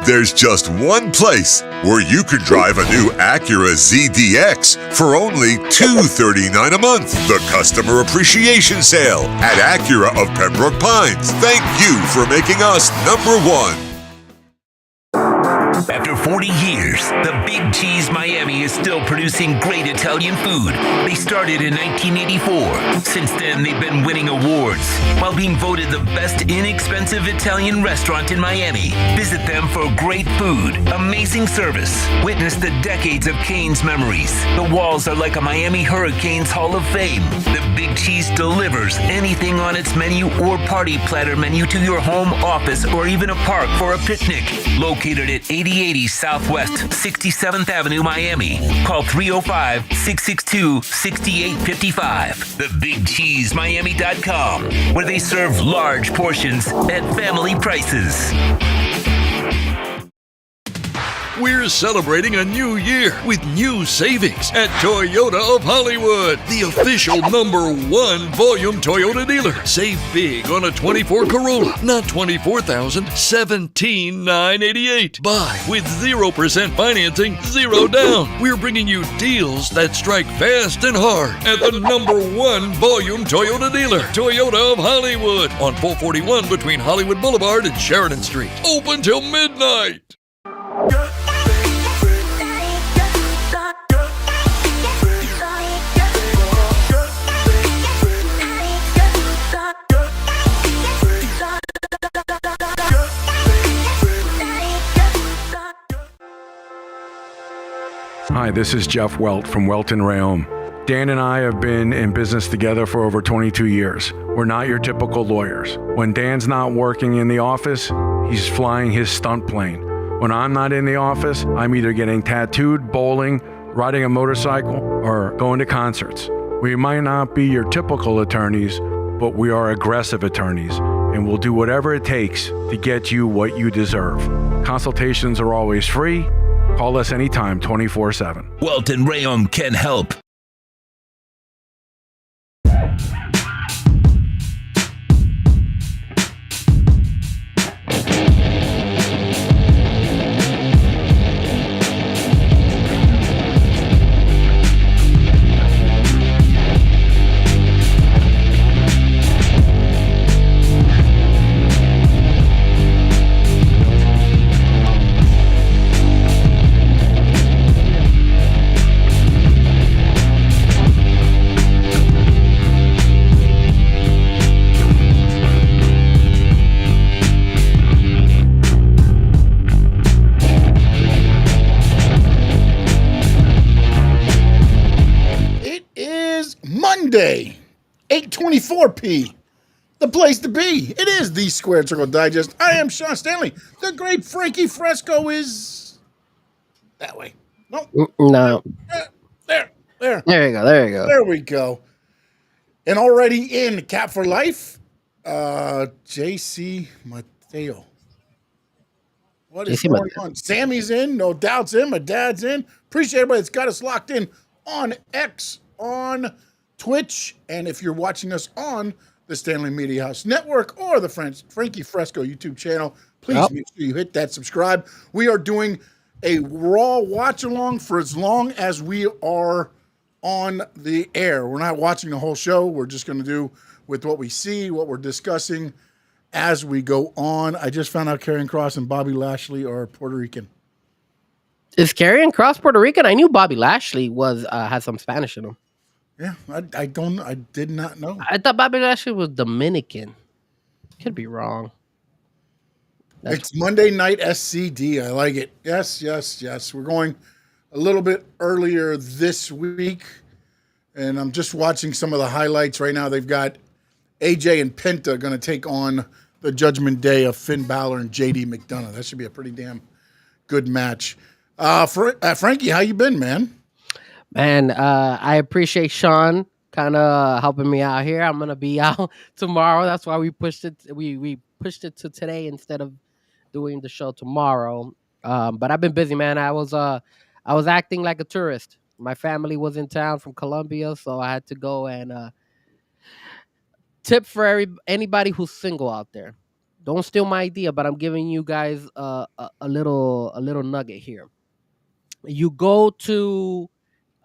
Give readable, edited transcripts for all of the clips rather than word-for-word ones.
There's just one place where you can drive a new Acura ZDX for only $239 a month. The Customer Appreciation Sale at Acura of Pembroke Pines. Thank you for making us number one. After 40 years, the Big Cheese Miami is still producing great Italian food. They started in 1984. Since then, they've been winning awards while being voted the best inexpensive Italian restaurant in Miami. Visit them for great food, amazing service. Witness the decades of Cane's memories. The walls are like a Miami Hurricanes Hall of Fame. The Big Cheese delivers anything on its menu or party platter menu to your home, office, or even a park for a picnic. Located at 8080 Southwest 67th Avenue, Miami. Call 305-662-6855. TheBigCheeseMiami.com, where they serve large portions at family prices. We're celebrating a new year with new savings at Toyota of Hollywood, the official #1 volume Toyota dealer. Save big on a 24 Corolla, not $24,000, $17,988. Buy with 0% financing, 0 down. We're bringing you deals that strike fast and hard at the #1 volume Toyota dealer, Toyota of Hollywood, on 441 between Hollywood Boulevard and Sheridan Street. Open till midnight. Hi, this is Jeff Welt from Welton Rayom. Dan and I have been in business together for over 22 years. We're not your typical lawyers. When Dan's not working in the office, he's flying his stunt plane. When I'm not in the office, I'm either getting tattooed, bowling, riding a motorcycle, or going to concerts. We might not be your typical attorneys, but we are aggressive attorneys, and we'll do whatever it takes to get you what you deserve. Consultations are always free. Call us anytime, 24/7. Welton Rayom can help. Monday, 8:24 the place to be. It is the Squared Circle Digest. I am Sean Stanley. The great Frankie Fresco is that way. No. There. There you go. There we go. And already in Cap for Life, JC Mateo. What is going on? Sammy's in. No doubt's in. My dad's in. Appreciate everybody that's got us locked in on X, on Twitch, and if you're watching us on the Stanley Media House Network or the Frankie Fresco YouTube channel, please make sure you hit that subscribe. We are doing a Raw watch along for as long as we are on the air. We're not watching the whole show. We're just going to do with what we see, what we're discussing as we go on. I just found out Karrion Kross and Bobby Lashley are Puerto Rican. Is Karrion Kross Puerto Rican? I knew Bobby Lashley was had some Spanish in him. Yeah, I did not know. I thought Bobby Lashley was Dominican. Could be wrong. It's Monday Night SCD. I like it. Yes. We're going a little bit earlier this week, and I'm just watching some of the highlights right now. They've got AJ and Penta going to take on the Judgment Day of Finn Balor and JD McDonough. That should be a pretty damn good match. Frankie, how you been, man? Man, I appreciate Sean kind of helping me out here. I'm gonna be out tomorrow. That's why we pushed it. We pushed it to today instead of doing the show tomorrow. But I've been busy, man. I was acting like a tourist. My family was in town from Colombia, so I had to go and tip for anybody who's single out there. Don't steal my idea, but I'm giving you guys a little nugget here. You go to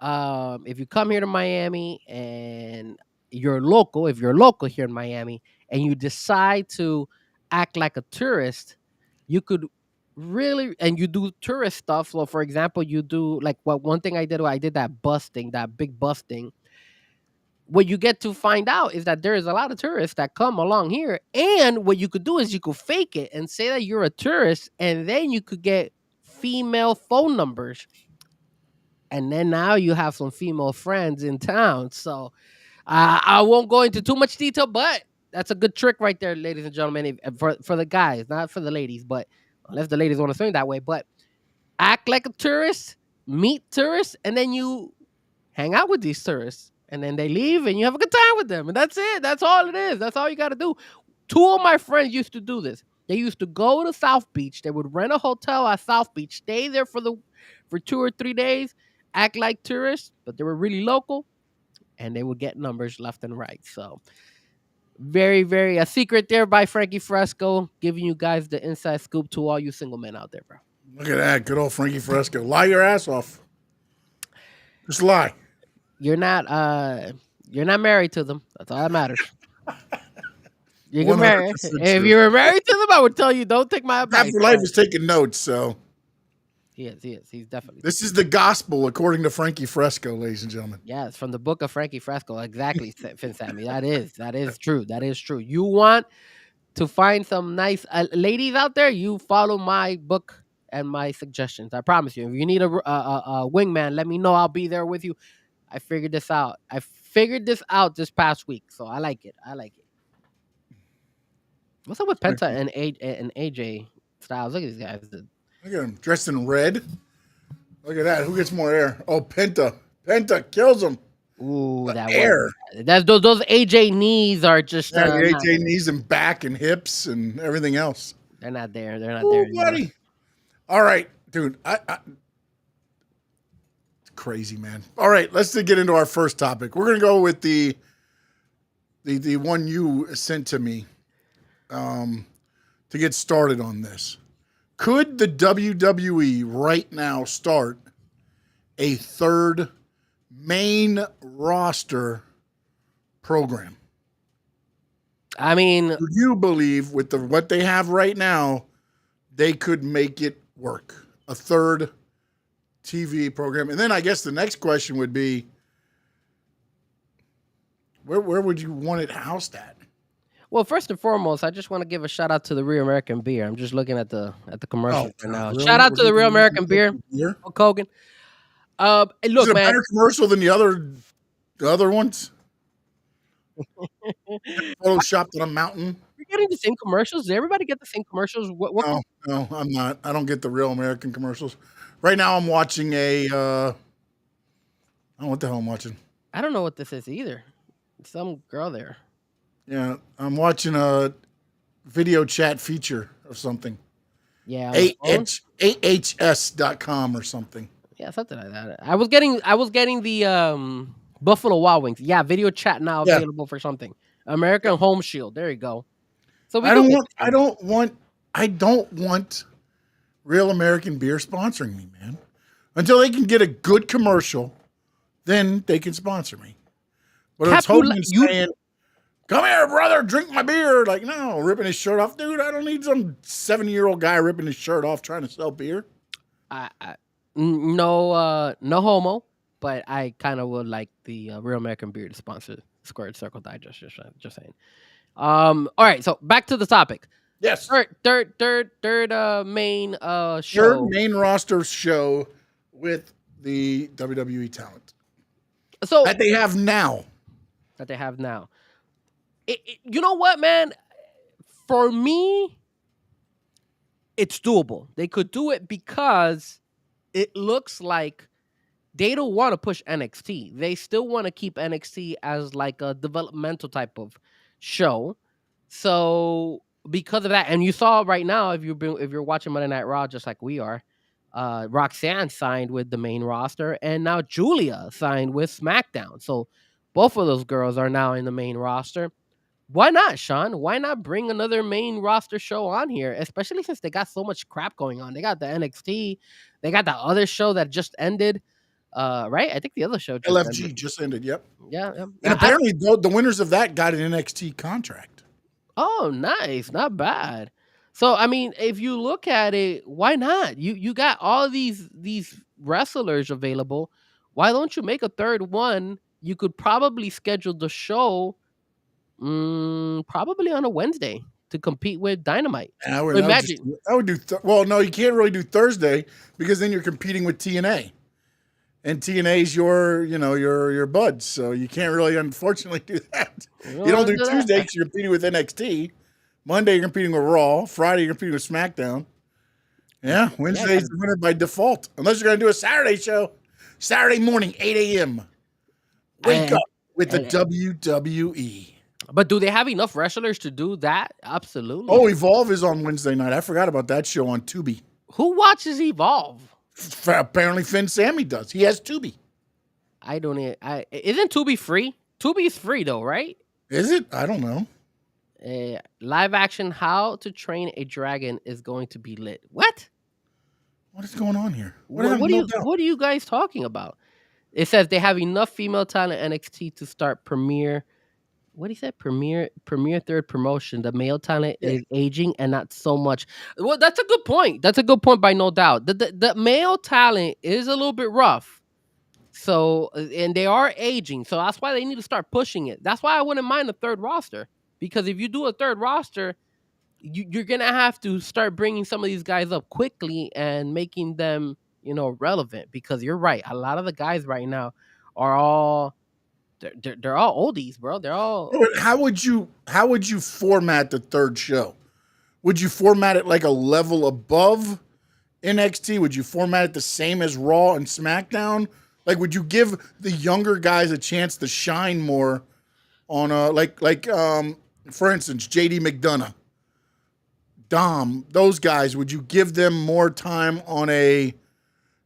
if you come here to Miami and if you're local here in Miami and you decide to act like a tourist, you could really and you do tourist stuff. So for example, you do like what one thing I did that busting, that big busting. What you get to find out is that there is a lot of tourists that come along here. And what you could do is you could fake it and say that you're a tourist, and then you could get female phone numbers. And then now you have some female friends in town. So I won't go into too much detail, but that's a good trick right there, ladies and gentlemen. For the guys, not for the ladies, but unless the ladies want to swing that way. But act like a tourist, meet tourists, and then you hang out with these tourists. And then they leave and you have a good time with them. And that's it. That's all it is. That's all you got to do. Two of my friends used to do this. They used to go to South Beach. They would rent a hotel at South Beach, stay there for 2 or 3 days, act like tourists, but they were really local, and they would get numbers left and right. So very, very a secret there by Frankie Fresco, giving you guys the inside scoop to all you single men out there, bro. Look at that. Good old Frankie Fresco. Lie your ass off. Just lie. You're not married to them. That's all that matters. You can marry. If you were married to them, I would tell you don't take my advice. Half your life is taking notes, so he is. He's definitely. This is the gospel according to Frankie Fresco, ladies and gentlemen. Yeah, it's from the book of Frankie Fresco. Exactly, Finn Sammy. That is true. That is true. You want to find some nice ladies out there? You follow my book and my suggestions. I promise you. If you need a wingman, let me know. I'll be there with you. I figured this out. This past week, so I like it. What's up with Penta and AJ Styles? Look at these guys. Look at him dressed in red. Look at that. Who gets more air? Oh, Penta. Penta kills him. Ooh, that air. That's those AJ knees are just AJ knees and back and hips and everything else. They're not there. They're not there anymore. Buddy. All right, dude. Crazy, man. All right, let's get into our first topic. We're gonna go with the one you sent to me to get started on this. Could the WWE right now start a third main roster program? I mean, do you believe with what they have right now, they could make it work? A third TV program. And then I guess the next question would be, where would you want it housed at? Well, first and foremost, I just want to give a shout out to the Real American Beer. I'm just looking at the commercial right now. Really? Shout out to the Real American Beer. Hulk Hogan. Look, is it a better commercial than the other ones? Photoshopped on a mountain. You're getting the same commercials. Does everybody get the same commercials? No, I'm not. I don't get the Real American commercials. Right now, I'm watching I don't know what the hell I'm watching. I don't know what this is either. Some girl there. Yeah, I'm watching a video chat feature of something. Yeah. AHS.com or something. Yeah, something like that. I was getting the Buffalo Wild Wings. Yeah, video chat now available for something. American Home Shield. There you go. So I don't want Real American Beer sponsoring me, man. Until they can get a good commercial, then they can sponsor me. But it's Hogan saying, "Come here, brother, drink my beer." Like, no, ripping his shirt off. Dude, I don't need some 70-year-old guy ripping his shirt off trying to sell beer. No homo, but I kind of would like the Real American Beer to sponsor Squared Circle Digest. Just saying. All right, so back to the topic. Yes. Third main show. Third main roster show with the WWE talent. So that they have now. You know what, man? For me, it's doable. They could do it because it looks like they don't want to push NXT. They still want to keep NXT as like a developmental type of show. So because of that, and you saw right now, if you're watching Monday Night Raw just like we are, Roxanne signed with the main roster, and now Julia signed with SmackDown. So both of those girls are now in the main roster. Why not, Sean? Why not bring another main roster show on here? Especially since they got so much crap going on. They got the NXT, they got the other show that just ended. Right? I think the other show just ended. LFG just ended. Yep. Yeah, yeah. And apparently, the winners of that got an NXT contract. Oh, nice. Not bad. So I mean, if you look at it, why not? You got all these wrestlers available. Why don't you make a third one? You could probably schedule the show probably on a Wednesday to compete with Dynamite. And So imagine. I would do. Well, no, you can't really do Thursday because then you're competing with TNA, and TNA's your buds. So you can't really, unfortunately, do that. You don't do Tuesday because you're competing with NXT. Monday you're competing with Raw. Friday you're competing with SmackDown. Yeah, Wednesday's the winner by default, unless you're going to do a Saturday show. Saturday morning, 8 a.m. Wake up with the WWE. But do they have enough wrestlers to do that? Absolutely. Oh, Evolve is on Wednesday night. I forgot about that show on Tubi. Who watches Evolve? Apparently, Finn Sammy does. He has Tubi. Isn't Tubi free? Tubi's free though, right? Is it? I don't know. Live action How to Train a Dragon is going to be lit. What? What is going on here? What are you guys talking about? It says they have enough female talent NXT to start premiere. What he said? Premiere third promotion. The male talent is aging and not so much. Well, that's a good point. That's a good point by no doubt. The male talent is a little bit rough. So, and they are aging. So that's why they need to start pushing it. That's why I wouldn't mind a third roster. Because if you do a third roster, you're going to have to start bringing some of these guys up quickly and making them, relevant. Because you're right. A lot of the guys right now are all... They're all oldies, bro. They're all. How would you format the third show? Would you format it like a level above NXT? Would you format it the same as Raw and SmackDown? Like, would you give the younger guys a chance to shine more on for instance, JD McDonough, Dom, those guys? Would you give them more time on a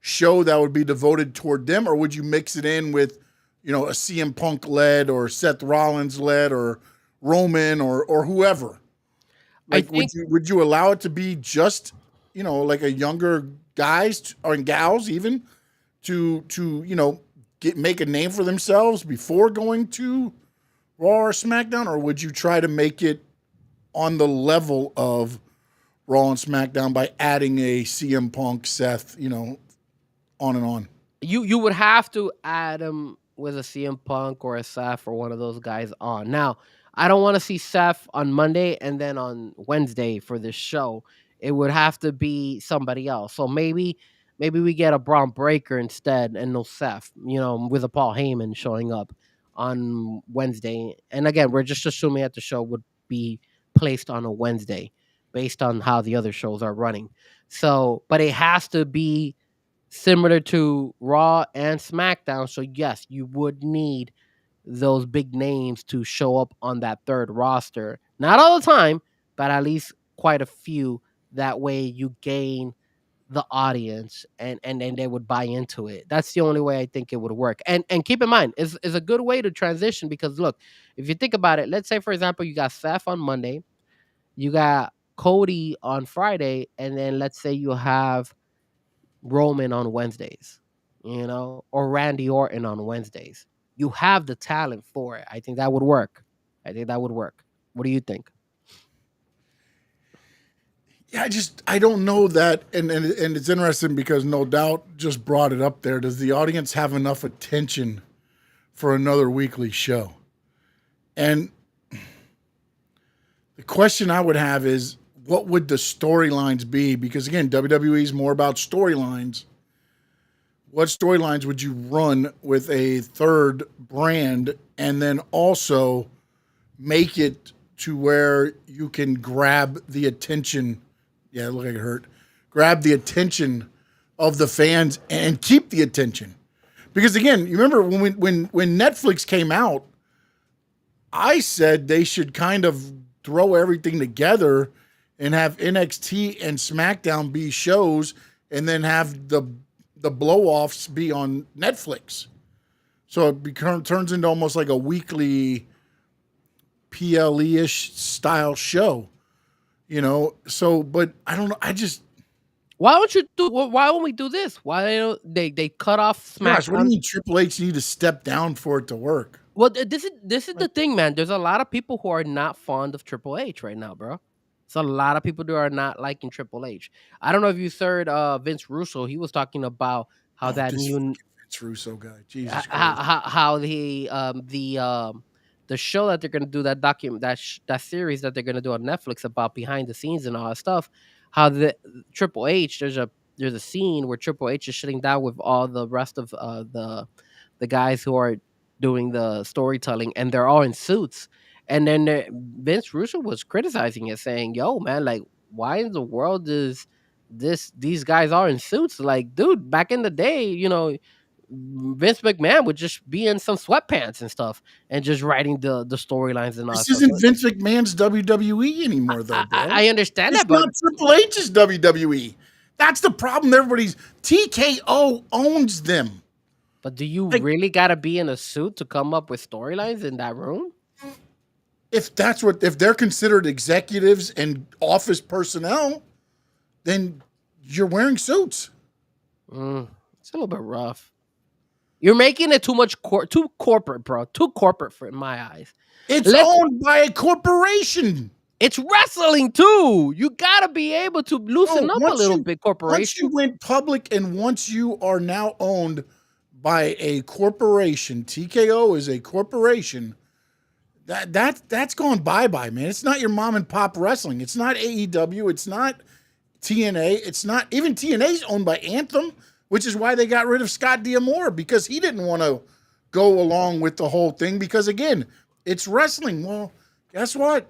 show that would be devoted toward them, or would you mix it in with a CM Punk led or Seth Rollins led or Roman or whoever? Like, would you allow it to be just, like a younger guys or gals even to make a name for themselves before going to Raw or SmackDown? Or would you try to make it on the level of Raw and SmackDown by adding a CM Punk, Seth, on and on? You would have to add them with a CM Punk or a Seth or one of those guys on. Now, I don't want to see Seth on Monday and then on Wednesday for this show. It would have to be somebody else. So maybe we get a Braun Breaker instead and no Seth, with a Paul Heyman showing up on Wednesday. And again, we're just assuming that the show would be placed on a Wednesday based on how the other shows are running. So, but it has to be similar to Raw and SmackDown. So yes, you would need those big names to show up on that third roster. Not all the time, but at least quite a few. That way you gain the audience and then they would buy into it. That's the only way I think it would work. And keep in mind, it's a good way to transition because look, if you think about it, let's say for example, you got Seth on Monday, you got Cody on Friday, and then let's say you have Roman on Wednesdays, or Randy Orton on Wednesdays. You have the talent for it. I think that would work. What do you think? Yeah, I don't know that. And it's interesting because No Doubt just brought it up there. Does the audience have enough attention for another weekly show? And the question I would have is, what would the storylines be? Because again, WWE is more about storylines. What storylines would you run with a third brand and then also make it to where you can grab the attention? Yeah, it looked like it hurt. Grab the attention of the fans and keep the attention. Because again, you remember when Netflix came out, I said they should kind of throw everything together and have NXT and SmackDown be shows and then have the blow-offs be on Netflix. So it turns into almost like a weekly PLE-ish style show, So, but I don't know. Why won't we do this? Why don't they cut off Gosh, what do SmackDown? you mean Triple H need to step down for it to work? Well, this is the thing, man. There's a lot of people who are not fond of Triple H right now, bro. It's a lot of people who are not liking Triple H. I don't know if you heard Vince Russo. He was talking about how that this new Vince Russo guy, Jesus how Christ. how the show that they're gonna do, that series that they're gonna do on Netflix about behind the scenes and all that stuff. How the Triple H there's a scene where Triple H is sitting down with all the rest of the guys who are doing the storytelling, and they're all in suits. And then Vince Russo was criticizing it, saying, "Yo, man, like, why in the world is these guys are in suits? Like, dude, back in the day, Vince McMahon would just be in some sweatpants and stuff and just writing the storylines and all that This stuff." isn't Vince McMahon's WWE anymore, though, bro. I understand It's that, but not Triple H's WWE. That's the problem. Everybody's TKO owns them. do you really gotta be in a suit to come up with storylines in that room? If they're considered executives and office personnel, then you're wearing suits. It's a little bit rough. You're making it too corporate, bro. Too corporate for in my eyes. It's owned by a corporation. It's wrestling too. You gotta be able to loosen up a little bit, corporation. Once you went public and once you are now owned by a corporation, TKO is a corporation. That's gone bye-bye, man. It's not your mom and pop wrestling. It's not AEW. It's not TNA. It's not even TNA's owned by Anthem, which is why they got rid of Scott D'Amore, because he didn't want to go along with the whole thing, because again, it's wrestling. Well, guess what?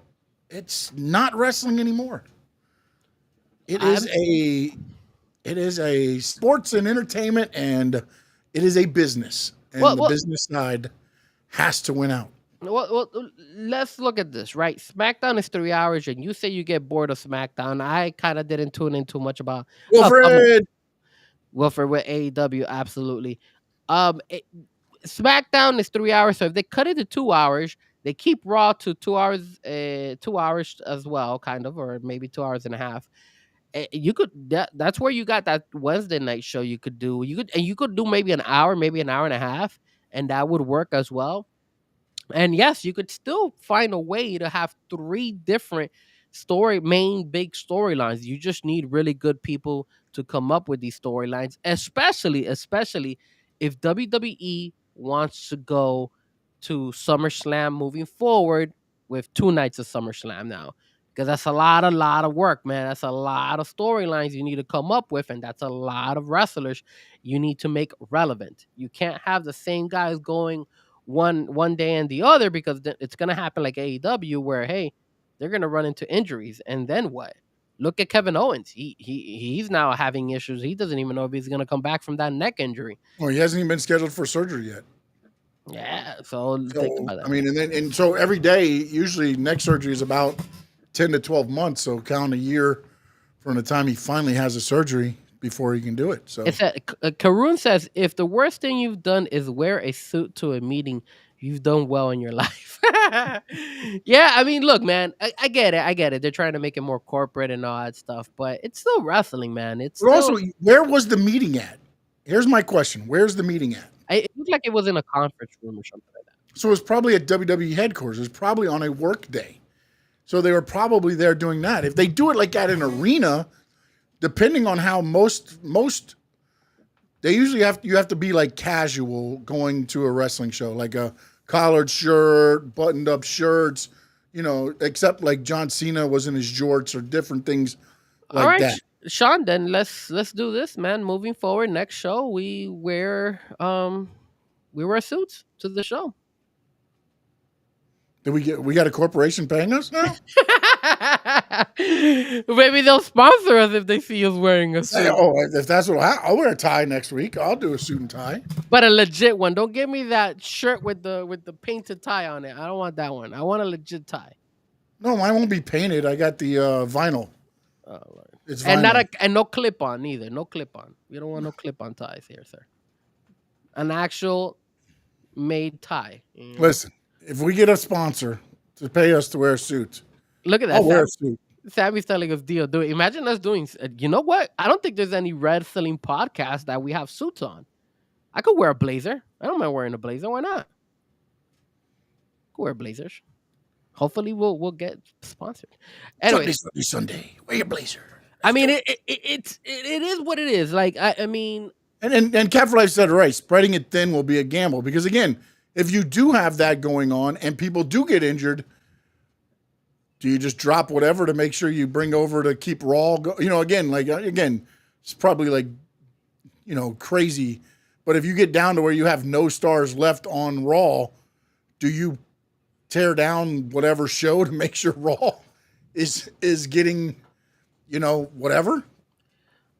It's not wrestling anymore. It is a sports and entertainment, and it is a business. And the business side has to win out. Well, let's look at this, right? SmackDown is 3 hours, and you say you get bored of SmackDown. I kind of didn't tune in too much about Wilfred with AEW, absolutely. SmackDown is 3 hours, so if they cut it to 2 hours, they keep Raw to 2 hours, 2 hours as well, kind of, or maybe 2 hours and a half. That's where you got that Wednesday night show you could do. You could do maybe an hour and a half, and that would work as well. And yes, you could still find a way to have 3 different main big storylines. You just need really good people to come up with these storylines, especially if WWE wants to go to SummerSlam moving forward with 2 nights of SummerSlam now. Because that's a lot of work, man. That's a lot of storylines you need to come up with, and that's a lot of wrestlers you need to make relevant. You can't have the same guys going one day and the other, because it's gonna happen like AEW, where they're gonna run into injuries, and then what? Look at Kevin Owens. He's now having issues. He doesn't even know if he's gonna come back from that neck injury. Well, he hasn't even been scheduled for surgery yet. Yeah, so think about that. I mean, and so every day, usually neck surgery is about 10 to 12 months. So count a year from the time he finally has a surgery before he can do it. So Karun says, if the worst thing you've done is wear a suit to a meeting, you've done well in your life. Yeah, I mean, look, man, I get it. They're trying to make it more corporate and all that stuff, but it's still wrestling, man. Also, where was the meeting at? Here's my question. Where's the meeting at? It looked like it was in a conference room or something like that. So it was probably at WWE headquarters. It was probably on a work day. So they were probably there doing that. If they do it like at an arena, depending on how most they usually you have to be like casual going to a wrestling show, like a collared shirt, buttoned up shirts, except like John Cena was in his jorts or different things like that. Sean, then let's do this, man. Moving forward, next show we wear suits to the show. Did we got a corporation paying us now? Maybe they'll sponsor us if they see us wearing a suit. If that's what I'll wear a tie next week. I'll do a suit and tie, but a legit one. Don't give me that shirt with the painted tie on it. I don't want that one. I want a legit tie. No, mine won't be painted. I got the vinyl. Oh, Lord. It's vinyl. And no clip on either. No clip on. We don't want no clip on ties here, sir. An actual made tie. Listen, if we get a sponsor to pay us to wear a suit. Look at that. I'll wear a suit. Sammy's telling us deal. Do it. Imagine us doing. You know what? I don't think there's any wrestling podcast that we have suits on. I could wear a blazer. I don't mind wearing a blazer. Why not? Could wear blazers. Hopefully, we'll get sponsored. Anyway, Sunday. Wear your blazer. I mean, it is what it is. Like I mean, and Cat for Life said it right. Spreading it thin will be a gamble because again, if you do have that going on and people do get injured, do you just drop whatever to make sure you bring over to keep Raw? Again, it's probably like, crazy. But if you get down to where you have no stars left on Raw, do you tear down whatever show to make sure Raw is getting, whatever?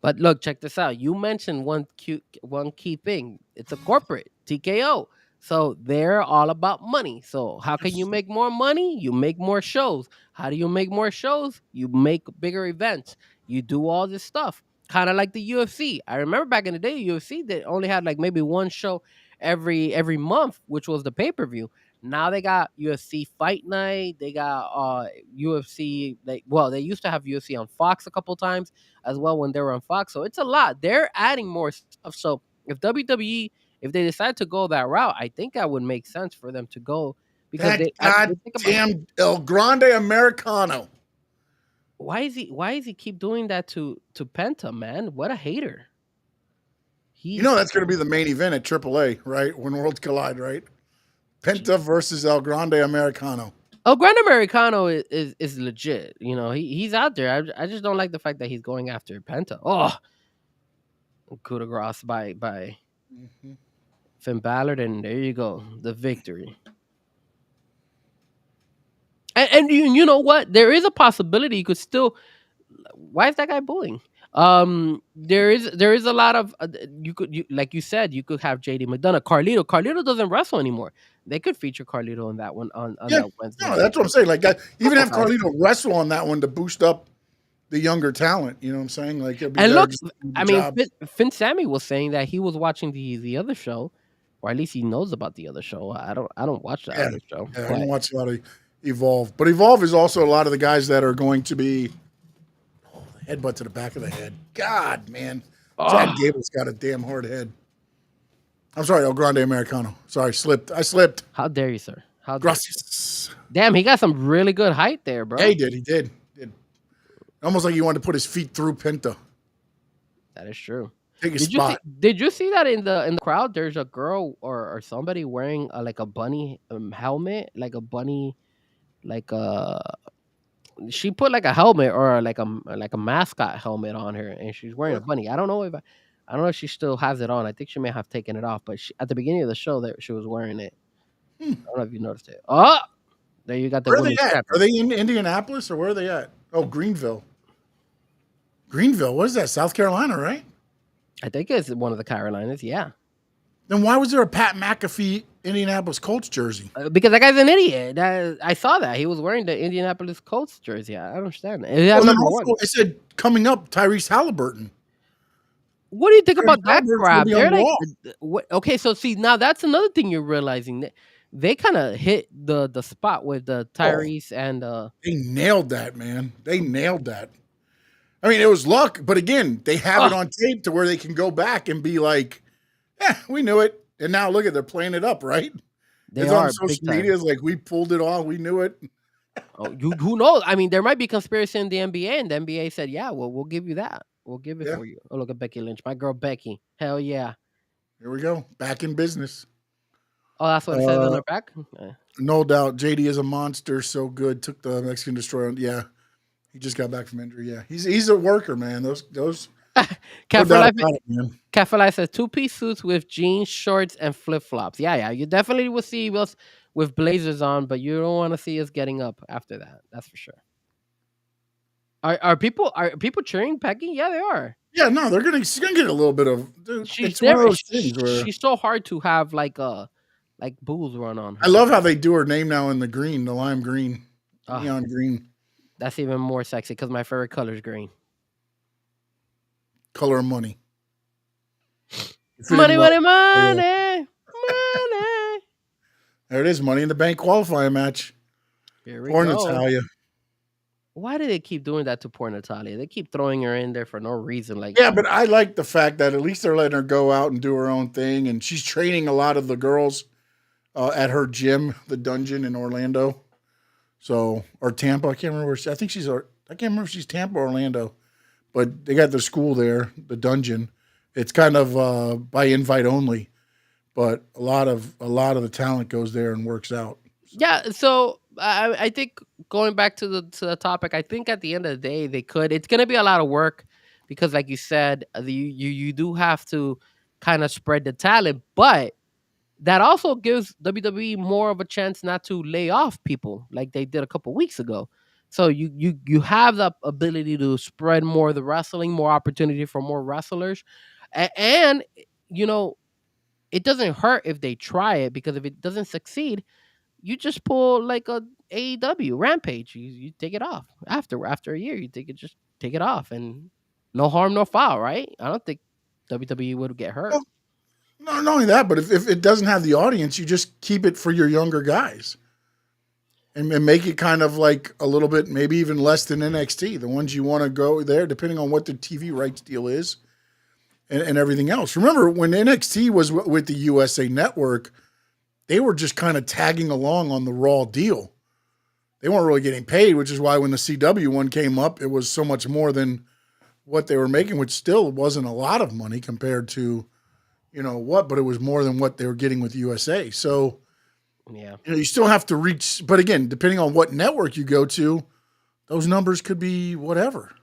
But look, check this out. You mentioned one key thing. It's a corporate TKO. So they're all about money. So how can you make more money? You make more shows. How do you make more shows? You make bigger events. You do all this stuff. Kind of like the UFC. I remember back in the day, UFC, they only had like maybe one show every month, which was the pay-per-view. Now they got UFC Fight Night. They got UFC. They used to have UFC on Fox a couple times as well when they were on Fox. So it's a lot. They're adding more stuff. So if WWE, if they decide to go that route, I think that would make sense for them to go because goddamn El Grande Americano. Why is he keep doing that to Penta, man? What a hater. That's going to be the main event at AAA, right? When Worlds Collide, right? Penta versus El Grande Americano. El Grande Americano is legit. He's out there. I just don't like the fact that he's going after Penta. Oh, coup de grace by Finn Balor, and there you go, the victory. And you know what? There is a possibility you could still. Why is that guy booing? There is a lot of like you said, you could have JD McDonough, Carlito doesn't wrestle anymore. They could feature Carlito on that one on that Wednesday. No, that's what I'm saying. Like even have Carlito wrestle on that one to boost up the younger talent. You know what I'm saying? Like, and look, I mean, Finn Sammy was saying that he was watching the other show, or at least he knows about the other show. I don't watch that other show. Yeah, I don't watch a lot of Evolve, but Evolve is also a lot of the guys that are going to be. Headbutt to the back of the head. God, man. Chad Gable's got a damn hard head. I'm sorry, El Grande Americano. Sorry, I slipped. How dare you, sir? How dare Gracias. you? Damn, he got some really good height there, bro. Yeah, he did. Almost like he wanted to put his feet through Penta. That is true. Take a spot. Did you see that in the crowd? There's a girl or somebody wearing like a bunny helmet, like a bunny, like a... She put like a helmet or like a mascot helmet on her, and she's wearing a bunny. I don't know if she still has it on. I think she may have taken it off, but at the beginning of the show, that she was wearing it. I don't know if you noticed it. Oh, there you got the. Where are they at? Are they in Indianapolis or where are they at? Oh, Greenville. What is that? South Carolina, right? I think it's one of the Carolinas. Yeah. Then why was there a Pat McAfee Indianapolis Colts jersey? Because that guy's an idiot. I saw that. He was wearing the Indianapolis Colts jersey. I don't understand. It said coming up, Tyrese Halliburton. What do you think about that crap? They're like, okay, so see, now that's another thing you're realizing. They kind of hit the spot with the Tyrese and... They nailed that, man. They nailed that. I mean, it was luck, but again, they have it on tape to where they can go back and be like, we knew it. And now look they're playing it up, right? It's on social media. It's like, we pulled it off. We knew it. Who knows? I mean, there might be conspiracy in the NBA, and the NBA said, yeah, well, we'll give you that. We'll give it for you. Oh, look at Becky Lynch. My girl, Becky. Hell yeah. Here we go. Back in business. Oh, that's what it says on her back? No doubt. JD is a monster. So good. Took the Mexican Destroyer. Yeah. He just got back from injury. Yeah. He's a worker, man. Those Cat for Life says 2-piece suits with jeans, shorts, and flip-flops. Yeah. You definitely will see us with blazers on, but you don't want to see us getting up after that. That's for sure. Are people cheering Becky? Yeah, they are. Yeah, no, she's gonna get a little bit of. Dude, she's so hard to have like booze run on her. I love how they do her name now in the green, the lime green, neon green. That's even more sexy because my favorite color is green. Color of money. Money. There it is, Money in the Bank qualifying match. Here we Poor go. Natalia. Why do they keep doing that to poor Natalia? They keep throwing her in there for no reason. Like, Yeah, but I like the fact that at least they're letting her go out and do her own thing, and she's training a lot of the girls at her gym, the Dungeon in Orlando. So, or Tampa, I can't remember where I think she's. I can't remember if she's Tampa or Orlando, but they got the school there, the Dungeon. It's kind of by invite only, but a lot of the talent goes there and works out. yeah. So I think going back to the topic, I think at the end of the day they could. It's gonna be a lot of work because, like you said, you do have to kind of spread the talent, but that also gives WWE more of a chance not to lay off people like they did a couple weeks ago. So you have the ability to spread more of the wrestling, more opportunity for more wrestlers, and you know it doesn't hurt if they try it because if it doesn't succeed, you just pull like a AEW Rampage. You take it off after a year. You just take it off and no harm, no foul, right? I don't think WWE would get hurt. Well, no, not only that, but if it doesn't have the audience, you just keep it for your younger guys. And make it kind of like a little bit, maybe even less than NXT, the ones you want to go there, depending on what the TV rights deal is and everything else. Remember, when NXT was with the USA Network, they were just kind of tagging along on the Raw deal. They weren't really getting paid, which is why when the CW one came up, it was so much more than what they were making, which still wasn't a lot of money compared to, but it was more than what they were getting with USA. So, yeah, you still have to reach, but again, depending on what network you go to, those numbers could be whatever.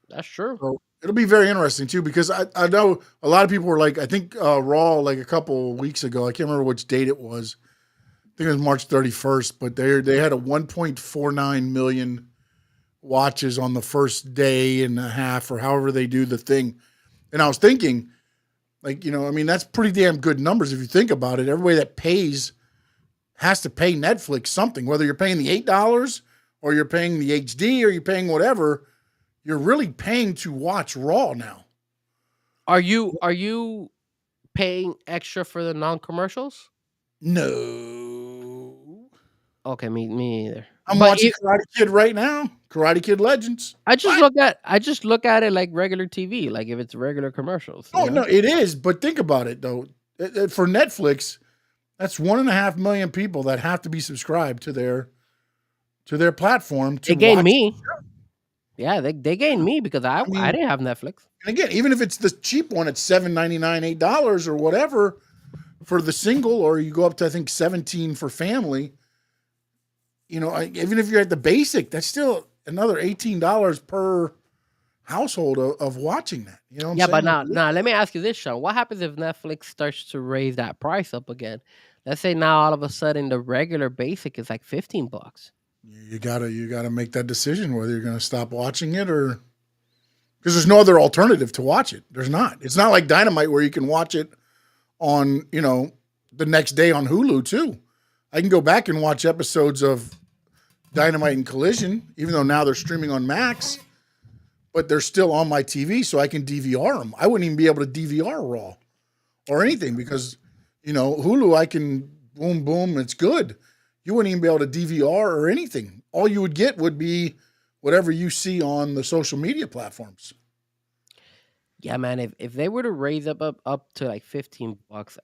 That's true. So it'll be very interesting too, because I know a lot of people were like, I think Raw, like a couple of weeks ago, I can't remember which date it was. I think it was March 31st, but they had a 1.49 million watches on the first day and a half or however they do the thing. And I was thinking, like, that's pretty damn good numbers if you think about it. Everybody that pays has to pay Netflix something, whether you're paying the $8 or you're paying the HD or you're paying whatever, you're really paying to watch Raw now. Are you paying extra for the non-commercials? No. Okay, me either. I'm watching Karate Kid right now. Karate Kid Legends. I just look at it like regular TV, like if it's regular commercials. Oh, no, it is. But think about it though. For Netflix, that's 1.5 million people that have to be subscribed to their platform. They gained me. Yeah, they gained me because I didn't have Netflix. And again, even if it's the cheap one, it's $7.99, $8 or whatever for the single, or you go up to I think $17 for family. Even if you're at the basic, that's still another $18 per household of watching that. You know what I'm saying? But now let me ask you this, Sean. What happens if Netflix starts to raise that price up again? Let's say now all of a sudden the regular basic is like $15. You gotta make that decision whether you're gonna stop watching it or because there's no other alternative to watch it. There's not. It's not like Dynamite where you can watch it on, the next day on Hulu too. I can go back and watch episodes of Dynamite and Collision, even though now they're streaming on Max, but they're still on my TV, so I can DVR them. I wouldn't even be able to DVR Raw or anything because, Hulu, I can boom, boom, it's good. You wouldn't even be able to DVR or anything. All you would get would be whatever you see on the social media platforms. Yeah, man. If they were to raise up to like $15,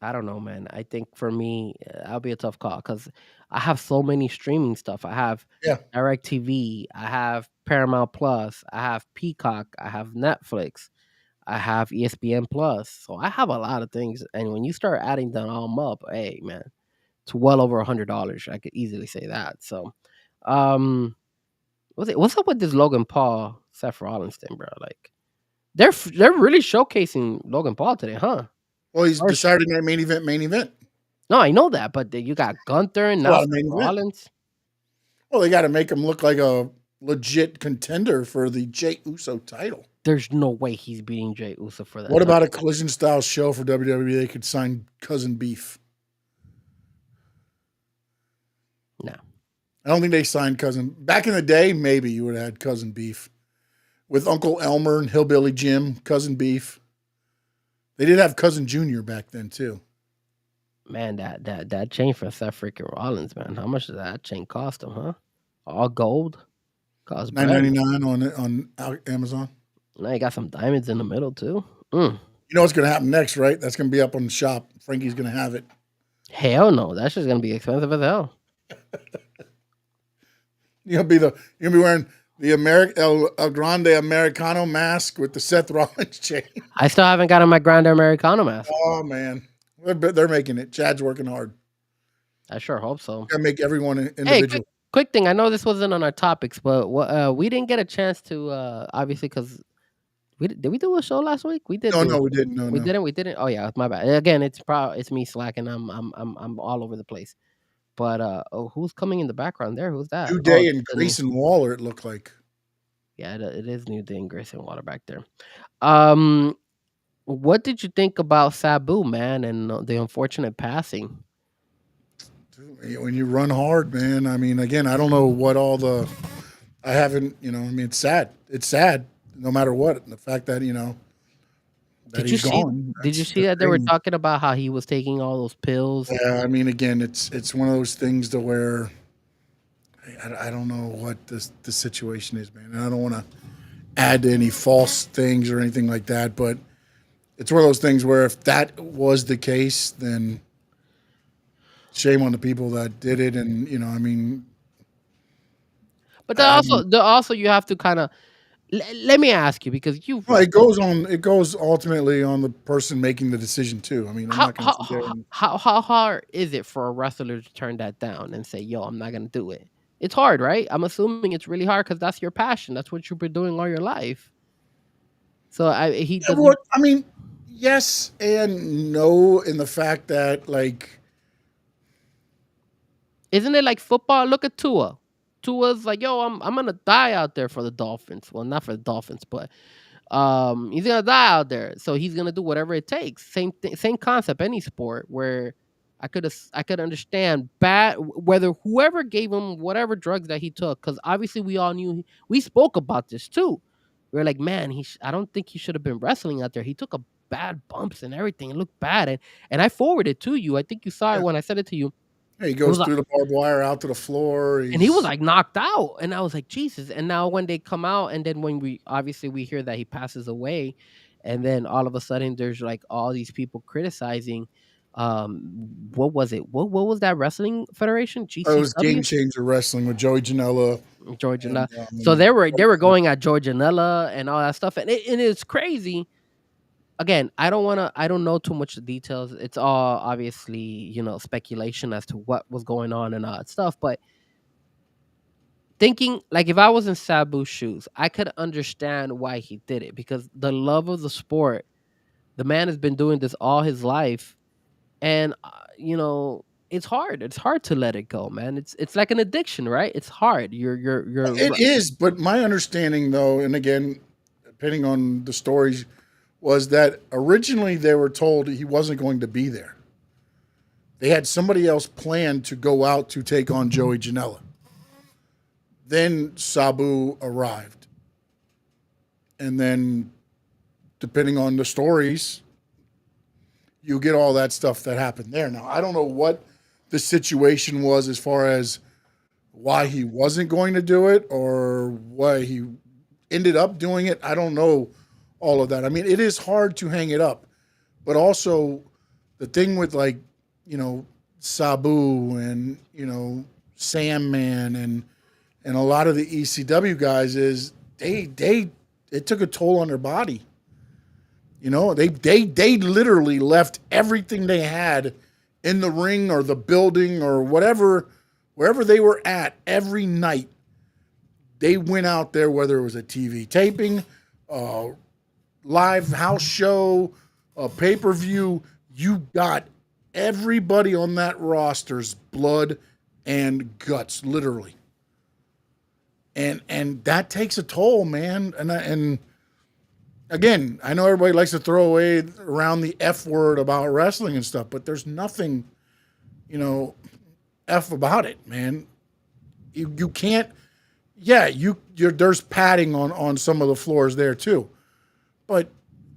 I don't know, man. I think for me, that'll be a tough call because I have so many streaming stuff. I have DirecTV, I have Paramount Plus, I have Peacock, I have Netflix, I have ESPN Plus. So I have a lot of things, and when you start adding them all up, hey, man, it's well over $100. I could easily say that. So, what's up with this Logan Paul, Seth Rollins thing, bro? Like. They're really showcasing Logan Paul today, huh? Well, he's the Saturday Night main event. No, I know that, but you got Gunther and now Seth Rollins. Well, they got to make him look like a legit contender for the Jey Uso title. There's no way he's beating Jey Uso for that. What about a collision style show for WWE? They could sign Cousin Beef. No. I don't think they signed Cousin. Back in the day, maybe you would have had Cousin Beef. With Uncle Elmer and Hillbilly Jim, Cousin Beef. They did have Cousin Junior back then, too. Man, that chain for Seth freaking Rollins, man. How much did that chain cost him, huh? All gold, cost bread. $9.99 on Amazon. Now you got some diamonds in the middle too. Mm. You know what's going to happen next, right? That's going to be up on the shop. Frankie's going to have it. Hell no, that's just gonna be expensive as hell. You'll be wearing the El Grande Americano mask with the Seth Rollins chain. I still haven't gotten my Grande Americano mask. Oh man, they're making it. Chad's working hard. I sure hope so. Gotta make everyone individual. Hey, quick thing. I know this wasn't on our topics, but we didn't get a chance to obviously because did we do a show last week? We did. No, we didn't. No, we didn't. We didn't. Oh yeah, it's my bad. Again, it's me slacking. I'm all over the place. But who's coming in the background there? Who's that? New Day and Grayson Waller. It looked like. Yeah, it is New Day and Grayson Waller back there. What did you think about Sabu, man, and the unfortunate passing? When you run hard, man. I mean, again, I don't know what I haven't. I mean, it's sad. It's sad, no matter what. And the fact that that he's gone. Did you see that they were talking about how he was taking all those pills? Yeah, I mean, again, it's one of those things to where I don't know what the situation is, man. And I don't want to add to any false things or anything like that, but it's one of those things where if that was the case, then shame on the people that did it. And I mean, but also you have to kind of let me ask you because it goes ultimately on the person making the decision too. I mean, I'm not going to sit there. How hard is it for a wrestler to turn that down and say, "Yo, I'm not going to do it"? It's hard, right? I'm assuming it's really hard because that's your passion. That's what you've been doing all your life. So he doesn't. I mean, yes and no in the fact that isn't it like football? Look at Tua. Tua's like, yo, I'm gonna die out there for the Dolphins. Well, not for the Dolphins, but he's gonna die out there. So he's gonna do whatever it takes. Same concept. Any sport where I could understand whether whoever gave him whatever drugs that he took, because obviously we all knew we spoke about this too. We are like, man, I don't think he should have been wrestling out there. He took a bad bumps and everything. It looked bad, and I forwarded it to you. I think you saw it when I said it to you. He goes through the barbed wire out to the floor. And he was like knocked out. And I was like, Jesus. And now when they come out, and then when we hear that he passes away, and then all of a sudden there's like all these people criticizing. What was it? What was that wrestling federation? GCW? It was Game Changer Wrestling with Joey Janela. So they were going at Joey Janela and all that stuff. And it's crazy. Again, I don't know too much details. It's all obviously, speculation as to what was going on and all that stuff. But thinking, like, if I was in Sabu's shoes, I could understand why he did it. Because the love of the sport, the man has been doing this all his life. And, it's hard. It's hard to let it go, man. It's like an addiction, right? It's hard. It is. But my understanding, though, and again, depending on the stories, was that originally they were told he wasn't going to be there. They had somebody else planned to go out to take on Joey Janela. Then Sabu arrived. And then, depending on the stories, you get all that stuff that happened there. Now, I don't know what the situation was as far as why he wasn't going to do it or why he ended up doing it. I don't know all of that. I mean, it is hard to hang it up, but also the thing with Sabu and, Sandman and a lot of the ECW guys is it took a toll on their body. They literally left everything they had in the ring or the building or whatever, wherever they were at every night. They went out there, whether it was a TV taping, live house show, a pay-per-view, you got everybody on that roster's blood and guts, literally. And that takes a toll, man. And again, I know everybody likes to throw away around the F word about wrestling and stuff, but there's nothing, F about it, man. You can't, there's padding on some of the floors there too. But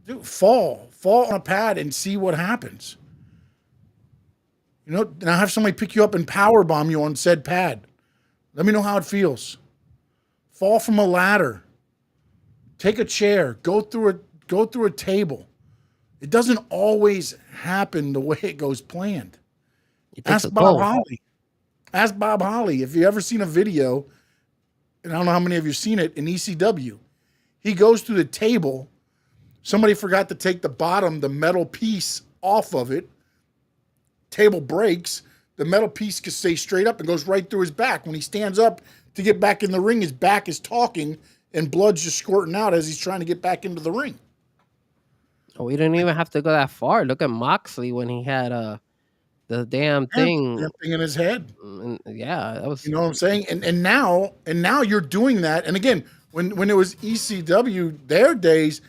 dude, fall on a pad and see what happens. now have somebody pick you up and power bomb you on said pad. Let me know how it feels. Fall from a ladder. Take a chair. Go through a table. It doesn't always happen the way it goes planned. Ask Bob Holly. Ask Bob Holly if you ever seen a video, and I don't know how many of you seen it in ECW. He goes through the table. Somebody forgot to take the metal piece off of it. Table breaks. The metal piece can stay straight up and goes right through his back. When he stands up to get back in the ring, his back is talking and blood's just squirting out as he's trying to get back into the ring. Oh, we didn't even have to go that far. Look at Moxley when he had the damn thing in his head. Yeah, that was. You know what I'm saying? And now you're doing that. And again, when it was ECW, their days,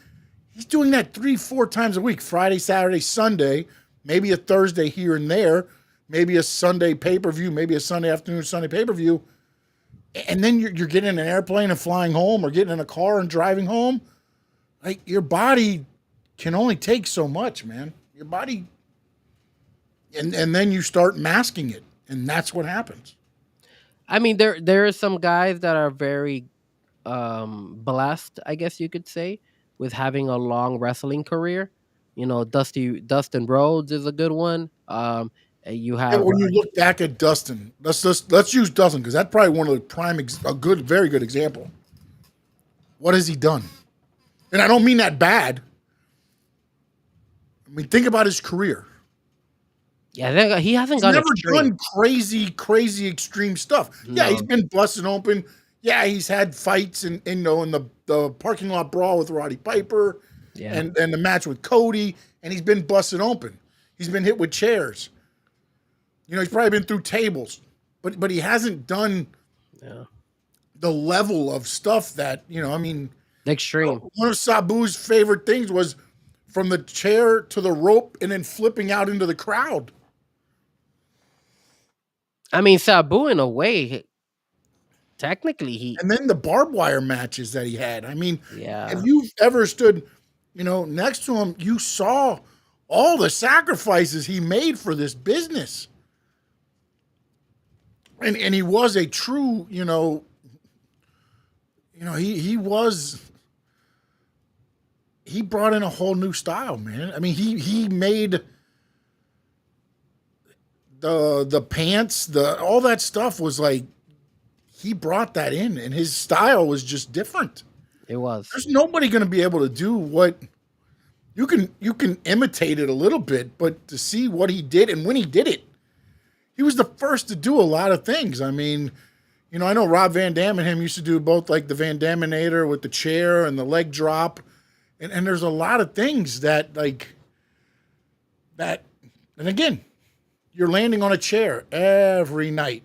he's doing that 3-4 times a week: Friday, Saturday, Sunday, maybe a Thursday here and there, maybe a Sunday pay-per-view, maybe a Sunday afternoon, Sunday pay-per-view. And then you're getting in an airplane and flying home, or getting in a car and driving home. Like, your body can only take so much, man. Your body, and then you start masking it, and that's what happens. I mean, there are some guys that are very blessed, I guess you could say, with having a long wrestling career. You know, Dustin Rhodes is a good one. You have when you look back at Dustin, let's use Dustin, because that's probably one of the very good example. What has he done? And I don't mean that bad. I mean, think about his career. Yeah, he hasn't gone never extreme. done crazy extreme stuff. No. Yeah, he's been busting open. Yeah, he's had fights in the parking lot brawl with Roddy Piper, and the match with Cody, and he's been busting open. He's been hit with chairs. You know, he's probably been through tables, but he hasn't done the level of stuff that, I mean, extreme. One of Sabu's favorite things was from the chair to the rope and then flipping out into the crowd. I mean, Sabu, in a way, technically and then the barbed wire matches that he had. I mean, if you've ever stood, next to him, you saw all the sacrifices he made for this business. And he was a true, he brought in a whole new style, man. I mean, he made the pants, all that stuff was like, he brought that in, and his style was just different. It was. There's nobody going to be able to do what you can imitate it a little bit, but to see what he did and when he did it, he was the first to do a lot of things. I mean, I know Rob Van Dam and him used to do both, like the Van Daminator with the chair and the leg drop. And there's a lot of things that, and again, you're landing on a chair every night.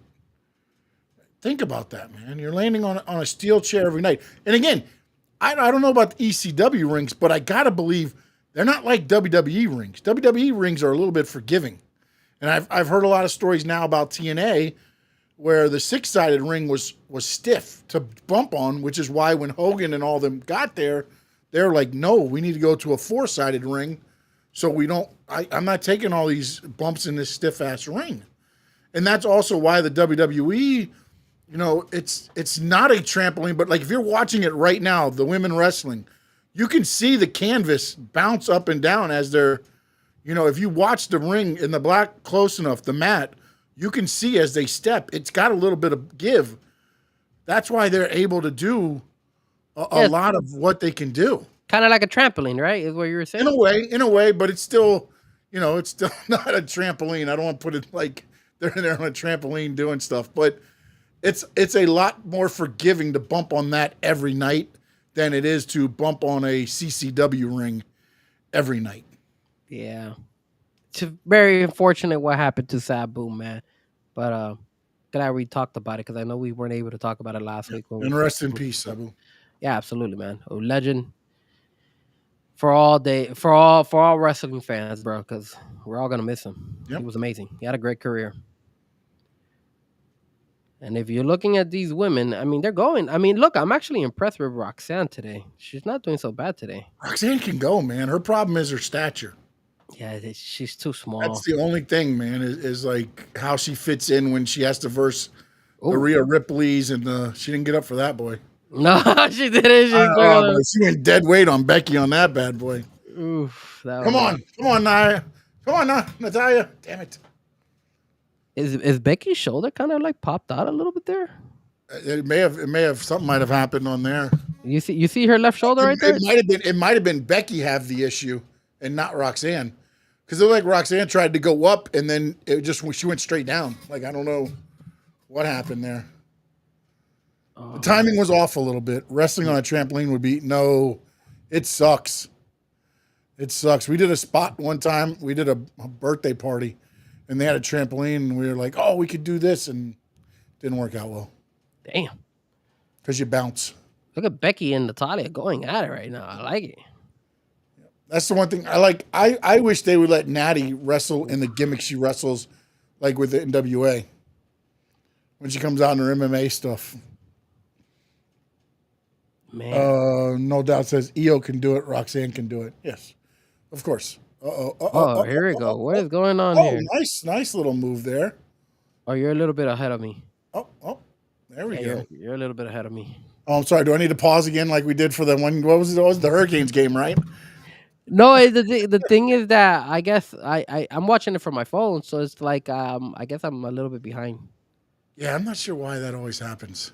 Think about that, man. You're landing on a steel chair every night. And again, I don't know about the ECW rings, but I got to believe they're not like WWE rings. WWE rings are a little bit forgiving. And I've heard a lot of stories now about TNA where the 6-sided ring was stiff to bump on, which is why when Hogan and all them got there, they're like, no, we need to go to a 4-sided ring so we don't – I'm not taking all these bumps in this stiff-ass ring. And that's also why the WWE, it's not a trampoline, but like if you're watching it right now, the women wrestling, you can see the canvas bounce up and down as they're – if you watch the ring in the black close enough, the mat, you can see as they step, it's got a little bit of give. That's why they're able to do a lot of what they can do. Kind of like a trampoline, right? Is what you were saying? In a way, but it's still, it's still not a trampoline. I don't want to put it like they're there on a trampoline doing stuff, but it's a lot more forgiving to bump on that every night than it is to bump on a CCW ring every night. Yeah. It's very unfortunate what happened to Sabu, man. But glad we talked about it, because I know we weren't able to talk about it last week. And rest in peace, Sabu. Yeah, absolutely, man. A legend for all wrestling fans, bro, because we're all gonna miss him. Yep. He was amazing. He had a great career. And if you're looking at these women, I mean, they're going. I mean, look, I'm actually impressed with Roxanne today. She's not doing so bad today. Roxanne can go, man. Her problem is her stature. Yeah, she's too small. That's the only thing, man, is like how she fits in when she has to verse the Ooh. Rhea Ripley's, and she didn't get up for that, boy. No, she didn't. She went dead weight on Becky on that bad boy. Oof, Come on, Nia. Come on, Natalia. Damn it. Is Becky's shoulder kind of like popped out a little bit there? It may have something might have happened on there. You see her left shoulder right there? It might have been Becky have the issue and not Roxanne. Because it looked like Roxanne tried to go up and then she went straight down. Like, I don't know what happened there. The timing was off a little bit. Wrestling on a trampoline would be it sucks. It sucks. We did a spot one time. We did a birthday party and they had a trampoline and we were like, oh, we could do this, and it didn't work out well. Damn. Because you bounce. Look at Becky and Natalia going at it right now. I like it. That's the one thing I like. I wish they would let Natty wrestle in the gimmick she wrestles, like with the NWA. When she comes out in her MMA stuff. Man. No doubt says EO can do it. Roxanne can do it. Yes, of course. Here we go. What is going on here? Nice little move there. Oh, you're a little bit ahead of me. There we go. You're a little bit ahead of me. Oh, I'm sorry. Do I need to pause again like we did for the one? What was it? It was the Hurricanes game, right? No, the thing is that I guess I'm watching it from my phone, so it's like I guess I'm a little bit behind. Yeah, I'm not sure why that always happens.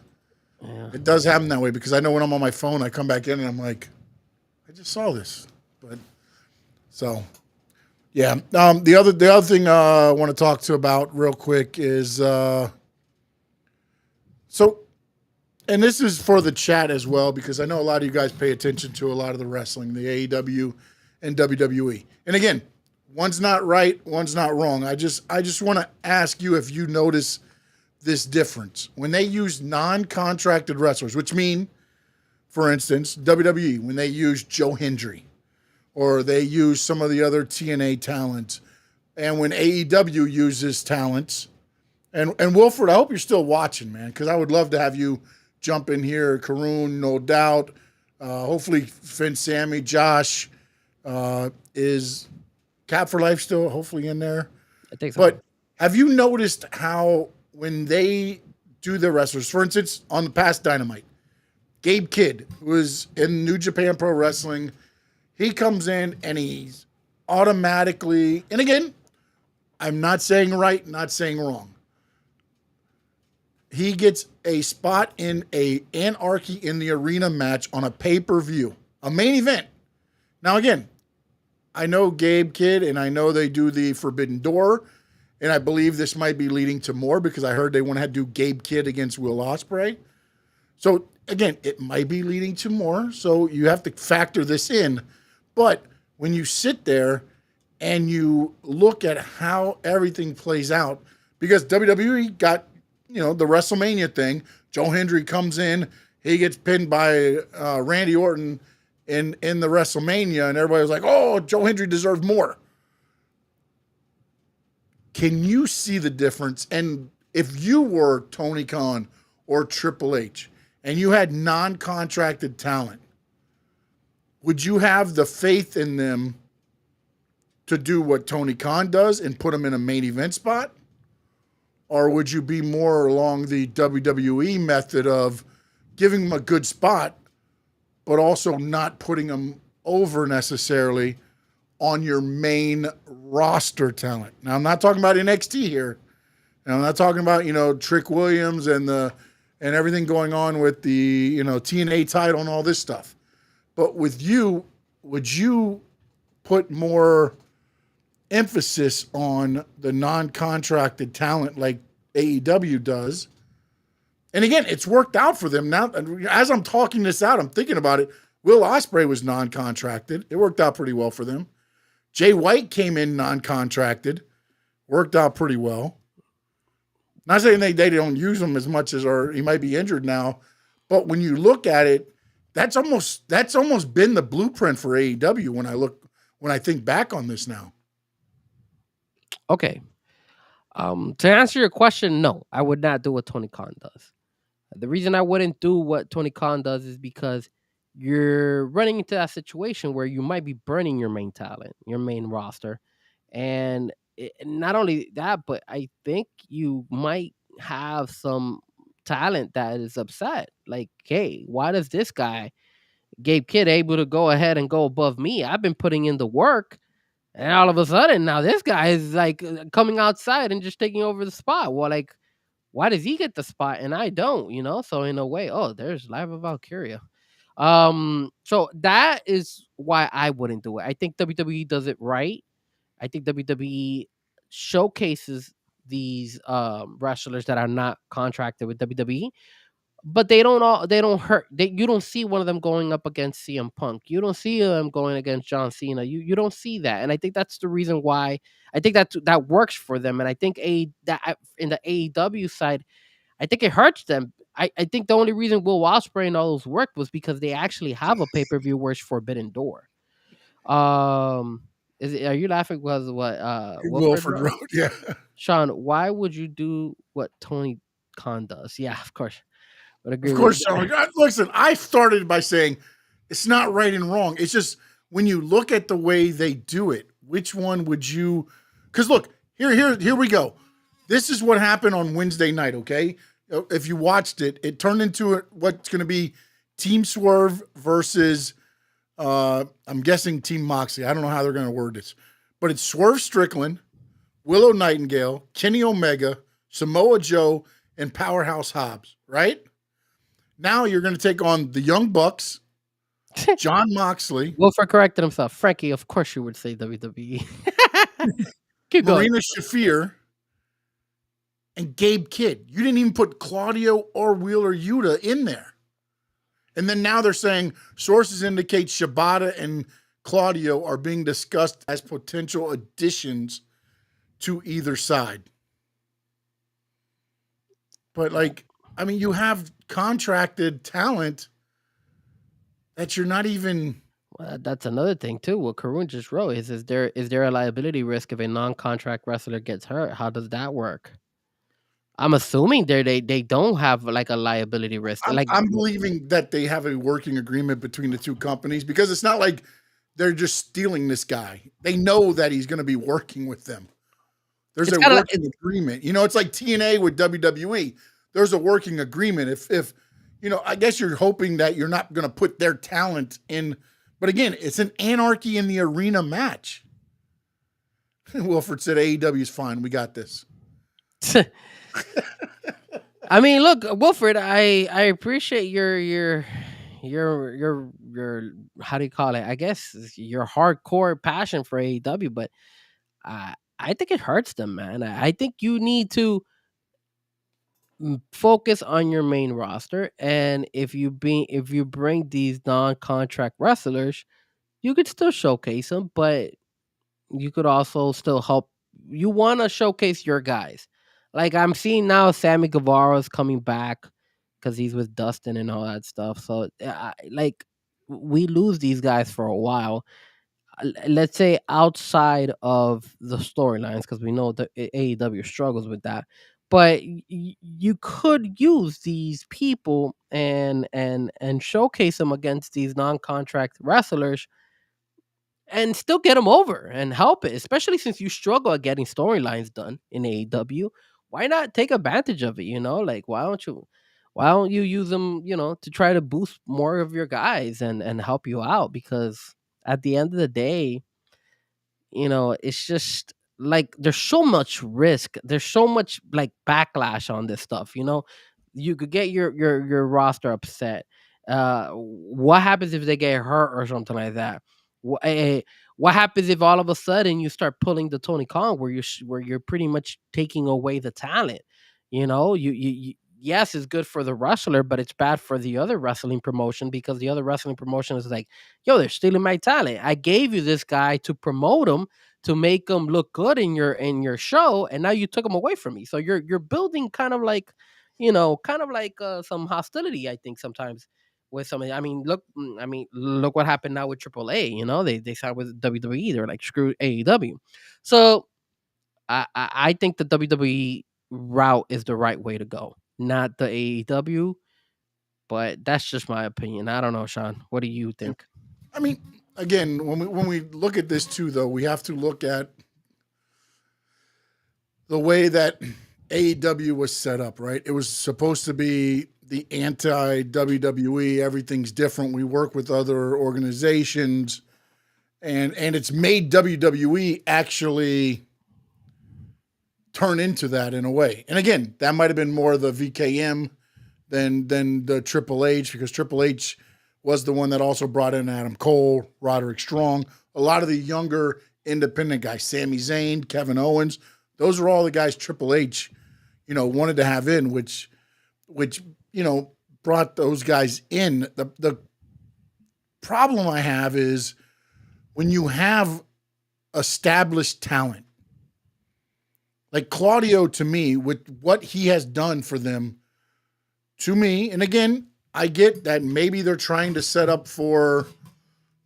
Yeah. It does happen that way because I know when I'm on my phone, I come back in and I'm like, I just saw this. But so, yeah. The other thing I want to talk to about real quick is and this is for the chat as well, because I know a lot of you guys pay attention to a lot of the wrestling, the AEW and WWE. And again, one's not right, one's not wrong. I just want to ask you if you notice this difference. When they use non-contracted wrestlers, which mean, for instance, WWE, when they use Joe Hendry, or they use some of the other TNA talent, and when AEW uses talents, and Wilford, I hope you're still watching, man, because I would love to have you jump in here. Karoon, no doubt. Hopefully Finn, Sammy, Josh is Cap for Life still hopefully in there. I think so. But have you noticed how when they do their wrestlers, for instance, on the past Dynamite, Gabe Kidd, who was in New Japan Pro Wrestling, he comes in and he's automatically, and again, I'm not saying right, not saying wrong. He gets a spot in a Anarchy in the Arena match on a pay-per-view, a main event. Now, again, I know Gabe Kidd, and I know they do the Forbidden Door, and I believe this might be leading to more because I heard they want to do Gabe Kidd against Will Ospreay. So, again, it might be leading to more, so you have to factor this in. But when you sit there and you look at how everything plays out, because WWE got the WrestleMania thing. Joe Hendry comes in, he gets pinned by Randy Orton in the WrestleMania, and everybody was like, "Oh, Joe Hendry deserved more." Can you see the difference? And if you were Tony Khan or Triple H, and you had non-contracted talent, would you have the faith in them to do what Tony Khan does and put them in a main event spot? Or would you be more along the WWE method of giving them a good spot, but also not putting them over necessarily on your main roster talent? Now, I'm not talking about NXT here. Now, I'm not talking about, Trick Williams and everything going on with the, TNA title and all this stuff. But with you, would you put more emphasis on the non-contracted talent like AEW does? And again, it's worked out for them. Now, as I'm talking this out, I'm thinking about it. Will Ospreay was non-contracted. It worked out pretty well for them. Jay White came in non-contracted. Worked out pretty well. Not saying they don't use him as much or he might be injured now. But when you look at it, that's almost been the blueprint for AEW when I think back on this now. Okay. To answer your question, no, I would not do what Tony Khan does. The reason I wouldn't do what Tony Khan does is because you're running into that situation where you might be burning your main talent, your main roster. And not only that, but I think you might have some talent that is upset. Like, hey, why does this guy, Gabe Kidd, able to go ahead and go above me? I've been putting in the work. And all of a sudden, now this guy is like coming outside and just taking over the spot. Well, like, why does he get the spot and I don't? So in a way, oh, there's Live of Valkyria. So that is why I wouldn't do it. I think WWE does it right. I think WWE showcases these wrestlers that are not contracted with WWE, but they don't hurt. You don't see one of them going up against CM Punk. You don't see them going against John Cena. You don't see that, and I think that's the reason why I think that works for them. And I think in the AEW side, I think it hurts them. I think the only reason Will Ospreay and all those worked was because they actually have a pay per view where's Forbidden Door. Um, are you laughing because what Wilfred Wilford wrote? Road, yeah. Sean, why would you do what Tony Khan does? Yeah, of course. Would agree Of with course, you. Sean. Listen, I started by saying it's not right and wrong. It's just when you look at the way they do it, which one would you? Because look, here we go. This is what happened on Wednesday night. Okay, if you watched it, it turned into what's going to be Team Swerve versus I'm guessing Team Moxley. I don't know how they're going to word this, but it's Swerve Strickland, Willow Nightingale, Kenny Omega, Samoa Joe, and Powerhouse Hobbs. Right? Now you're going to take on the Young Bucks, John Moxley, Wilfred corrected himself. Frankie, of course you would say WWE. Keep going. Marina Shafir, and Gabe Kidd. You didn't even put Claudio or Wheeler Yuta in there. And then now they're saying sources indicate Shibata and Claudio are being discussed as potential additions to either side. But you have contracted talent that you're not even. Well, that's another thing too. What Karun just wrote is there a liability risk if a non-contract wrestler gets hurt? How does that work? I'm assuming they don't have like a liability risk. I'm believing that they have a working agreement between the two companies because it's not like they're just stealing this guy. They know that he's going to be working with them. There's a working agreement. It's like TNA with WWE. There's a working agreement. If I guess you're hoping that you're not going to put their talent in. But again, it's an anarchy in the arena match. Wilford said AEW is fine. We got this. I mean, look, Wilfred, I appreciate your how do you call it? I guess your hardcore passion for AEW, but I think it hurts them, man. I think you need to focus on your main roster, and if you bring these non-contract wrestlers, you could still showcase them, but you could also still help. You want to showcase your guys. Like I'm seeing now, Sammy Guevara is coming back because he's with Dustin and all that stuff. So, we lose these guys for a while. Let's say outside of the storylines, because we know that AEW struggles with that. But you could use these people and showcase them against these non-contract wrestlers and still get them over and help it, especially since you struggle at getting storylines done in AEW. Why not take advantage of it? Like why don't you use them, to try to boost more of your guys and help you out? Because at the end of the day, it's just like there's so much risk. There's so much like backlash on this stuff. You could get your roster upset. What happens if they get hurt or something like that? What happens if all of a sudden you start pulling the Tony Khan where you're pretty much taking away the talent? Yes, it's good for the wrestler, but it's bad for the other wrestling promotion because the other wrestling promotion is like, yo, they're stealing my talent. I gave you this guy to promote him, to make him look good in your show, and now you took him away from me. So you're building kind of like, some hostility, I think, sometimes with somebody. Look what happened now with AAA. They signed with WWE. They're like, screw AEW. So I think the WWE route is the right way to go, not the AEW. But that's just my opinion. I don't know, Sean. What do you Yeah. think? I mean, again, when we look at this too, though, we have to look at the way that AEW was set up, right? It was supposed to be the anti WWE. Everything's different. We work with other organizations, and it's made WWE actually turn into that in a way. And again, that might have been more the VKM than the Triple H, because Triple H was the one that also brought in Adam Cole, Roderick Strong, a lot of the younger independent guys, Sami Zayn, Kevin Owens. Those are all the guys Triple H, wanted to have in, which brought those guys in. The problem I have is when you have established talent, like Claudio, to me, with what he has done for them, to me, and again, I get that maybe they're trying to set up for,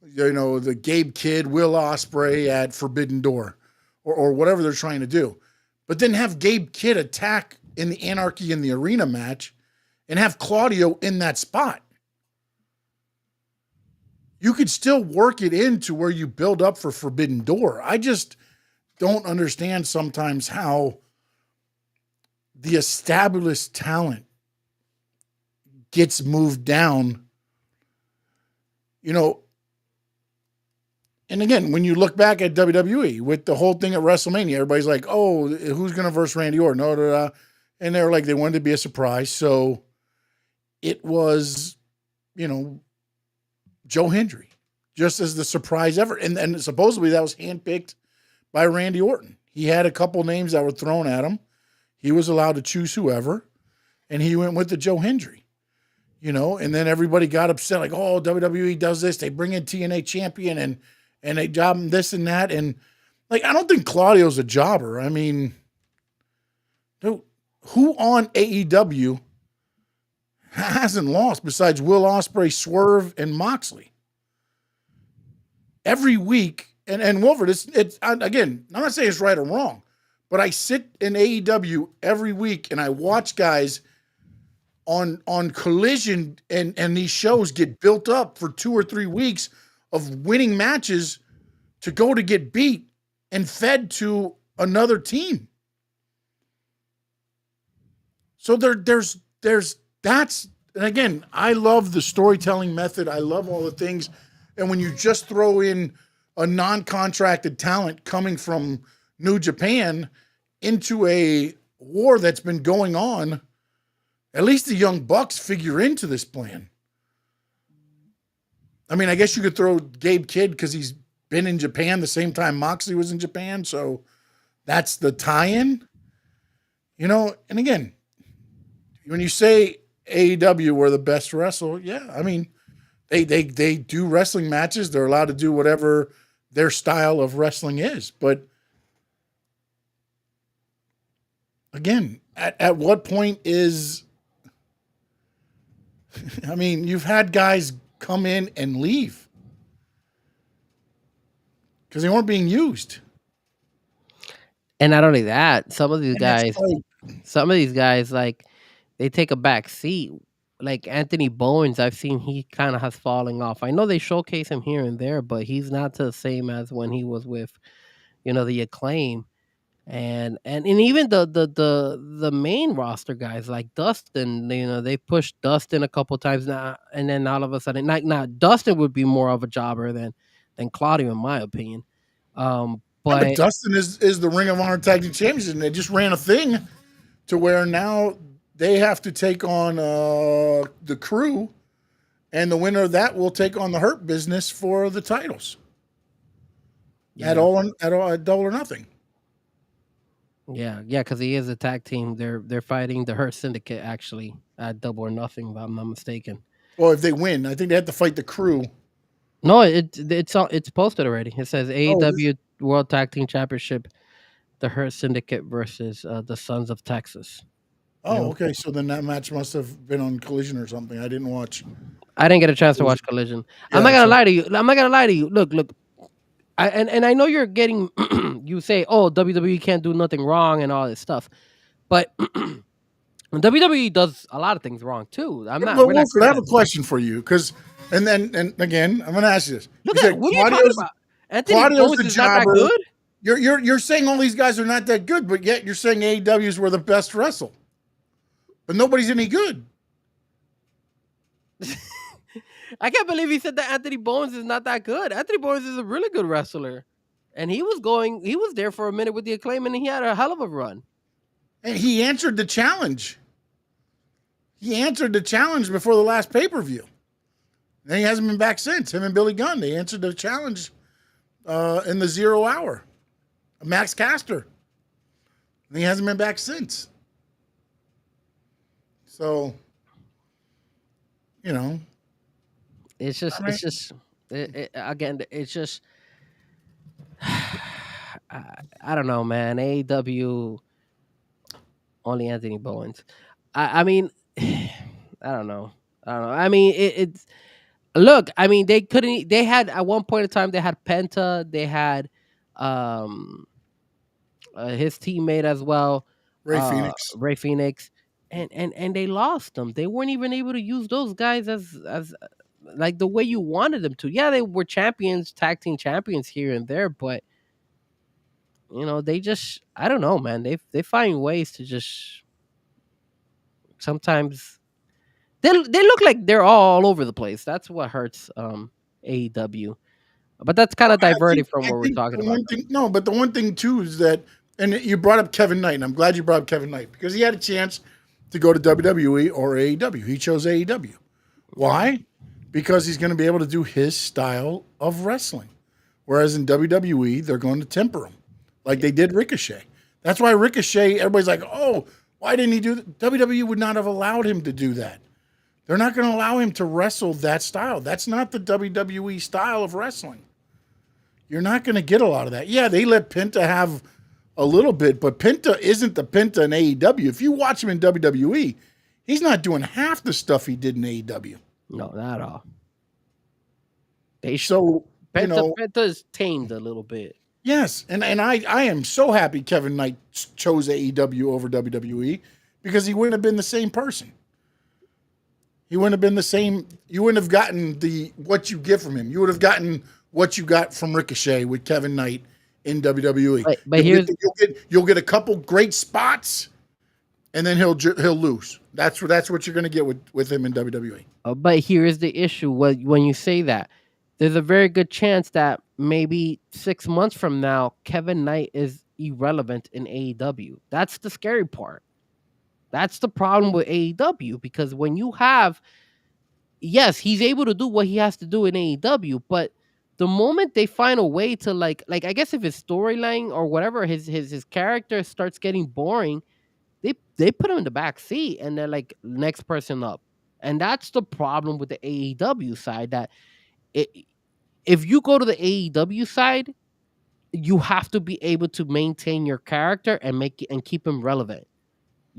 the Gabe Kidd, Will Ospreay at Forbidden Door, or whatever they're trying to do. But then have Gabe Kidd attack in the Anarchy in the Arena match and have Claudio in that spot. You could still work it into where you build up for Forbidden Door. I just don't understand sometimes how the established talent gets moved down, and again, when you look back at WWE with the whole thing at WrestleMania, everybody's like, oh, who's going to verse Randy Orton? No. And they're like, they wanted to be a surprise. So it was, Joe Hendry, just as the surprise ever. And supposedly that was handpicked by Randy Orton. He had a couple names that were thrown at him. He was allowed to choose whoever, and he went with the Joe Hendry. And then everybody got upset, like, oh, WWE does this. They bring in TNA champion and they job him this and that. And, like, I don't think Claudio's a jobber. I mean, dude, who on AEW hasn't lost besides Will Ospreay, Swerve, and Moxley? Every week, and Wilford, again, I'm not saying it's right or wrong, but I sit in AEW every week and I watch guys on Collision and these shows get built up for 2 or 3 weeks of winning matches to go to get beat and fed to another team. So there's that's, and again, I love the storytelling method. I love all the things. And when you just throw in a non-contracted talent coming from New Japan into a war that's been going on, at least the Young Bucks figure into this plan. I mean, I guess you could throw Gabe Kidd because he's been in Japan the same time Moxley was in Japan. So that's the tie-in, and again, when you say AEW were the best wrestle, yeah, I mean, they do wrestling matches. They're allowed to do whatever their style of wrestling is. But again, at what point is, I mean, you've had guys come in and leave because they weren't being used. And not only that, some of these guys, like, they take a back seat. Like Anthony Bowens, I've seen he kind of has falling off. I know they showcase him here and there, but he's not the same as when he was with, the Acclaim. And even the main roster guys like Dustin, they pushed Dustin a couple times now, and then all of a sudden, like, now Dustin would be more of a jobber than Claudio, in my opinion. But Dustin is the Ring of Honor Tag Team Champions, and they just ran a thing to where now they have to take on the Crew, and the winner of that will take on the Hurt Business for the titles. Yeah. At Double or Nothing. Yeah, because he is a tag team. They're fighting the Hurt Syndicate actually at Double or Nothing, if I'm not mistaken. Well, if they win, I think they have to fight the Crew. No, it's posted already. It says AEW World Tag Team Championship, the Hurt Syndicate versus the Sons of Texas. Oh, okay. So then that match must have been on Collision or something. I didn't watch. I didn't get a chance to watch Collision. Yeah, I'm not gonna lie to you. Look. I know you're getting. You say, "Oh, WWE can't do nothing wrong" and all this stuff, but And WWE does a lot of things wrong too. But We're not Wilfred, I have a criticizing. question for you, and again, I'm going to ask you this. Look You at said what are you talking about? Anthony Claudio's Bowens the is not that jobber. good. You're saying all these guys are not that good, but yet you're saying AEW's were the best wrestle, but nobody's any good. I can't believe he said that Anthony Bowens is not that good. Anthony Bowens is a really good wrestler. And he was there for a minute with the Acclaim, and he had a hell of a run. And he answered the challenge. He answered the challenge before the last pay-per-view. And he hasn't been back since. Him and Billy Gunn, they answered the challenge in the 0 hour. Max Caster. And he hasn't been back since. So, It's just, I mean, again, it's just, I don't know, man. AEW, only Anthony Bowens. I mean, I don't know. I mean, it's look. I mean, they couldn't. They had at one point in time. They had Penta. They had um his teammate as well, Ray Phoenix. Ray Phoenix, and they lost them. They weren't even able to use those guys as like the way you wanted them to. Yeah, they were champions, tag team champions here and there, but they just, I don't know, man. They find ways to just sometimes they look like they're all over the place. That's what hurts AEW. But that's kind of diverting from what we're talking about. But the one thing too is that, and you brought up Kevin Knight, and I'm glad you brought up Kevin Knight because he had a chance to go to WWE or AEW. He chose AEW. Why? Because he's going to be able to do his style of wrestling. Whereas in WWE, they're going to temper him like they did Ricochet. That's why Ricochet, everybody's like, oh, why didn't he do that? WWE would not have allowed him to do that. They're not going to allow him to wrestle that style. That's not the WWE style of wrestling. You're not going to get a lot of that. Yeah, they let Penta have a little bit, but Penta isn't the Penta in AEW. If you watch him in WWE, he's not doing half the stuff he did in AEW. No, not at all. Penta is tamed a little bit. Yes, and I am so happy Kevin Knight chose AEW over WWE because he wouldn't have been the same person. He wouldn't have been the same. You wouldn't have gotten what you get from him. You would have gotten what you got from Ricochet with Kevin Knight in WWE. But you'll get a couple great spots, and then he'll lose. That's what you're going to get with him in WWE. But here is the issue: when you say that, there's a very good chance that maybe 6 months from now, Kevin Knight is irrelevant in AEW. That's the scary part. That's the problem with AEW because when you have, yes, he's able to do what he has to do in AEW, but the moment they find a way to like I guess if his storyline or whatever his character starts getting boring, they put him in the back seat and they're like next person up, and that's the problem with the AEW side. That if you go to the AEW side, you have to be able to maintain your character and keep him relevant.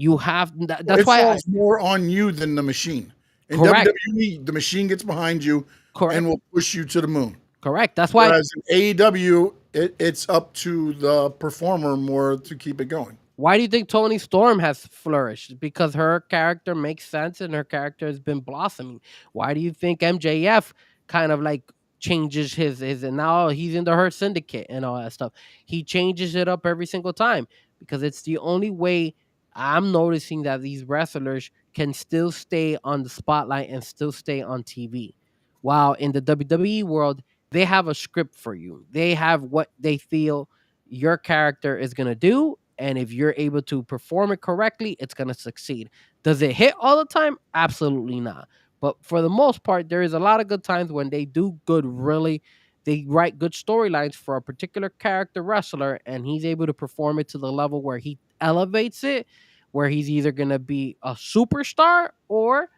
You have that's why falls more on you than the machine. In correct. WWE, the machine gets behind you and will push you to the moon. Correct. That's why. Whereas in AEW, it's up to the performer more to keep it going. Why do you think Toni Storm has flourished? Because her character makes sense and her character has been blossoming. Why do you think MJF kind of like changes his and now he's in the Hurt Syndicate and all that stuff? He changes it up every single time because it's the only way I'm noticing that these wrestlers can still stay on the spotlight and still stay on TV. While in the WWE world, they have a script for you. They have what they feel your character is going to do. And if you're able to perform it correctly, it's going to succeed. Does it hit all the time? Absolutely not. But for the most part, there is a lot of good times when they do good, really. They write good storylines for a particular character wrestler, and he's able to perform it to the level where he elevates it, where he's either going to be a superstar or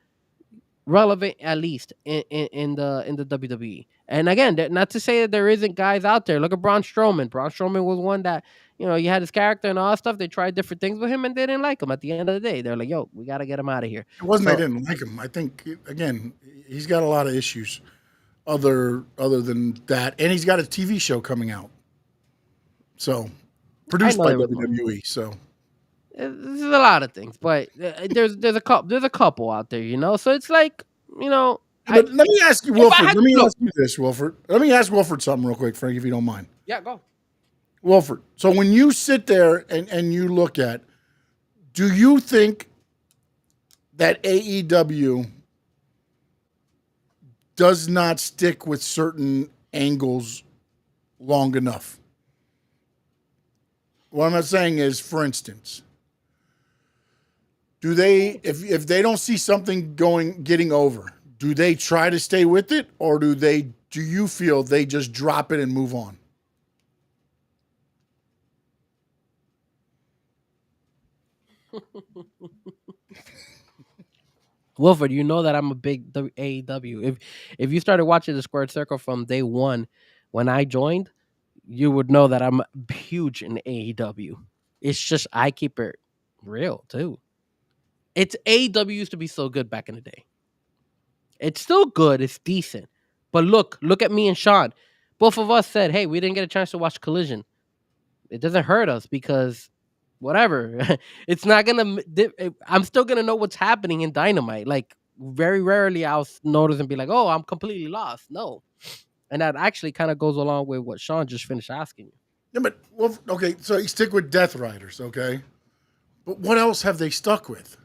relevant at least in the WWE. And again, not to say that there isn't guys out there. Look at Braun Strowman. Braun Strowman was one that, you had his character and all that stuff. They tried different things with him and they didn't like him. At the end of the day, they're like, yo, we got to get him out of here. It wasn't they didn't like him. I think, again, he's got a lot of issues other than that. And he's got a TV show coming out. So, produced by WWE. So, there's a lot of things, but there's a couple out there, you know. So it's like, you know, But let me ask you, Wilford. Let me look, ask you this, Wilford. Let me ask Wilford something real quick, Frank, if you don't mind. yeah, go. Wilford, so when you sit there and you look at, do you think that AEW does not stick with certain angles long enough? What I'm not saying is, for instance, do they, if they don't see something getting over, do they try to stay with it, or do you feel they just drop it and move on? Wilford, you know that I'm a big AEW. If you started watching the Squared Circle from day one, when I joined, you would know that I'm huge in AEW. It's just I keep it real too. It's AEW used to be so good back in the day. It's still good. It's decent. But look at me and Sean. Both of us said, hey, we didn't get a chance to watch Collision. It doesn't hurt us because whatever. It's not going to, I'm still going to know what's happening in Dynamite. Like, very rarely I'll notice and be like, oh, I'm completely lost. No. And that actually kind of goes along with what Sean just finished asking you. Yeah, but, well, okay, so you stick with Death Riders, okay? But what else have they stuck with?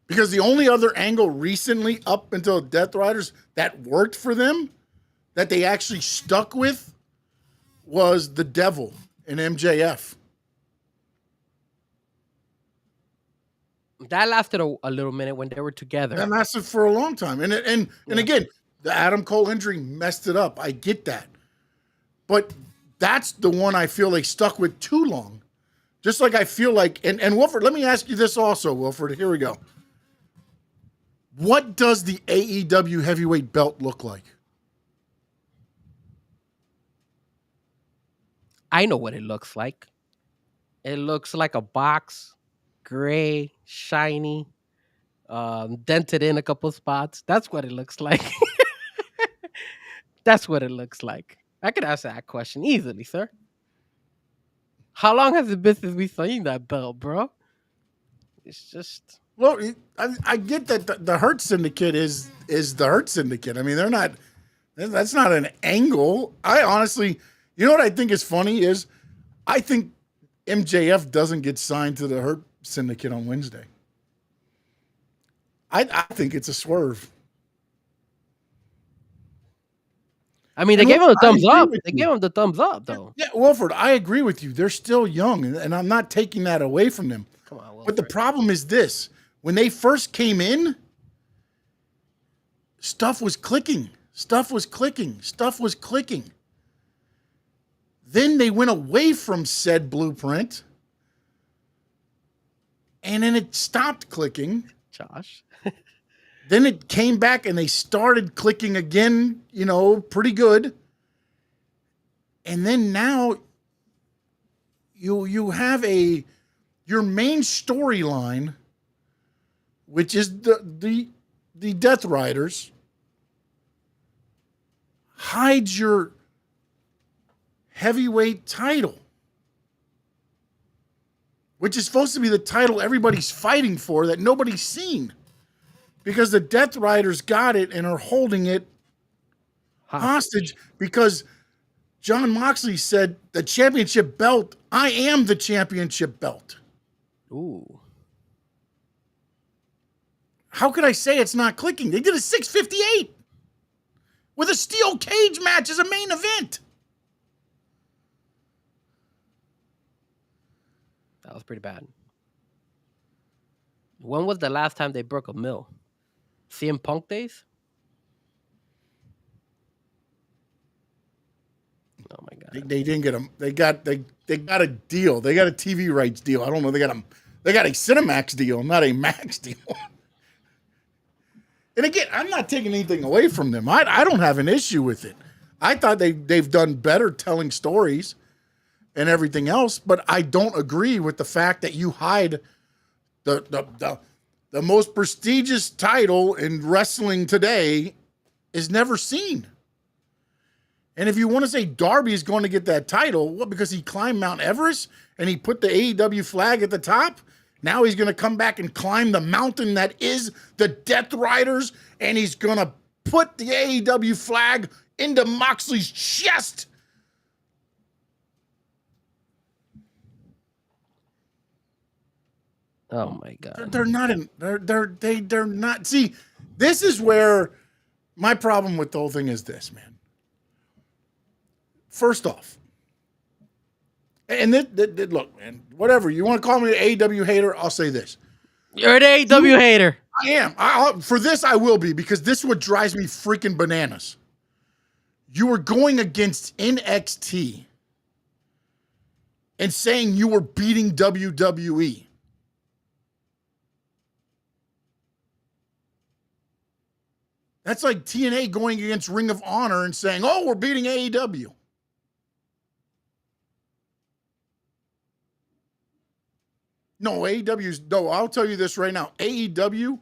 Because the only other angle recently up until Death Riders that worked for them, that they actually stuck with, was the Devil in MJF. That lasted a little minute when they were together. That lasted for a long time. And again, the Adam Cole injury messed it up. I get that. But that's the one I feel they stuck with too long. Just like I feel like, and Wilford, let me ask you this also, Wilford. Here we go. What does the AEW heavyweight belt look like? I know what it looks like. It looks like a box, gray, shiny, dented in a couple spots. That's what it looks like. That's what it looks like. I could answer that question easily, sir. How long has it been since we seen that belt, bro? It's just... Well, I get that the Hurt Syndicate is the Hurt Syndicate. I mean, they're not. That's not an angle. I honestly, you know what I think is funny is, I think MJF doesn't get signed to the Hurt Syndicate on Wednesday. I think it's a swerve. I mean, they gave him a thumbs up. They gave him the thumbs up, though. Yeah, Wilford, I agree with you. They're still young, and I'm not taking that away from them. Come on, Wilford. But the problem is this. When they first came in, stuff was clicking. Stuff was clicking. Stuff was clicking. Then they went away from said blueprint, and then it stopped clicking. Josh. Then it came back and they started clicking again, you know, pretty good. And then now you have your main storyline, which is the Death Riders, hides your heavyweight title, which is supposed to be the title everybody's fighting for that nobody's seen. Because the Death Riders got it and are holding it hostage because John Moxley said the championship belt, I am the championship belt. Ooh. How could I say it's not clicking? They did a 658 with a steel cage match as a main event. That was pretty bad. When was the last time they broke a mill? CM Punk days? Oh my god! They didn't get them. They got a deal. They got a TV rights deal. I don't know. They got a Cinemax deal, not a Max deal. And again, I'm not taking anything away from them. I don't have an issue with it. I thought they've done better telling stories and everything else, but I don't agree with the fact that you hide the most prestigious title in wrestling today is never seen. And if you want to say Darby is going to get that title, what, because he climbed Mount Everest and he put the AEW flag at the top? Now he's going to come back and climb the mountain that is the Death Riders, and he's going to put the AEW flag into Moxley's chest. Oh my God. They're not in. They're not. See, this is where my problem with the whole thing is this, man. First off, and look, man, whatever you want to call me an AEW hater, I'll say this: you're an AEW hater. I am. For this, I will be, because this is what drives me freaking bananas. You were going against NXT and saying you were beating WWE. That's like TNA going against Ring of Honor and saying, oh, we're beating AEW. No, AEW's, no, I'll tell you this right now. AEW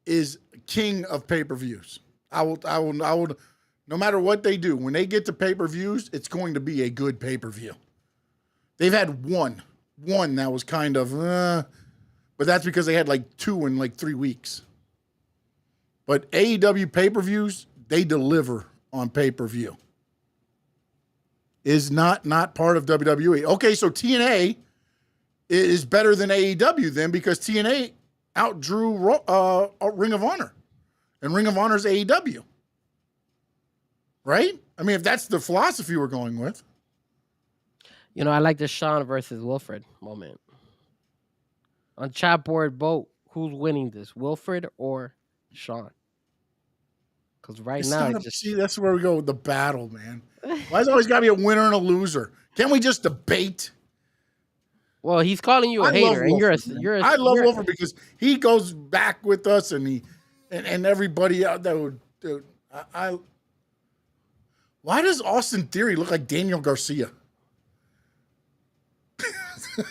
is king of pay-per-views. I will, no matter what they do, when they get to pay-per-views, it's going to be a good pay-per-view. They've had one that was kind of, but that's because they had like 2 in like 3 weeks. But AEW pay-per-views, they deliver on pay-per-view. Is not part of WWE. Okay, so TNA is better than AEW then, because TNA outdrew Ring of Honor. And Ring of Honor is AEW. Right? I mean, if that's the philosophy we're going with. You know, I like the Shawn versus Wilfred moment. On chat board, vote who's winning this, Wilfred or Shawn? Because right now, see, that's where we go with the battle, man. Why's always got to be a winner and a loser? Can't we just debate? Well, he's calling you a hater, and you're. I love Wilfred because he goes back with us, and and everybody out there would. Dude, why does Austin Theory look like Daniel Garcia?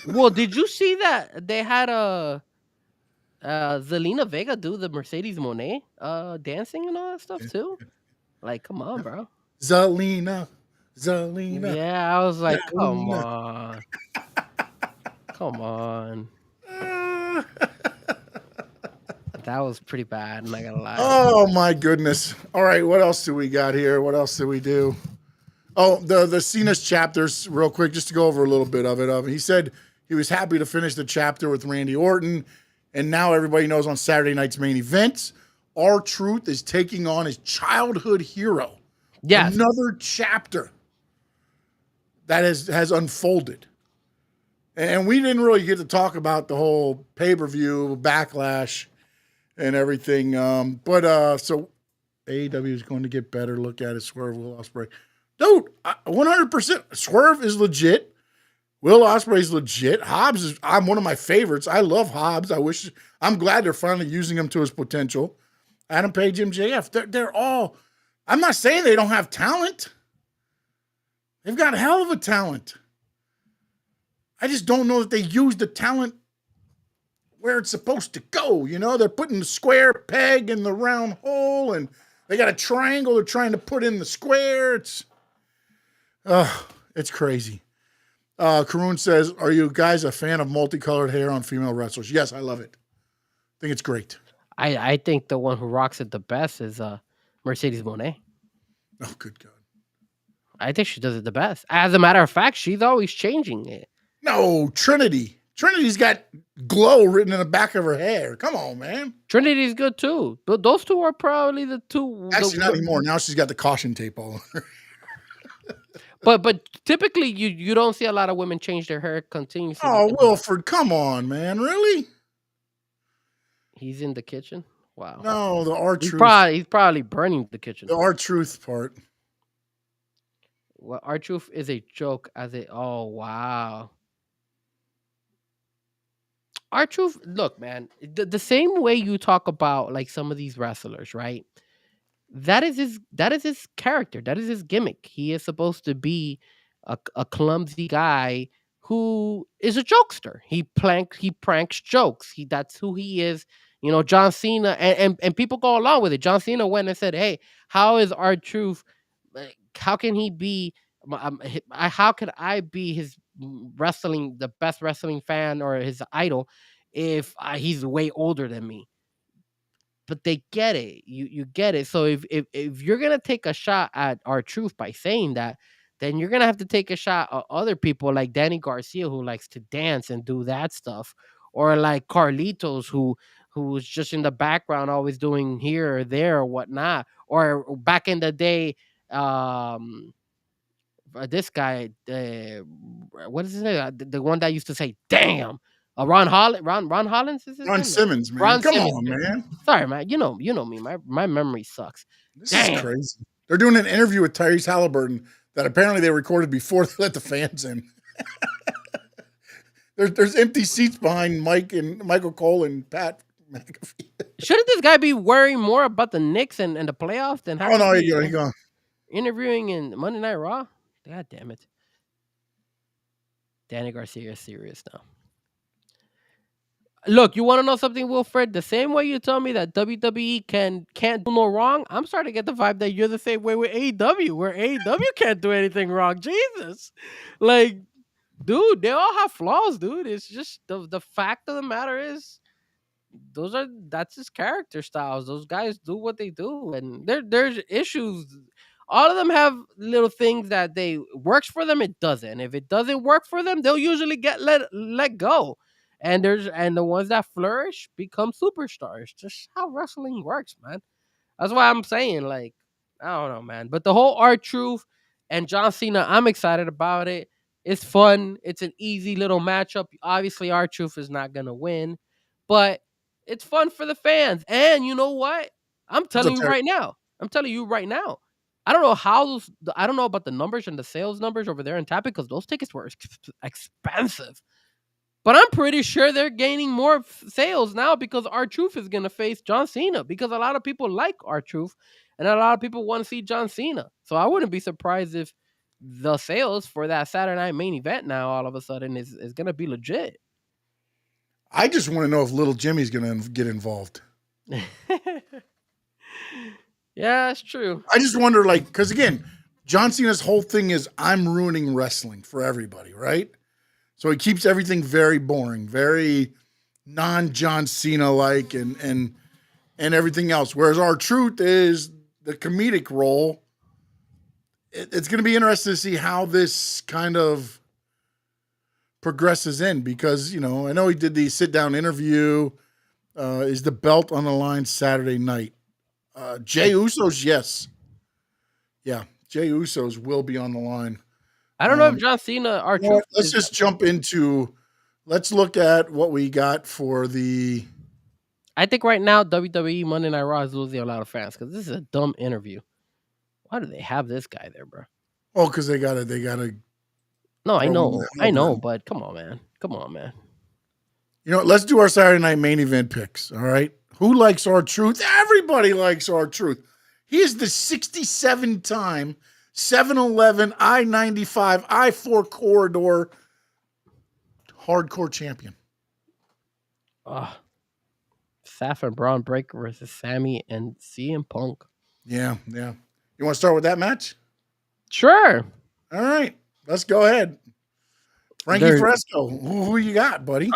Well, did you see that they had Zelina Vega do the Mercedes Moné dancing and all that stuff too? Like, come on, bro. Zelina. Yeah, I was like, come on. That was pretty bad, I'm not gonna lie. Oh my goodness. All right, what else do we got here? What else do we do? Oh, the Cena's chapters, real quick, just to go over a little bit of it. He said he was happy to finish the chapter with Randy Orton, and now everybody knows on Saturday night's main event, R-Truth is taking on his childhood hero. Yes. Another chapter that has unfolded. And we didn't really get to talk about the whole pay-per-view, backlash, and everything. So AEW is going to get better. Look at it, Swerve, Will Ospreay. Dude, 100%. Swerve is legit. Will Ospreay's legit. Hobbs is, I'm one of my favorites. I love Hobbs. I'm glad they're finally using him to his potential. Adam Page, MJF. They're all, I'm not saying they don't have talent. They've got a hell of a talent. I just don't know that they use the talent where it's supposed to go. You know, they're putting the square peg in the round hole, and they got a triangle they're trying to put in the square. It's crazy. Karun says, are you guys a fan of multicolored hair on female wrestlers? Yes, I love it. I think it's great. I think the one who rocks it the best is Mercedes Moné. Oh, good God. I think she does it the best. As a matter of fact, she's always changing it. No, Trinity. Trinity's got glow written in the back of her hair. Come on, man. Trinity's good too. But those two are probably the two. Actually, not anymore. Now she's got the caution tape all over. But typically you don't see a lot of women change their hair continuously. Oh, Wilfred, come on, man. Really? He's in the kitchen? Wow. No, the R-Truth. He's probably burning the kitchen. The R-Truth part. Well, R-Truth is a joke oh, wow. R-Truth, look, man, the same way you talk about like some of these wrestlers, right? That is his character. That is his gimmick. He is supposed to be a clumsy guy who is a jokester. He pranks jokes. That's who he is. You know, John Cena and people go along with it. John Cena went and said, "Hey, how is R-Truth how can he be? How could I be his the best wrestling fan or his idol if he's way older than me? But they get it. You get it. So if you're gonna take a shot at our truth by saying that, then you're gonna have to take a shot at other people like Danny Garcia who likes to dance and do that stuff, or like Carlitos who's just in the background always doing here or there or whatnot. Or back in the day, this guy, what is his name? The one that used to say "damn." Ron Hollins is his Ron name. Simmons, man. Ron Come Simmons. on, man. Sorry, man. You know me. My memory sucks. This Damn. is crazy. They're doing an interview with Tyrese Halliburton that apparently they recorded before they let the fans in. There's empty seats behind Michael Cole and Pat McAfee. Shouldn't this guy be worrying more about the Knicks and the playoffs than Oh no, you go. interviewing in Monday Night Raw? God damn it. Danny Garcia is serious now. Look, you want to know something, Wilfred? The same way you tell me that WWE can't do no wrong, I'm starting to get the vibe that you're the same way with AEW, where AEW can't do anything wrong. Jesus, like, dude, they all have flaws, dude. It's just the fact of the matter is, that's his character styles. Those guys do what they do, and there's issues. All of them have little things that they works for them. It doesn't. If it doesn't work for them, they'll usually get let go. And the ones that flourish become superstars. Just how wrestling works, man. That's why I'm saying, like, I don't know, man. But the whole R-Truth and John Cena, I'm excited about it. It's fun. It's an easy little matchup. Obviously, R-Truth is not gonna win, but it's fun for the fans. And you know what? I'm telling you right now. I don't know I don't know about the numbers and the sales numbers over there in Tap because those tickets were expensive. But I'm pretty sure they're gaining more sales now because R-Truth is going to face John Cena because a lot of people like R-Truth and a lot of people want to see John Cena. So I wouldn't be surprised if the sales for that Saturday night main event now all of a sudden is going to be legit. I just want to know if Little Jimmy's going to get involved. Yeah, that's true. I just wonder, like, because again, John Cena's whole thing is I'm ruining wrestling for everybody, right? So he keeps everything very boring, very non-John Cena-like and everything else. Whereas R-Truth is the comedic role. It's going to be interesting to see how this kind of progresses in because, I know he did the sit-down interview. Is the belt on the line Saturday night? Jey Uso's, yes. Yeah, Jey Uso's will be on the line. I don't know if John Cena R-Truth. Let's just jump into. Let's look at what we got for the. I think right now WWE Monday Night Raw is losing a lot of fans because this is a dumb interview. Why do they have this guy there, bro? Oh, because they gotta. No, I know, but come on, man. Let's do our Saturday night main event picks. All right, who likes R-Truth? Everybody likes R-Truth. He is the 67-time 7-Eleven, I-95, I-4 corridor hardcore champion. Saf and Braun Breaker versus Sammy and CM Punk. Yeah. You want to start with that match? Sure. All right, let's go ahead. Frankie Fresco, who you got, buddy?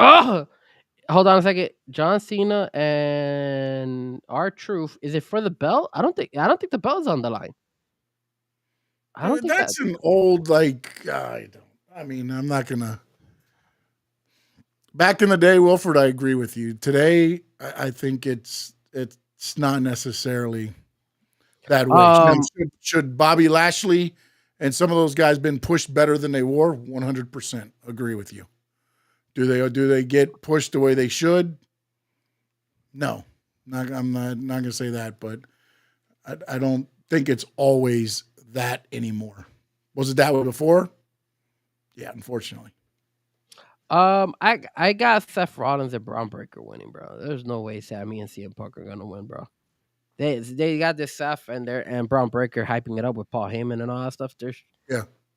Hold on a second. John Cena and R-Truth. Is it for the belt? I don't think the belt's on the line. I don't think that's an old I'm not gonna. Back in the day, Wilford, I agree with you. Today, I think it's not necessarily that way. Should Bobby Lashley and some of those guys been pushed better than they were? 100% agree with you. Do they get pushed the way they should? No, I'm not gonna say that, but I don't think it's always that anymore. Was it that way before? Yeah, unfortunately. I got Seth Rollins and Braun Breaker winning, bro. There's no way Sammy and CM Punk are gonna win, bro. They got this Seth and Braun Breaker hyping it up with Paul Heyman and all that stuff. It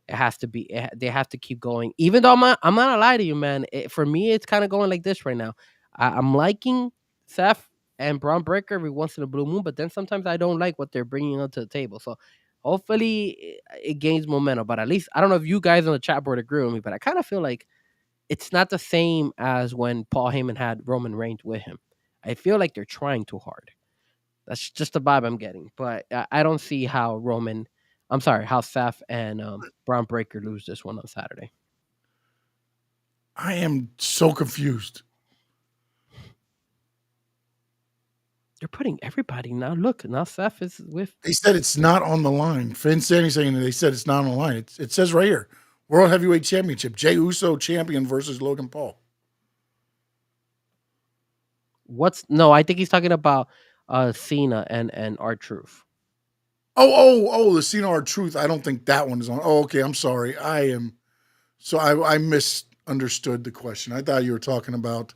has to be. They have to keep going. Even though I'm not gonna lie to you, man. For me, it's kind of going like this right now. I'm liking Seth and Braun Breaker every once in a blue moon, but then sometimes I don't like what they're bringing onto the table. So hopefully it gains momentum. But at least I don't know if you guys on the chat board agree with me, but I kind of feel like it's not the same as when Paul Heyman had Roman Reigns with him. I feel like they're trying too hard. That's just the vibe I'm getting. But I don't see how how Seth and Braun Breaker lose this one on Saturday. I am so confused. They're putting everybody now. Look, now Seth is with. They said it's not on the line. Finn Sandy saying they said it's not on the line. It says right here, World Heavyweight Championship, Jey Uso champion versus Logan Paul. I think he's talking about Cena and R-Truth. The Cena R-Truth. I don't think that one is on. Oh, okay. I'm sorry. I misunderstood the question. I thought you were talking about.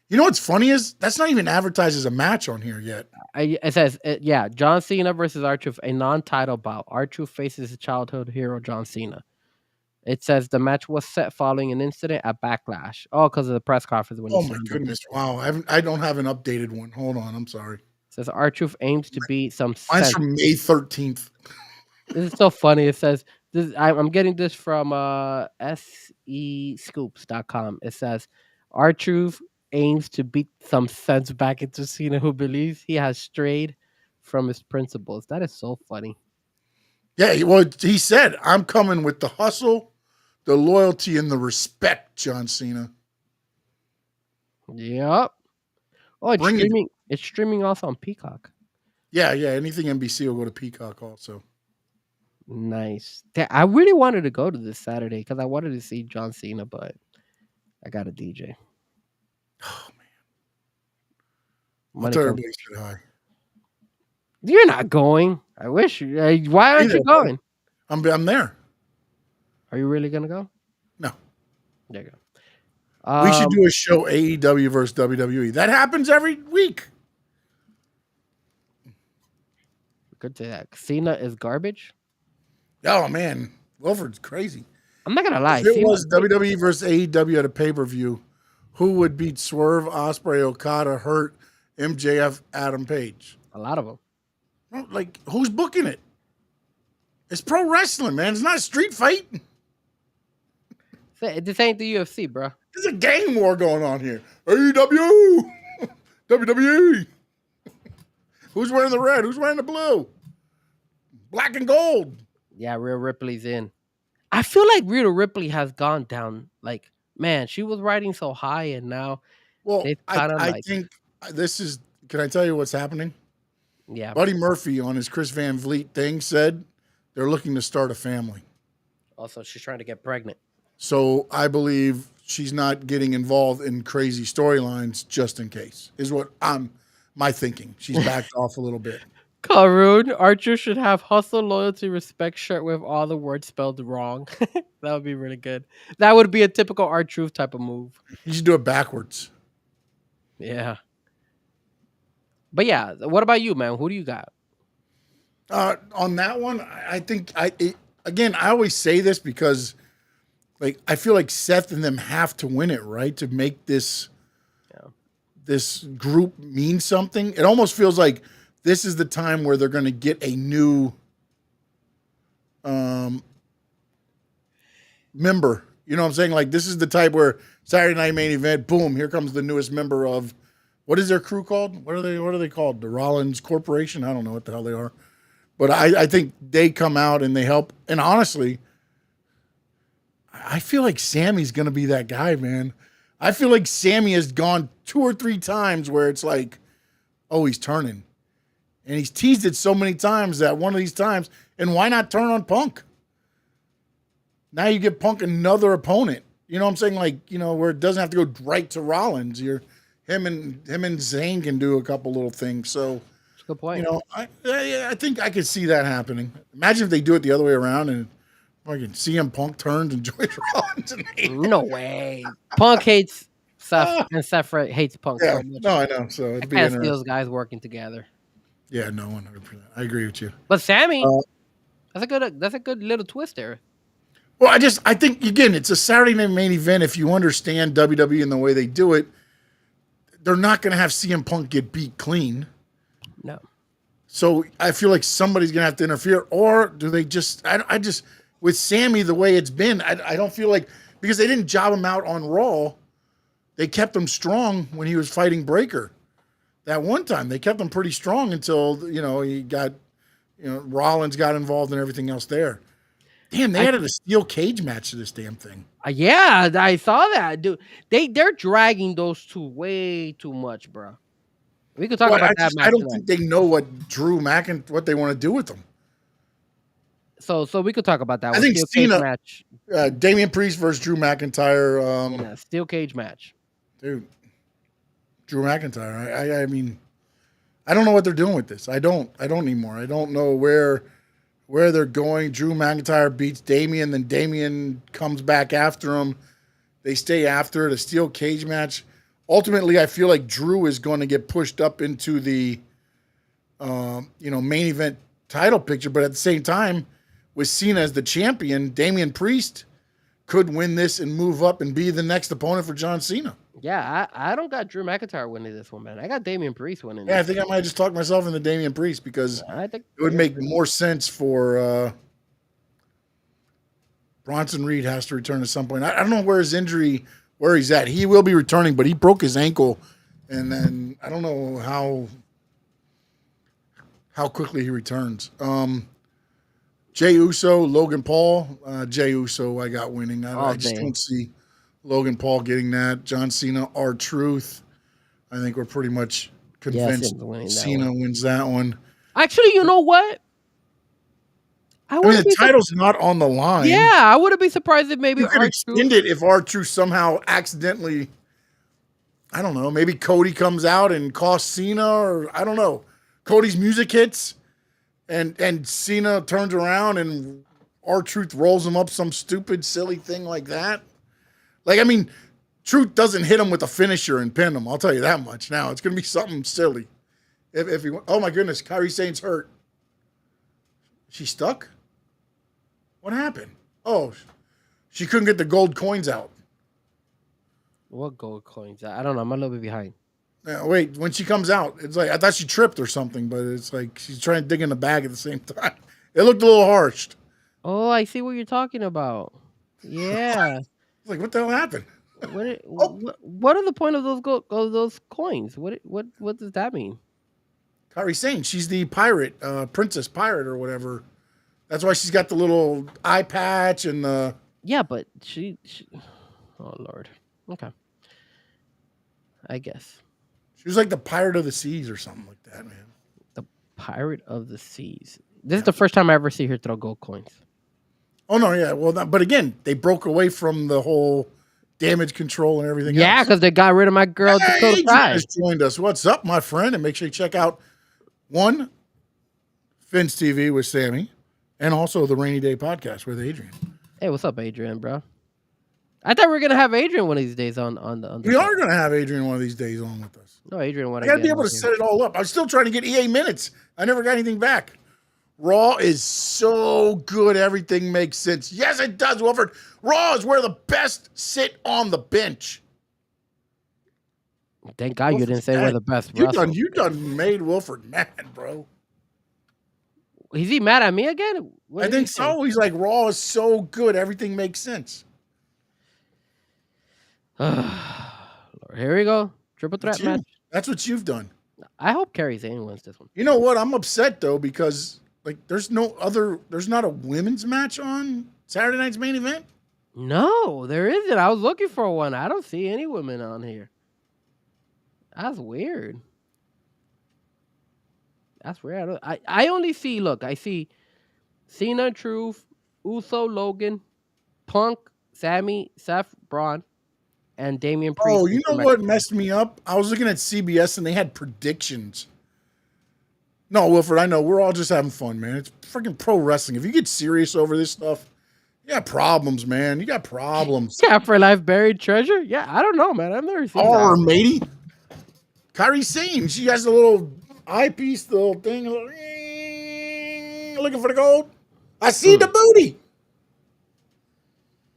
You know what's funny is that's not even advertised as a match on here yet. It says, John Cena versus R-Truth, a non-title bout. R-Truth faces his childhood hero, John Cena. It says the match was set following an incident at Backlash. Oh, because of the press conference. Oh, my goodness. Wow. I don't have an updated one. Hold on. I'm sorry. It says R-Truth aims to beat some... Mine's from May 13th. This is so funny. It says... I'm getting this from SEScoops.com. It says R-Truth aims to beat some sense back into Cena, who believes he has strayed from his principles. That is so funny. Yeah, well, he said, I'm coming with the hustle, the loyalty, and the respect, John Cena. Yep. Oh, it's streaming. It's streaming also on Peacock. Yeah. Anything NBC will go to Peacock also. Nice. I really wanted to go to this Saturday because I wanted to see John Cena, but I got a DJ. Oh, man. I'll tell everybody said hi. You're not going. I wish. Why aren't you going? I'm there. Are you really going to go? No. There you go. We should do a show AEW versus WWE. That happens every week. Good to that. Cena is garbage? Oh, man. Wilford's crazy. I'm not going to lie. If it was WWE versus AEW at a pay-per-view, who would beat Swerve, Ospreay, Okada, Hurt, MJF, Adam Page? A lot of them. Like, who's booking it? It's pro wrestling, man. It's not a street fight. This ain't the UFC, bro. There's a gang war going on here. AEW, WWE. Who's wearing the red? Who's wearing the blue? Black and gold. Yeah, Rhea Ripley's in. I feel like Rhea Ripley has gone down. Like, man, she was riding so high, and now I think this is. Can I tell you what's happening? Yeah. Buddy Murphy on his Chris Van Vliet thing said they're looking to start a family. Also, she's trying to get pregnant. So I believe she's not getting involved in crazy storylines just in case, is what my thinking. She's backed off a little bit. Karun, Archer should have hustle, loyalty, respect shirt with all the words spelled wrong. That would be really good. That would be a typical R-Truth type of move. You should do it backwards. Yeah. But yeah, what about you, man? Who do you got? On that one, I think I always say this because like I feel like Seth and them have to win it, right? To make this group mean something. It almost feels like this is the time where they're going to get a new member. You know what I'm saying? Like this is the type where Saturday Night Main Event, boom, here comes the newest member of what is their crew called? What are they called? The Rollins Corporation? I don't know what the hell they are. But I think they come out and they help. And honestly, I feel like Sammy's going to be that guy, man. I feel like Sammy has gone 2 or 3 times where it's like, oh, he's turning. And he's teased it so many times that one of these times, and why not turn on Punk? Now you give Punk another opponent. You know what I'm saying? Like, you know, where it doesn't have to go right to Rollins. Him and Zayn can do a couple little things. So, that's a good point. You know, I think I could see that happening. Imagine if they do it the other way around and fucking CM Punk turns and joins Rollins. No way. Punk hates Seth, and Seth hates Punk so much. No, I know. So it'd be I can't see those guys working together. Yeah, no, 100%. I agree with you. But Sammy, that's a good little twist there. Well, I think again, it's a Saturday Night Main Event. If you understand WWE and the way they do it, they're not going to have CM Punk get beat clean. No. So I feel like somebody's gonna have to interfere, or do they just? I just with Sammy the way it's been, I don't feel like because they didn't job him out on Raw, they kept him strong when he was fighting Breaker. That one time they kept him pretty strong until he got Rollins got involved and everything else there. Damn, they added a steel cage match to this damn thing. Yeah, I saw that, dude. They're dragging those two way too much, bro. We could talk about that match. I don't think they know what Drew what they want to do with them. So we could talk about that. I think Cena match. Damian Priest versus Drew McIntyre. In a steel cage match, dude. Drew McIntyre. I mean, I don't know what they're doing with this. I don't anymore. I don't know where they're going. Drew McIntyre beats Damian, then Damian comes back after him. They stay after it, a steel cage match. Ultimately, I feel like Drew is going to get pushed up into the main event title picture, but at the same time, with Cena as the champion, Damian Priest could win this and move up and be the next opponent for John Cena. Yeah, I don't got Drew McIntyre winning this one, man. I got Damian Priest winning. Yeah, I think I might just talk myself into Damian Priest because I think it would make more sense for Bronson Reed has to return at some point. I don't know where he's at. He will be returning, but he broke his ankle, and then I don't know how quickly he returns. Jey Uso, Logan Paul. Jey Uso, I got winning. I just don't see Logan Paul getting that. John Cena, R-Truth. I think we're pretty much convinced Cena wins that one. Actually, you know what? I mean, the title's not on the line. Yeah, I wouldn't be surprised if maybe you could extend it if R-Truth somehow accidentally, I don't know, maybe Cody comes out and costs Cena, or I don't know. Cody's music hits and Cena turns around and R-Truth rolls him up some stupid, silly thing like that. Like, I mean, Truth doesn't hit him with a finisher and pin him. I'll tell you that much. Now, it's going to be something silly. If he, oh my goodness, Kairi Sane's hurt. She stuck? What happened? Oh, she couldn't get the gold coins out. What gold coins? I don't know. I'm a little bit behind. Wait, when she comes out, it's like, I thought she tripped or something, but it's like she's trying to dig in the bag at the same time. It looked a little harsh. Oh, I see what you're talking about. Yeah. Like, what the hell happened? What are the point of those coins? What does that mean? Kairi Sane, she's the pirate, princess pirate or whatever. That's why she's got the little eye patch and the. Yeah, but she. Oh Lord. Okay. I guess. She was like the pirate of the seas or something like that, man. The pirate of the seas. This is the first time I ever see her throw gold coins. Oh no, yeah. Well, but again, they broke away from the whole damage control and everything. Yeah, because they got rid of my girl Dakota Kai. Just joined us. What's up, my friend? And make sure you check out Finn's TV with Sammy, and also the Rainy Day Podcast with Adrian. Hey, what's up, Adrian, bro? I thought we were gonna have Adrian one of these days on the We are gonna have Adrian one of these days on with us. No, Adrian, I gotta be able to set it all up. I'm still trying to get EA minutes. I never got anything back. Raw is so good, everything makes sense. Yes, it does, Wilford. Raw is where the best sit on the bench. Thank God you didn't say we're the best. You done made Wilford mad, bro. Is he mad at me again? I think so. He's like, Raw is so good, everything makes sense. Here we go. Triple threat match. That's what you've done. I hope Kairi Sane wins this one. You know what? I'm upset though because like there's not a women's match on Saturday night's main event. No, there isn't. I was looking for one. I don't see any women on here. That's weird. That's weird. I only see. Look, I see Cena, Truth, Uso, Logan, Punk, Sammy, Seth, Braun, and Damian Priest. Oh, you know what messed me up? I was looking at CBS and they had predictions. No, Wilford, I know. We're all just having fun, man. It's freaking pro wrestling. If you get serious over this stuff, you got problems, man. You got problems. Yeah, for life buried treasure? Yeah, I don't know, man. I've never seen that. Matey. Kairi Sane, she has a little eyepiece, the little thing. Looking for the gold. I see the booty.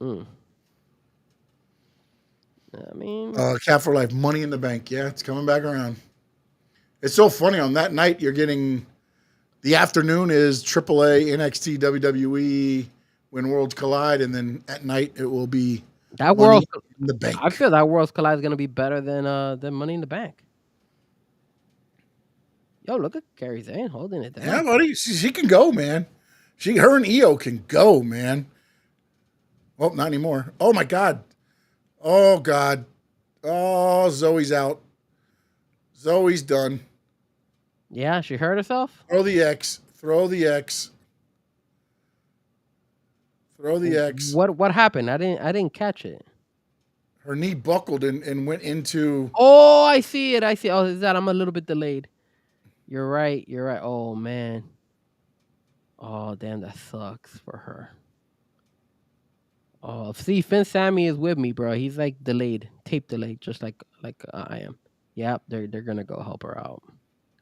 I mean, Cat for Life, Money in the Bank. Yeah, it's coming back around. It's so funny. On that night, you're getting The afternoon is AAA, NXT, WWE, when Worlds Collide, and then at night it will be That Money World, in the Bank. I feel that Worlds Collide is gonna be better than Money in the Bank. Yo, look at Kairi Sane holding it down. Yeah, buddy, she can go, man. Her and Io can go, man. Well, not anymore. Oh my God. Oh God. Oh, Zoe's out. Zoe's done. Yeah, she hurt herself. Throw the X. Throw the X. Throw the X. What happened? I didn't catch it. Her knee buckled and went into. Oh, I see it. Oh, is that I'm a little bit delayed. You're right. Oh man. Oh damn, that sucks for her. Oh, see, Finn Sammy is with me, bro. He's like delayed, tape delayed, just like I am. Yep, they're gonna go help her out.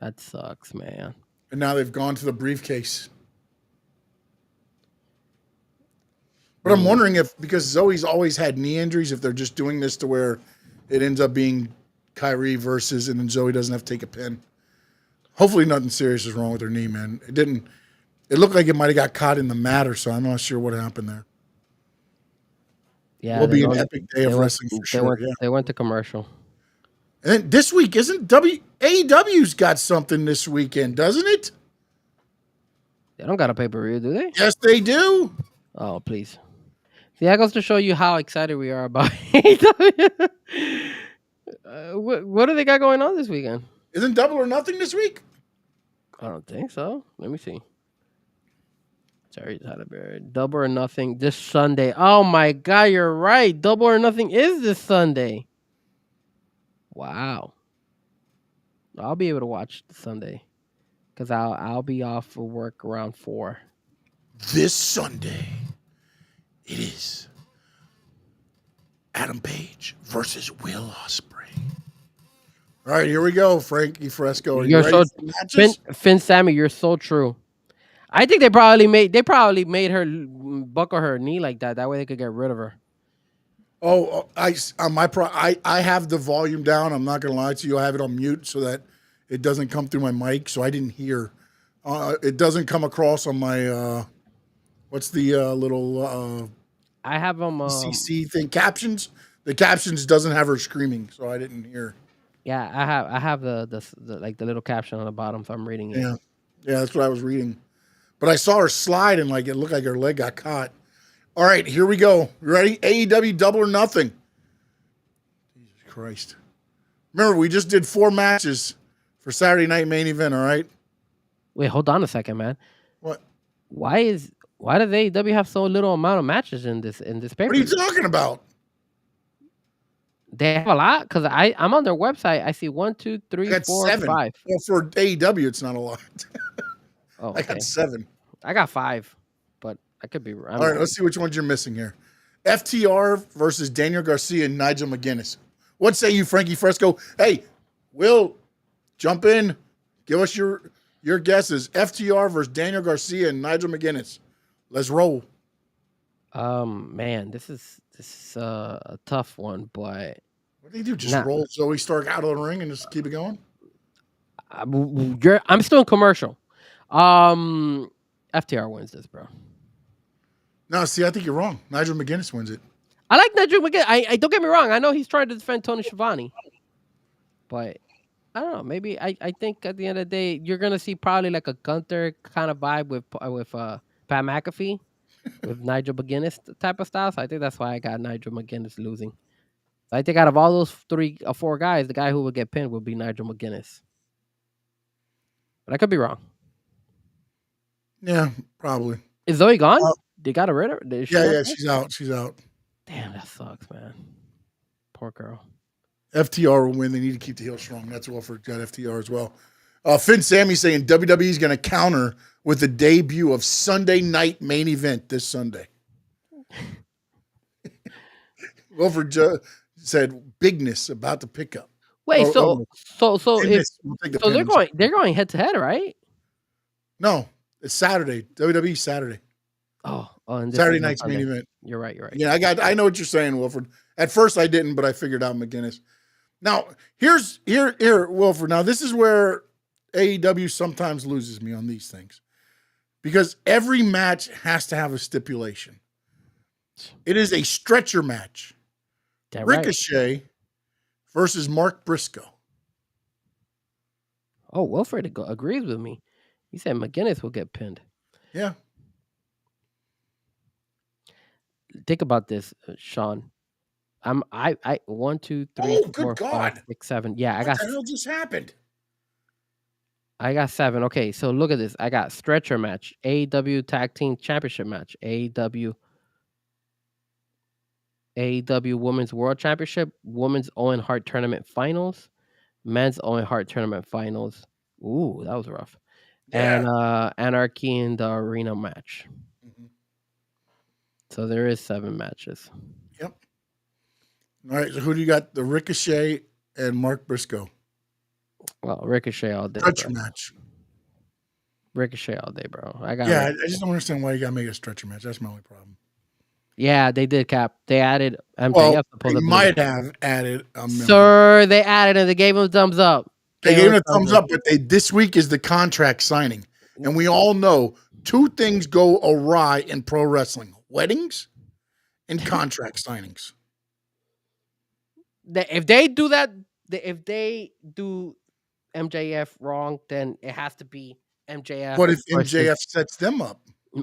That sucks, man. And now they've gone to the briefcase. But I'm wondering if, because Zoe's always had knee injuries, if they're just doing this to where it ends up being Kyrie versus, and then Zoe doesn't have to take a pin. Hopefully nothing serious is wrong with her knee, man. It looked like it might have got caught in the mat or so. I'm not sure what happened there. Yeah, will be an epic day of wrestling for sure. They went to commercial. And then this week, isn't AEW's got something this weekend, doesn't it? They don't got a pay-per-view, do they? Yes, they do. Oh, please. See, that goes to show you how excited we are about AEW. What do they got going on this weekend? Isn't Double or Nothing this week? I don't think so. Let me see. Sorry, Double or Nothing this Sunday. Oh my God, you're right. Double or Nothing is this Sunday. Wow. I'll be able to watch the Sunday because I'll be off for work around 4. This Sunday, it is Adam Page versus Will Ospreay. All right, here we go, Frankie Fresco. Are you ready for the matches? Finn Sammy, you're so true. I think they probably made her buckle her knee like that. That way they could get rid of her. Oh, I have the volume down. I'm not gonna lie to you. I have it on mute so that it doesn't come through my mic. So I didn't hear. It doesn't come across on my what's the little I have them CC thing captions. The captions doesn't have her screaming, so I didn't hear. Yeah, I have the like the little caption on the bottom, so I'm reading it. Yeah, that's what I was reading. But I saw her slide and it looked like her leg got caught. All right, here we go. You ready? AEW Double or Nothing. Jesus Christ. Remember, we just did 4 matches for Saturday Night Main Event, all right? Wait, hold on a second, man. What? Why does AEW have so little amount of matches in this paper? What are you talking about? They have a lot because I'm on their website. I see 1, 2, 3, 4, 7. 5. Well, for AEW, it's not a lot. Oh, okay. I got 7. I got 5, but I could be wrong. All right, let's see which ones you're missing here. FTR versus Daniel Garcia and Nigel McGuinness. What say you, Frankie Fresco? Hey, Will, jump in. Give us your guesses. FTR versus Daniel Garcia and Nigel McGuinness. Let's roll. Man, this is a tough one, but what do you do? Just roll Zoe Stark out of the ring and just keep it going? I'm still in commercial. FTR wins this, bro. No, see, I think you're wrong. Nigel McGuinness wins it. I like Nigel McGuinness. I don't get me wrong. I know he's trying to defend Tony Schiavone, but I don't know. Maybe I think at the end of the day, you're gonna see probably like a Gunther kind of vibe with Pat McAfee, with Nigel McGuinness type of style. So I think that's why I got Nigel McGuinness losing. So I think out of all those 3 or 4 guys, the guy who would get pinned would be Nigel McGuinness. But I could be wrong. Yeah, probably. Is Zoe gone? They got rid of her? Yeah, she's out. She's out. Damn, that sucks, man. Poor girl. FTR will win. They need to keep the heel strong. That's Wilford got FTR as well. Finn Sammy saying WWE is going to counter with the debut of Sunday Night Main Event this Sunday. Wilford said bigness about to pick up. Wait, so they're going head to head, right? No, it's Saturday. WWE Saturday. And Saturday night's Main Event. You're right. Yeah, I know what you're saying, Wilford. At first I didn't, but I figured out McGuinness. Now, here, Wilford. Now, this is where AEW sometimes loses me on these things because every match has to have a stipulation. It is a stretcher match. That Ricochet right. versus Mark Briscoe. Oh, Wilfred agrees with me. He said McGinnis will get pinned. Yeah. Think about this, Sean. I 1, 2, 3, Oh, good 4, 5, God. 6, 7. Yeah, What the hell just happened? I got 7. Okay, so look at this. I got stretcher match, AEW Tag Team Championship match, AEW Women's World Championship, Women's Owen Hart Tournament Finals, Men's Owen Hart Tournament Finals. Ooh, that was rough. Yeah. And Anarchy in the Arena match. Mm-hmm. So there is 7 matches. Yep. All right. So who do you got? The Ricochet and Mark Briscoe. Well, Ricochet all day. Stretcher Bro. match. Ricochet all day, bro. I got. Yeah, I just don't understand why you got to make a stretcher match. That's my only problem. Yeah, they did, Cap. They added MJF. Well, they supposedly. might have added a member. Sir, they added and they gave him a thumbs up. They gave him a thumbs up, but this week is the contract signing. And we all know 2 things go awry in pro wrestling: weddings and contract signings. If they do that, if they do MJF wrong, then it has to be MJF. What if MJF sets them up?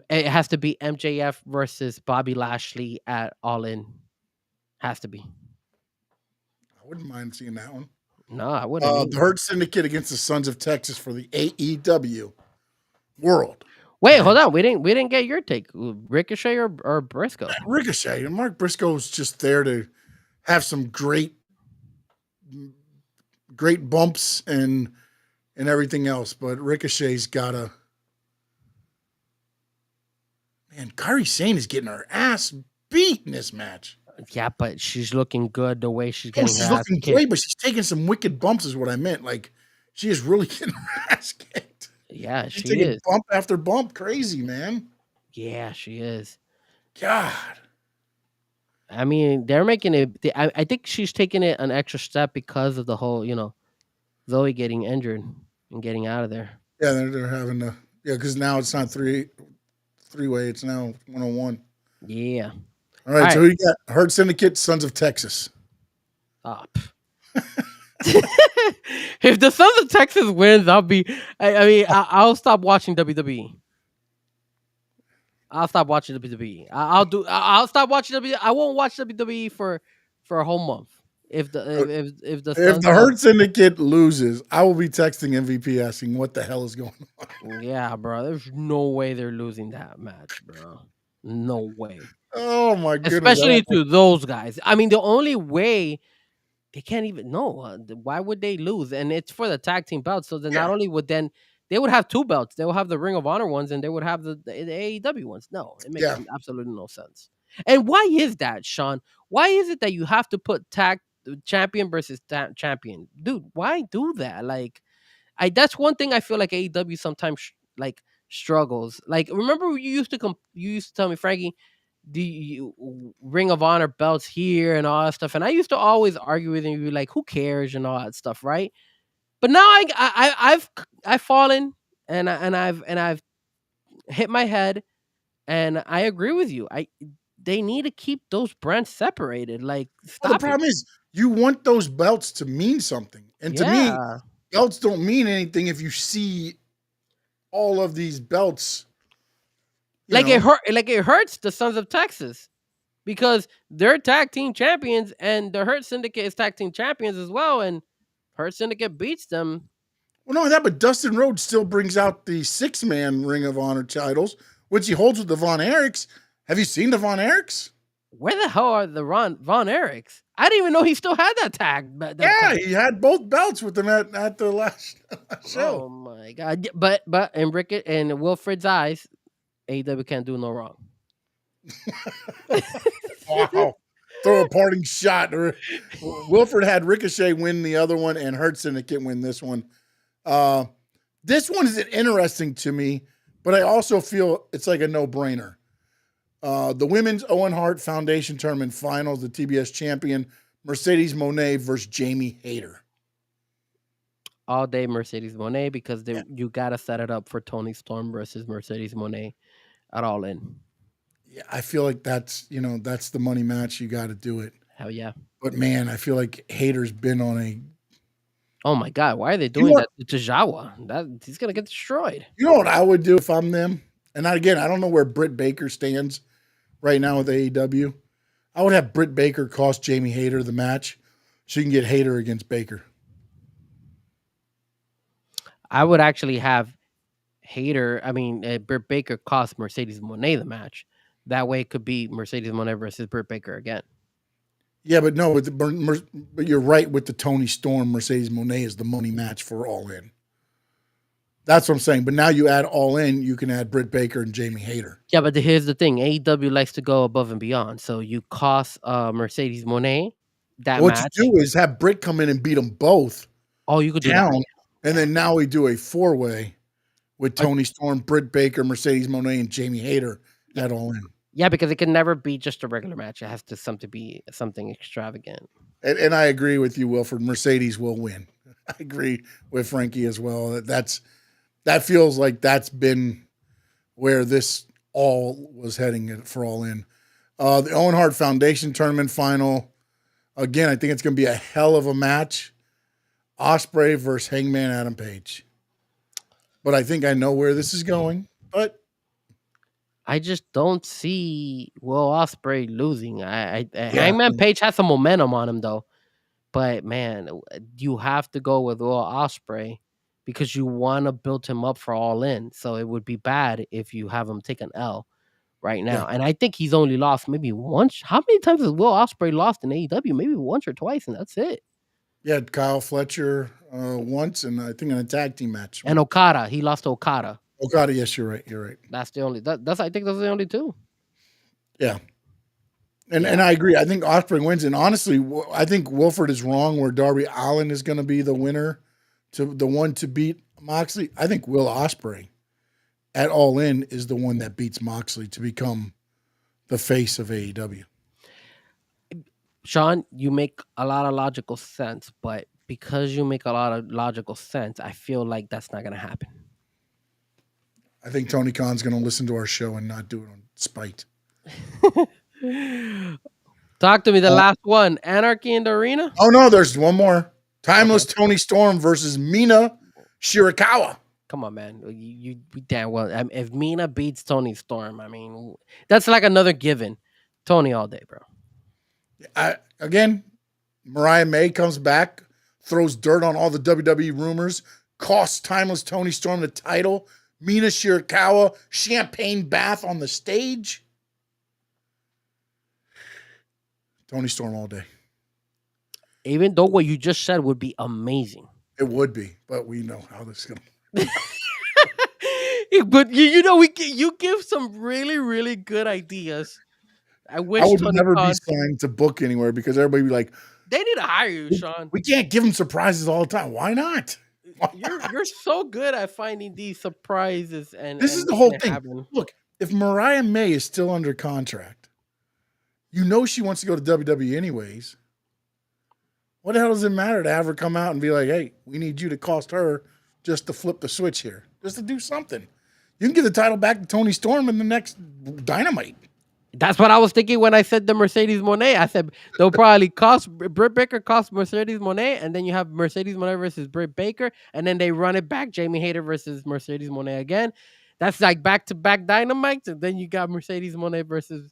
It has to be MJF versus Bobby Lashley at All In. Has to be. I wouldn't mind seeing that one. No, I wouldn't. The Hurt Syndicate against the Sons of Texas for the AEW World. Wait, hold on. We didn't get your take. Ricochet or Briscoe? Ricochet. And Mark Briscoe's just there to have some great bumps and everything else. But Ricochet's got a... Man, Kairi Sane is getting her ass beat in this match. Yeah, but she's looking good the way she's getting her ass looking kicked. great, but she's taking some wicked bumps is what I meant. Like, she is really getting her ass kicked. Yeah, she's she taking is. bump after bump. Crazy, man. Yeah, she is. God. I mean, they're making it... I think she's taking it an extra step because of the whole, Zoe getting injured and getting out of there. Yeah, they're having to... Yeah, because now it's not three-way. It's now 1-on-1. Yeah. All right, so who you got? Hurt Syndicate, Sons of Texas. If the Sons of Texas wins, I'll stop watching WWE. I'll stop watching WWE. I'll stop watching WWE. I won't watch WWE for a whole month. If the Hurt Syndicate loses, I will be texting MVP asking what the hell is going on. Yeah, bro. There's no way they're losing that match, bro. No way. Oh my goodness! Especially to those guys. I mean, the only way they can't even know. Why would they lose? And it's for the tag team belts. So then not only would then they would have 2 belts. They will have the Ring of Honor ones, and they would have the AEW ones. No, it makes absolutely no sense. And why is that, Sean? Why is it that you have to put tag champion versus champion, dude? Why do that? Like, that's one thing I feel like AEW sometimes struggles. Like, remember you used to tell me, Frankie, the Ring of Honor belts here and all that stuff, and I used to always argue with you like, who cares and all that stuff, right? But now I've fallen and I've hit my head, and I agree with you. They need to keep those brands separated. Like, stop. The problem is you want those belts to mean something, and to me, belts don't mean anything if you see all of these belts. It hurts the Sons of Texas because they're tag team champions and the Hurt Syndicate is tag team champions as well, and Hurt Syndicate beats them. Well, not that, but Dustin Rhodes still brings out the 6-man Ring of Honor titles, which he holds with the Von Erichs. Have you seen the Von Erichs? Where the hell are the Von Erichs? I didn't even know he still had that tag. He had both belts with them at the last show. Oh my God! But in Rickett and Wilfred's eyes, AEW can't do no wrong. Wow. Throw a parting shot. Wilfred had Ricochet win the other one and Hurt Syndicate win this one. This one is interesting to me, but I also feel it's like a no-brainer. The Women's Owen Hart Foundation Tournament Finals, the TBS champion, Mercedes Moné versus Jamie Hayter. all day Mercedes Moné because you gotta set it up for Tony Storm versus Mercedes Moné at All In. Yeah, I feel like that's that's the money match. You got to do it. Hell yeah! But man, I feel like Hater's been on a. Oh my god, why are they You doing know that to Jawa? That he's gonna get destroyed. You know what I would do if I'm them? And again, I don't know where Britt Baker stands right now with AEW. I would have Britt Baker cost Jamie Hayter the match so you can get Hayter against Baker. I would actually have Britt Baker cost Mercedes Moné the match. That way it could be Mercedes Moné versus Britt Baker again. Yeah, but no, but you're right with the Tony Storm, Mercedes Moné is the money match for All In. That's what I'm saying. But now you add All In, you can add Britt Baker and Jamie Hayter. Yeah, but here's the thing. AEW likes to go above and beyond. So you cost Mercedes Moné that What match. you do is have Britt come in and beat them both. Oh, you could do down, that. And then now we do a 4-way with Tony Storm, Britt Baker, Mercedes Moné, and Jamie Hayter at All In. Yeah, because it can never be just a regular match. It has to be something extravagant. And I agree with you, Wilford. Mercedes will win. I agree with Frankie as well. That feels like that's been where this all was heading for All In. The Owen Hart Foundation tournament final. Again, I think it's going to be a hell of a match. Ospreay versus Hangman Adam Page. But I think I know where this is going. But I just don't see Will Ospreay losing. Hangman Page has some momentum on him though, but man, you have to go with Will Ospreay because you want to build him up for All In. So it would be bad if you have him take an L right now. And I think he's only lost maybe once. How many times has Will Ospreay lost in AEW? Maybe once or twice, and that's it. Yeah, Kyle Fletcher once, and I think in a tag team match. And Okada, he lost to Okada. Okada, yes, you're right. You're right. That's the only. I think those are the only two. Yeah, and I agree. I think Ospreay wins, and honestly, I think Wilford is wrong. Where Darby Allin is going to be the winner, to the one to beat Moxley. I think Will Ospreay at All In is the one that beats Moxley to become the face of AEW. Sean, you make a lot of logical sense, but because you make a lot of logical sense, I feel like that's not going to happen. I think Tony Khan's going to listen to our show and not do it on spite. Talk to me. The last one, Anarchy in the Arena. Oh no, there's one more. Timeless Tony Storm versus Mina Shirakawa. Come on, man. You damn well. If Mina beats Tony Storm, I mean, that's like another given. Tony all day, bro. Again, Mariah May comes back, throws dirt on all the WWE rumors, costs Timeless Tony Storm the title. Mina Shirakawa, champagne bath on the stage. Tony Storm all day. Even though what you just said would be amazing. It would be, but we know how this is going to But you give some really, really good ideas. I would never be signed to book anywhere because everybody would be like, they need to hire you, Sean. We can't give them surprises all the time. Why not? You're so good at finding these surprises, and this is the whole thing. Happen. Look, if Mariah May is still under contract, you know she wants to go to WWE anyways. What the hell does it matter to have her come out and be like, hey, we need you to cost her just to flip the switch here, just to do something. You can give the title back to Tony Storm in the next Dynamite. That's what I was thinking when I said the Mercedes Moné. I said they'll probably cost Britt Baker cost Mercedes Moné, and then you have Mercedes Moné versus Britt Baker, and then they run it back, Jamie Hayter versus Mercedes Moné again. That's like back-to-back Dynamites, and then you got Mercedes Moné versus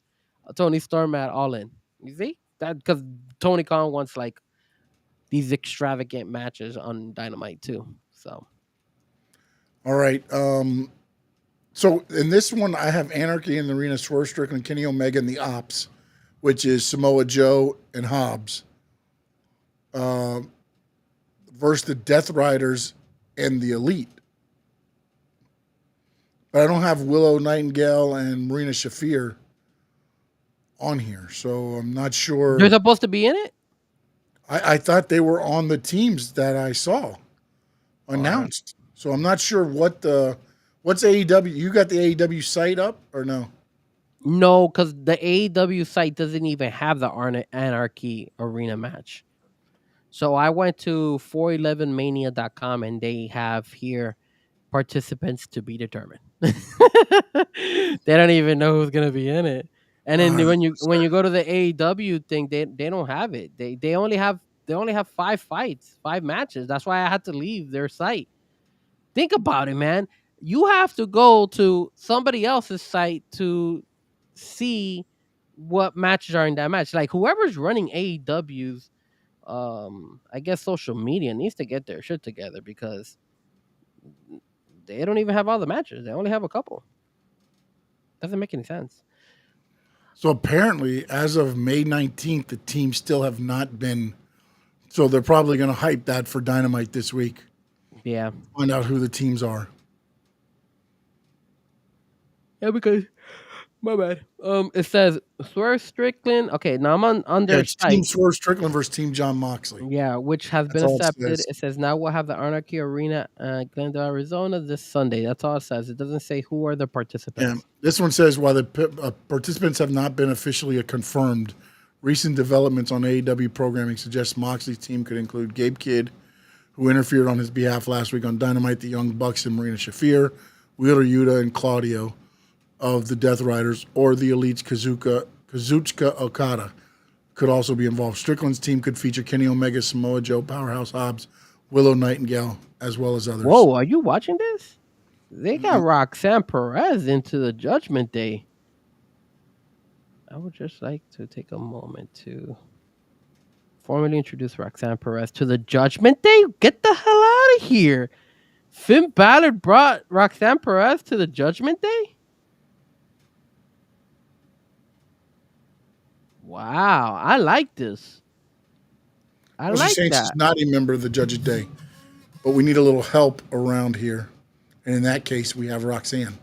Tony Storm at All In. You see that because Tony Khan wants like these extravagant matches on Dynamite too. So, all right. So in this one, I have Anarchy in the Arena, Swerve Strickland, Kenny Omega, and the Ops, which is Samoa Joe and Hobbs, versus the Death Riders and the Elite. But I don't have Willow Nightingale and Marina Shafir on here, so I'm not sure. They're supposed to be in it? I thought they were on the teams that I saw announced. Right. So I'm not sure what's AEW. You got the AEW site up or no? No, because the AEW site doesn't even have the Anarchy Arena match. So I went to 411mania.com and they have here participants to be determined. They don't even know who's gonna be in it. And then when you go to the AEW thing, they don't have it. They only have 5 fights, 5 matches. That's why I had to leave their site. Think about it, man. You have to go to somebody else's site to see what matches are in that match. Like whoever's running AEW's I guess social media needs to get their shit together because they don't even have all the matches. They only have a couple. Doesn't make any sense. So apparently, as of May 19th, the teams still have not been. So they're probably going to hype that for Dynamite this week. Yeah. Find out who the teams are. Yeah, because my bad. It says Swerve Strickland. Okay, now I'm on their site. Team Swerve Strickland versus Team John Moxley. Yeah, which has been accepted. It says now we'll have the Anarchy Arena, Glendale, Arizona, this Sunday. That's all it says. It doesn't say who are the participants. Yeah, this one says while the participants have not been officially confirmed, recent developments on AEW programming suggest Moxley's team could include Gabe Kidd, who interfered on his behalf last week on Dynamite, the Young Bucks and Marina Shafir, Wheeler Yuta and Claudio of the Death Riders, or the Elite's Kazuchika Okada could also be involved. Strickland's team could feature Kenny Omega, Samoa Joe, Powerhouse Hobbs, Willow Nightingale, as well as others. Whoa, are you watching this? They got Roxanne Perez into the Judgment Day. I would just like to take a moment to formally introduce Roxanne Perez to the Judgment Day. Get the hell out of here. Finn Balor brought Roxanne Perez to the Judgment Day? Wow, I like this. She's saying she's not a member of the Judgment Day, but we need a little help around here. And in that case, we have Roxanne.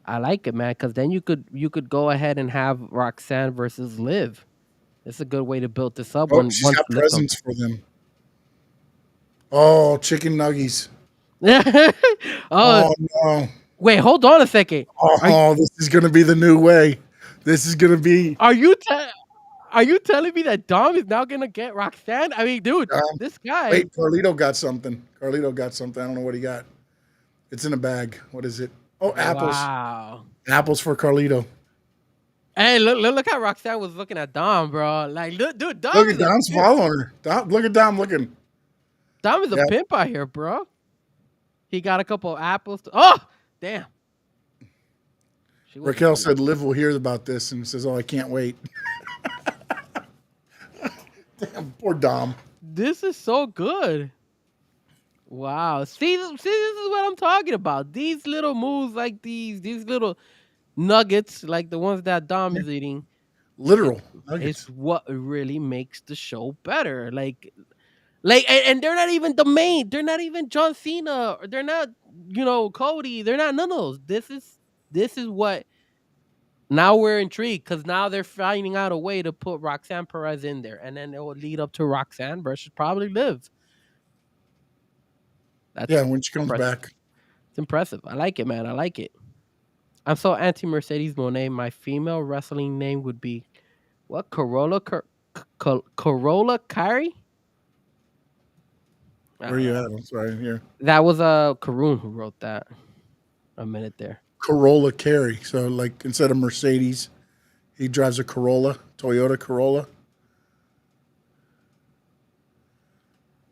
I like it, man, because then you could go ahead and have Roxanne versus Liv. It's a good way to build this up. She's got presents for them. Oh, chicken nuggies. Oh no! Wait, hold on a second. This is gonna be the new way. This is gonna be. Are you telling me that Dom is now gonna get Roxanne? I mean, dude, this guy. Wait, Carlito got something. I don't know what he got. It's in a bag. What is it? Oh, apples. Wow. Apples for Carlito. Hey, look how Roxanne was looking at Dom, bro. Like, dude, Dom. Look at Dom's following her. Look at Dom looking. Dom is a pimp out here, bro. He got a couple of apples. Oh, damn. Raquel said Liv will hear about this and says, "Oh, I can't wait." Damn, poor Dom. This is so good. Wow. See, this is what I'm talking about. These little moves like these little nuggets, like the ones that Dom is eating. Literal nuggets. It's what really makes the show better. Like, and they're not even the main. They're not even John Cena. Or they're not, Cody. They're not none of those. This is what. Now we're intrigued because now they're finding out a way to put Roxanne Perez in there, and then it will lead up to Roxanne versus probably Liv. When she comes back. It's impressive. I like it, man. I like it. I'm so anti Mercedes Moné. My female wrestling name would be what? Corolla Kyrie? Where are you at? I'm sorry, here. That was Karoon who wrote that a minute there. Corolla Carey. So, like, instead of Mercedes, he drives a Corolla, Toyota Corolla.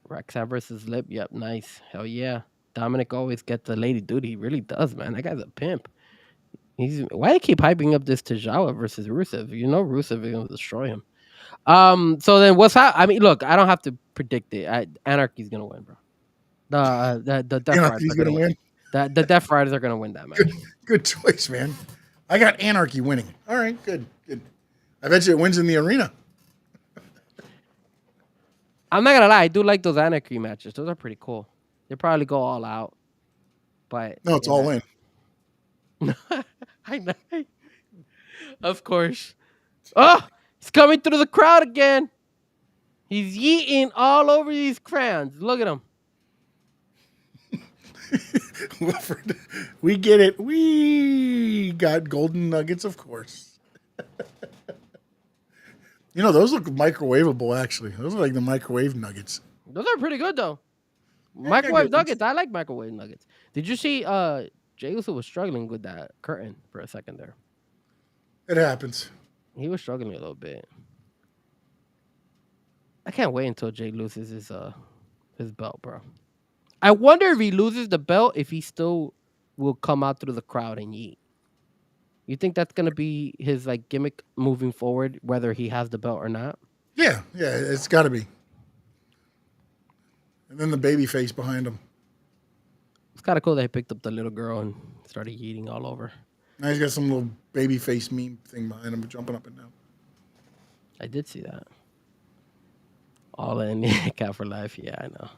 Roxanne versus Lip. Yep, nice. Hell yeah. Dominic always gets the lady. Dude, he really does, man. That guy's a pimp. Why do you keep hyping up this Tajawa versus Rusev? You know Rusev is going to destroy him. So then what's I mean, look, I don't have to predict it. Anarchy's going to win, bro. The Death Riders are going to win. The Death Riders are going to win that match. Good choice, man. I got Anarchy winning. All right, good. I bet you it wins in the arena. I'm not going to lie. I do like those Anarchy matches. Those are pretty cool. They probably go all out. But no, it's all in. I know. Of course. Oh, he's coming through the crowd again. He's yeeting all over these crowns. Look at him. We get it. We got golden nuggets, of course. You know, those look microwavable, actually. Those are like the microwave nuggets. Those are pretty good, though. Yeah, Microwave nuggets. I like microwave nuggets. Did you see Jey Uso was struggling with that curtain for a second there? It happens. He was struggling a little bit. I can't wait until Jey loses his belt, bro. I wonder if he loses the belt, if he still will come out through the crowd and yeet. You think that's gonna be his like gimmick moving forward, whether he has the belt or not? Yeah, it's got to be. And then the baby face behind him. It's kind of cool that he picked up the little girl and started eating all over. Now he's got some little baby face meme thing behind him, jumping up and down. I did see that. All in Cat for Life. Yeah, I know.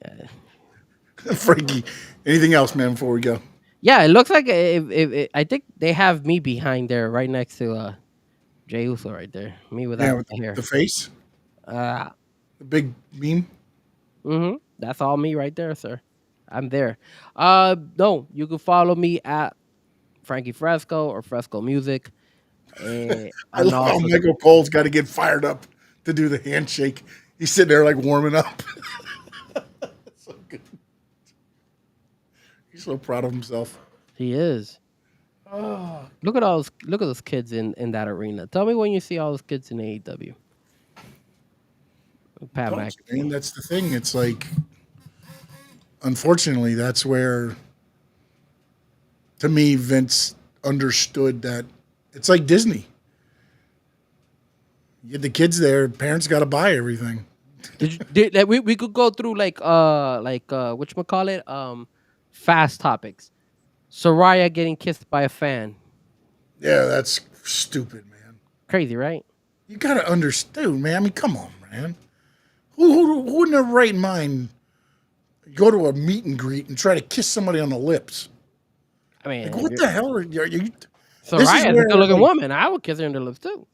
Yeah. Frankie, anything else, man, before we go? Yeah, it looks like if I think they have me behind there, right next to Jey Uso, right there. Me without the hair. The face? The big meme? Mm-hmm. That's all me right there, sir. I'm there. No, you can follow me at Frankie Fresco or Fresco Music. I love how Michael Cole's got to get fired up to do the handshake. He's sitting there like warming up. So good. He's so proud of himself. He is. Oh. Look at those kids in that arena. Tell me when you see all those kids in AEW. Pat McAfee. That's the thing. It's like, unfortunately, that's where, to me, Vince understood that it's like Disney. You get the kids there, parents got to buy everything. We could go through whatchamacallit, fast topics. Soraya getting kissed by a fan. Yeah, that's stupid, man. Crazy, right? You got to understand, man. I mean, come on, man. Who in their right mind go to a meet and greet and try to kiss somebody on the lips? I mean, like, what the hell are you? Soraya is a good-looking woman. I would kiss her on the lips too.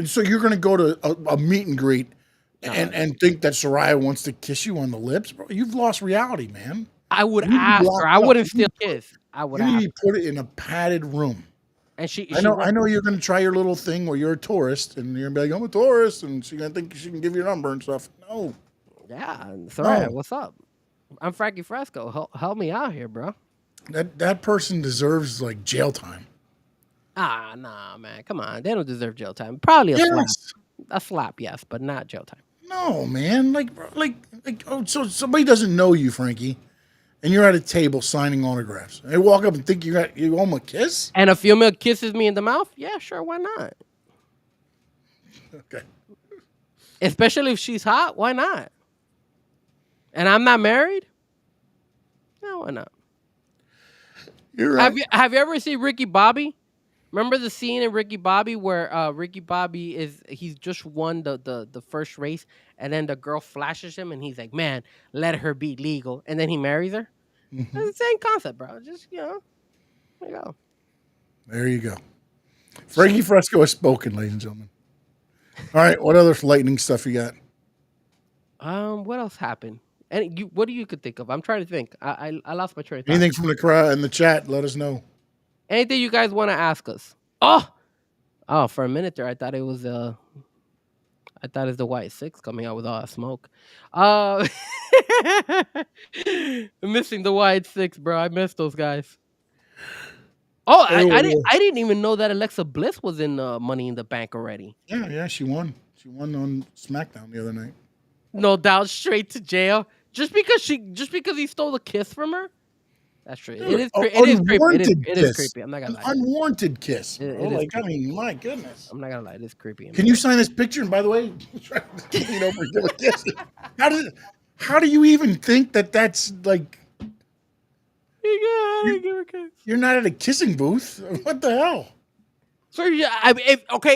So you're going to go to a meet and greet and think that Soraya wants to kiss you on the lips, bro? You've lost reality, man. I would ask her. I wouldn't still kiss. I would. You need to put it in a padded room. And I know you're going to try your little thing where you're a tourist and you're going to be like, I'm a tourist, and she's going to think she can give you a number and stuff. No. Yeah, Soraya, what's up? I'm Frankie Fresco. Help me out here, bro. That person deserves like jail time. Nah, man. Come on. They don't deserve jail time. Probably a slap. A slap, yes, but not jail time. No, man. So somebody doesn't know you, Frankie, and you're at a table signing autographs. They walk up and think you owe them a kiss? And a female kisses me in the mouth? Yeah, sure, why not? Okay. Especially if she's hot, why not? And I'm not married? No, why not? You're right. Have you ever seen Ricky Bobby? Remember the scene in Ricky Bobby where Ricky Bobby he's just won the first race, and then the girl flashes him and he's like, man, let her be legal, and then he marries her? Mm-hmm. It's the same concept, bro. Just, there you go. There you go. Frankie Fresco has spoken, ladies and gentlemen. All right, what other lightning stuff you got? What else happened? And what do you could think of? I'm trying to think. I lost my train of thought. Anything from the crowd in the chat, let us know. Anything you guys want to ask us? Oh, for a minute there, I thought it was the White Six coming out with all that smoke. Missing the White Six, bro. I missed those guys. Oh, I didn't even know that Alexa Bliss was in Money in the Bank already. Yeah, she won. She won on SmackDown the other night. No doubt, straight to jail. Just because he stole a kiss from her. That's true. Dude, it is creepy. It is creepy. I'm not gonna lie. Unwarranted kiss. My goodness. I'm not gonna lie. It is creepy. Can you sign this picture? And by the way, how do you even think that that's like? You're not at a kissing booth. What the hell? So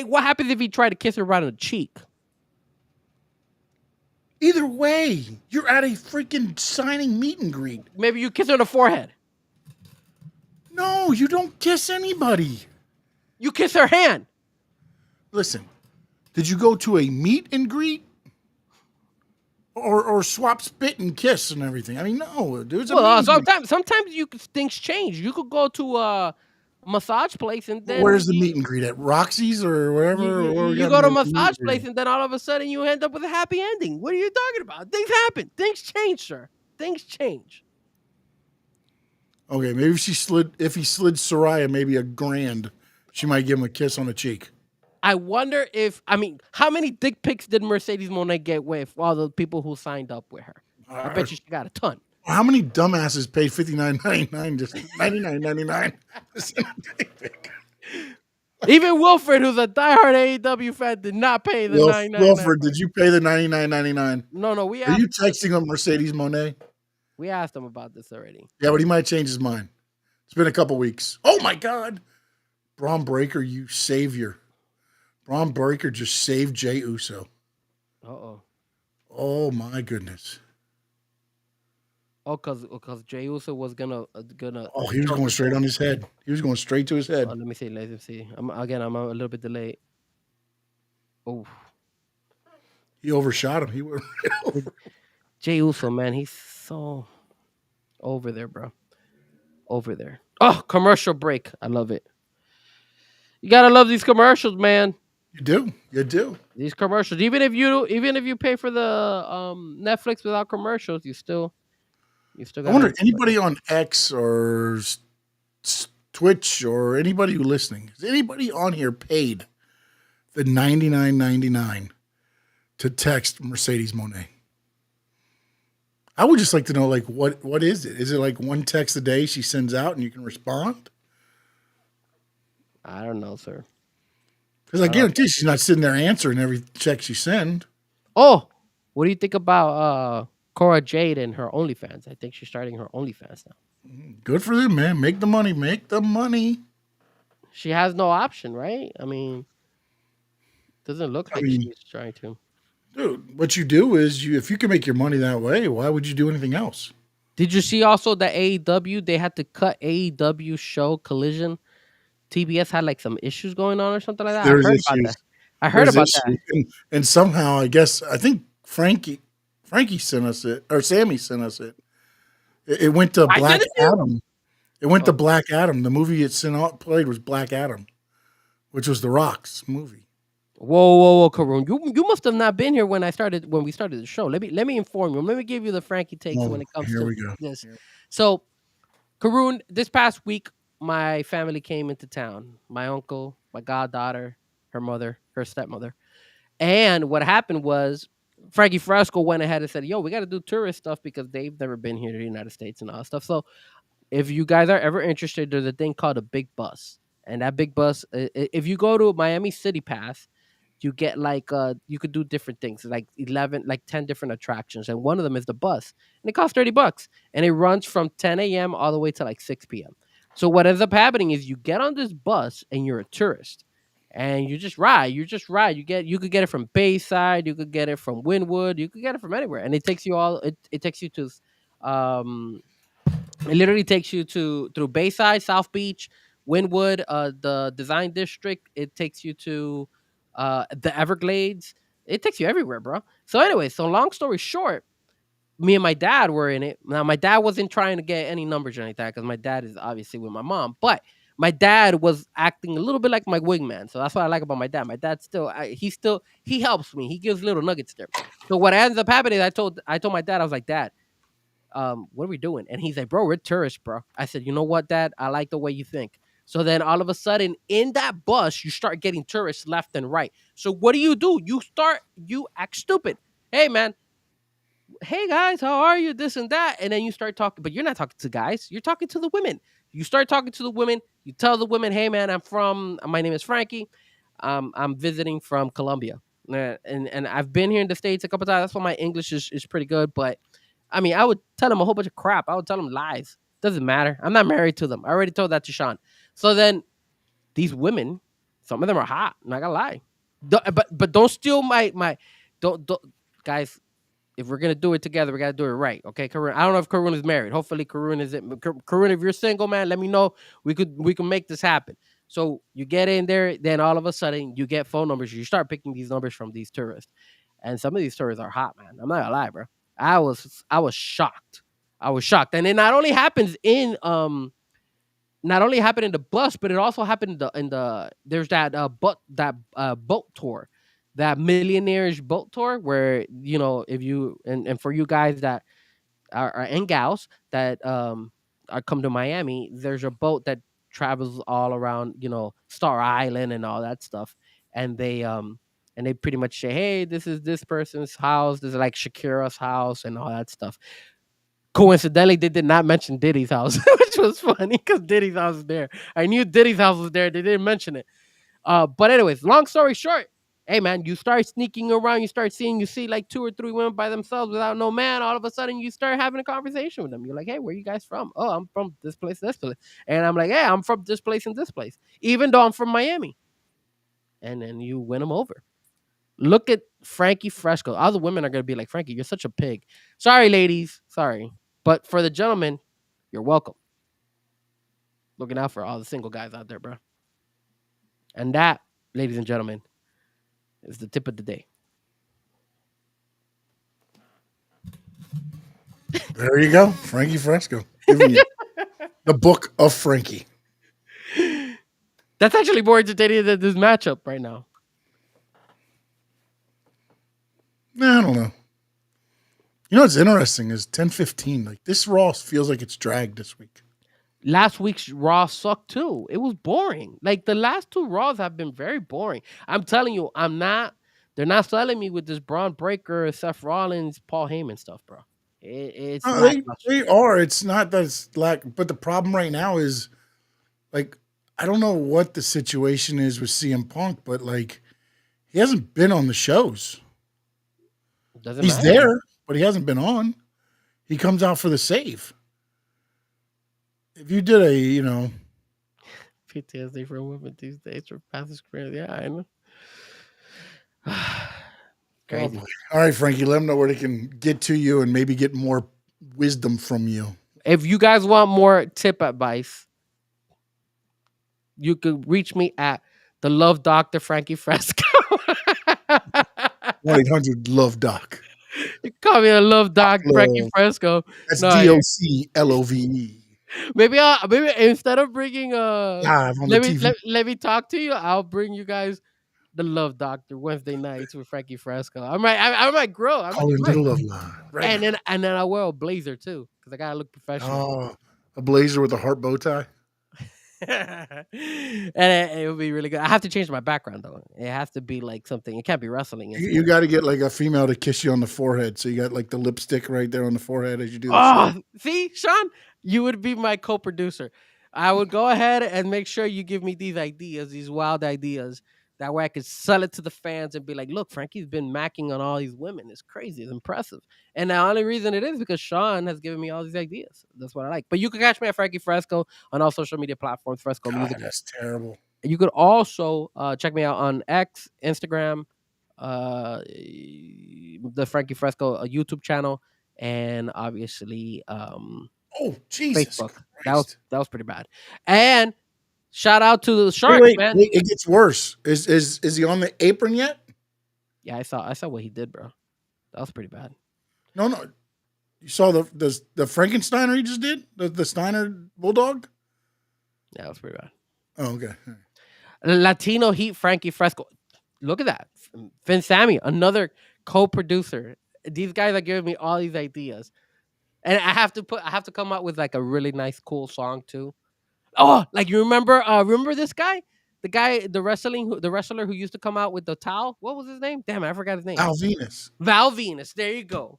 what happens if he tried to kiss her right on the cheek? Either way, you're at a freaking signing meet and greet. Maybe you kiss her on the forehead. No, you don't kiss anybody. You kiss her hand. Listen, did you go to a meet and greet? Or swap spit and kiss and everything? I mean, no, dude. Well, sometimes things change. You could go to massage place, and then Where's the meet and greet at Roxy's or wherever? Or we you got go to a the meet massage and place, greet? and then all of a sudden you end up with a happy ending. What are you talking about? Things happen. Things change, sir. Things change. Okay, maybe if he slid Soraya maybe $1,000, she might give him a kiss on the cheek. I wonder if how many dick pics did Mercedes Monet get with all the people who signed up with her? I bet you she got a ton. How many dumbasses paid $59.99 just $99.99? Even Wilfred, who's a diehard AEW fan, did not pay the $9.99. Wilfred, did you pay the $99.99? No, Are you texting him Mercedes Monet? We asked him about this already. Yeah, but he might change his mind. It's been a couple weeks. Oh my God, Braun Breaker, you savior! Braun Breaker just saved Jey Uso. Oh my goodness. Oh, because Jey Uso was gonna. Oh, he was going straight on his head. He was going straight to his head. Let me see. I'm a little bit delayed. Oh, he overshot him. He went. Jey Uso, man, he's so over there, bro. Over there. Oh, commercial break. I love it. You gotta love these commercials, man. You do. These commercials, even if you pay for the Netflix without commercials, you still. I wonder anybody on X or Twitch or anybody who listening, is anybody on here paid the $99.99 to text Mercedes Monet? I would just like to know, like, what is it? Is it like one text a day she sends out and you can respond? I don't know, sir. Because I guarantee she's not sitting there answering every text you send. Oh, what do you think about Cora Jade and her OnlyFans? I think she's starting her OnlyFans now. Good for them, man. Make the money. She has no option, right? I mean, doesn't look like she's trying to. Dude, what you do is if you can make your money that way, why would you do anything else? Did you see also that AEW, they had to cut AEW show Collision? TBS had like some issues going on or something like that. I heard about that. And somehow, I think Frankie sent us it, or Sammy sent us it. It went to Black Adam. It went to Black Adam. The movie it played was Black Adam, which was The Rock's movie. Whoa, Karun. You must have not been here when we started the show. Let me inform you. Let me give you the Frankie takes when it comes to this. So, Karun, this past week, my family came into town. My uncle, my goddaughter, her mother, her stepmother. And what happened was Frankie Fresco went ahead and said, yo, we got to do tourist stuff because they've never been here to the United States and all that stuff. So if you guys are ever interested, there's a thing called a big bus. And that big bus, if you go to Miami City Pass, you get you could do different things, like 10 different attractions. And one of them is the bus. And it costs $30. And it runs from 10 a.m. all the way to like 6 p.m. So what ends up happening is you get on this bus and you're a tourist. And you just ride. You could get it from Bayside. You could get it from Wynwood. You could get it from anywhere. And it takes you it takes you to, it literally takes you through Bayside, South Beach, Wynwood, the Design District. It takes you to the Everglades. It takes you everywhere, bro. So anyway, long story short, me and my dad were in it. Now, my dad wasn't trying to get any numbers or anything because my dad is obviously with my mom. But my dad was acting a little bit like my wingman. So that's what I like about my dad. My dad he helps me. He gives little nuggets there. So what ends up happening, I told my dad, I was like, Dad, what are we doing? And he's like, bro, we're tourists, bro. I said, you know what, Dad? I like the way you think. So then all of a sudden in that bus, you start getting tourists left and right. So what do? You act stupid. Hey, man. Hey, guys, how are you? This and that. And then you start talking, but you're not talking to guys. You're talking to the women. You start talking to the women. You tell the women, hey, man, my name is Frankie. I'm visiting from Colombia. And I've been here in the States a couple times. That's why my English is pretty good. But I mean, I would tell them a whole bunch of crap. I would tell them lies. Doesn't matter. I'm not married to them. I already told that to Sean. So then these women, some of them are hot. I'm not gonna lie. But don't steal don't guys. If we're gonna do it together, we gotta do it right. Okay, Karun. I don't know if Karun is married. Hopefully Karun is it. Karun, if you're single, man, let me know. We can make this happen. So you get in there, then all of a sudden you get phone numbers. You start picking these numbers from these tourists. And some of these tourists are hot, man. I'm not gonna lie, bro. I was shocked. And it not only happens in not only happened in the bus, but it also happened in the there's that boat tour, that millionaires boat tour where if you and for you guys that are and gals that are come to Miami, there's a boat that travels all around Star Island and all that stuff, and they pretty much say, hey, this is this person's house, this is like Shakira's house and all that stuff. Coincidentally, they did not mention Diddy's house, which was funny because Diddy's house is there. I knew Diddy's house was there. They didn't mention it. But anyways, long story short, hey man, you start sneaking around, you see like 2 or 3 women by themselves without no man. All of a sudden, you start having a conversation with them. You're like, hey, where you guys from? Oh, I'm from this place, and I'm like, hey, I'm from this place and this place, even though I'm from Miami. And then you win them over. Look at Frankie Fresco. All the women are gonna be like, Frankie, you're such a pig. Sorry, ladies, sorry. But for the gentlemen, you're welcome. Looking out for all the single guys out there, bro. And that, ladies and gentlemen, is the tip of the day. There you go. Frankie Fresco. Giving you the book of Frankie. That's actually more entertaining than this matchup right now. I don't know. You know what's interesting is 10:15. Like this Raw feels like it's dragged this week. Last week's Raw sucked too. It was boring. Like the last 2 Raws have been very boring. I'm telling you, they're not selling me with this Braun Breaker, Seth Rollins, Paul Heyman stuff, bro. It's they are. It's not that it's but the problem right now is like I don't know what the situation is with CM Punk, but like he hasn't been on the shows. He's matter. There, but he hasn't been on. He comes out for the save. If you did a, PTSD for women these days for past experience, yeah, I know. Crazy. All right, Frankie, let them know where they can get to you and maybe get more wisdom from you. If you guys want more tip advice, you could reach me at the Love Doctor Frankie Fresco. 1-800-LOVE-DOC. You call me a Love Doc Frankie Fresco. That's DOCLOVE. Maybe instead of bringing let me talk to you. I'll bring you guys the Love Doctor Wednesday nights with Frankie Fresco. I might grow. Call into the love line. Right. And then I wear a blazer too because I gotta look professional. Oh, a blazer with a heart bow tie. And it would be really good. I have to change my background though. It has to be like something. It can't be wrestling. You got to get like a female to kiss you on the forehead. So you got like the lipstick right there on the forehead as you do. See, Sean, you would be my co-producer. I would go ahead and make sure you give me these ideas, these wild ideas. That way I could sell it to the fans and be like, look, Frankie's been macking on all these women. It's crazy. It's impressive. And the only reason it is because Sean has given me all these ideas. That's what I like. But you can catch me at Frankie Fresco on all social media platforms, Fresco Music. That's terrible. You could also check me out on X, Instagram, the Frankie Fresco YouTube channel, and obviously Jesus Facebook. Christ. That was pretty bad. And shout out to the Sharks, man. Wait, it gets worse. Is he on the apron yet? Yeah, I saw what he did, bro. That was pretty bad. No. You saw the Frankensteiner he just did? The Steiner Bulldog? Yeah, that was pretty bad. Oh, okay. Latino Heat Frankie Fresco. Look at that. Finn Sammy, another co-producer. These guys are giving me all these ideas. And I have to come up with like a really nice, cool song too. Oh, like you remember this guy? The wrestler who used to come out with the towel. What was his name? Damn it, I forgot his name. Val Venus. There you go.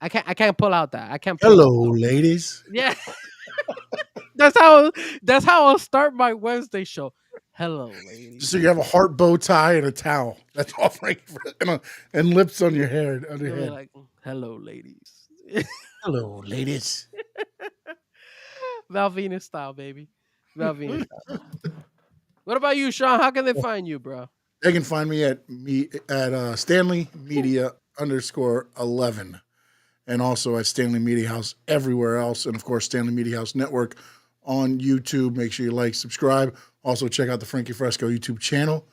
I can't pull out that. I can't. Hello, ladies. Yeah. That's how I'll start my Wednesday show. Hello, ladies. So you have a heart bow tie and a towel. That's all right. And lips on your hair. On your head. Like, hello, ladies. Hello, ladies. Val Venus style, baby. Val Venus style. What about you, Sean? How can they find you, bro? They can find me at Stanley Media _11. And also at Stanley Media House everywhere else. And of course, Stanley Media House Network on YouTube. Make sure you like, subscribe. Also check out the Frankie Fresco YouTube channel.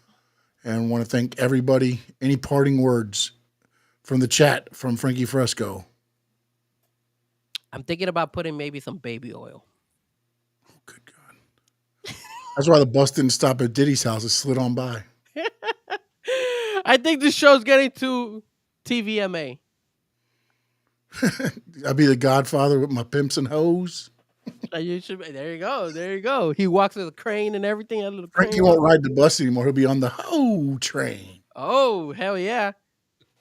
And want to thank everybody. Any parting words from the chat from Frankie Fresco? I'm thinking about putting maybe some baby oil. Oh, good God. That's why the bus didn't stop at Diddy's house. It slid on by. I think this show's getting too TVMA. I'd be the Godfather with my pimps and hoes. You should. There you go. There you go. He walks with a crane and everything. A little Frankie crane. won't ride the bus anymore. He'll be on the hoe train. Oh hell yeah,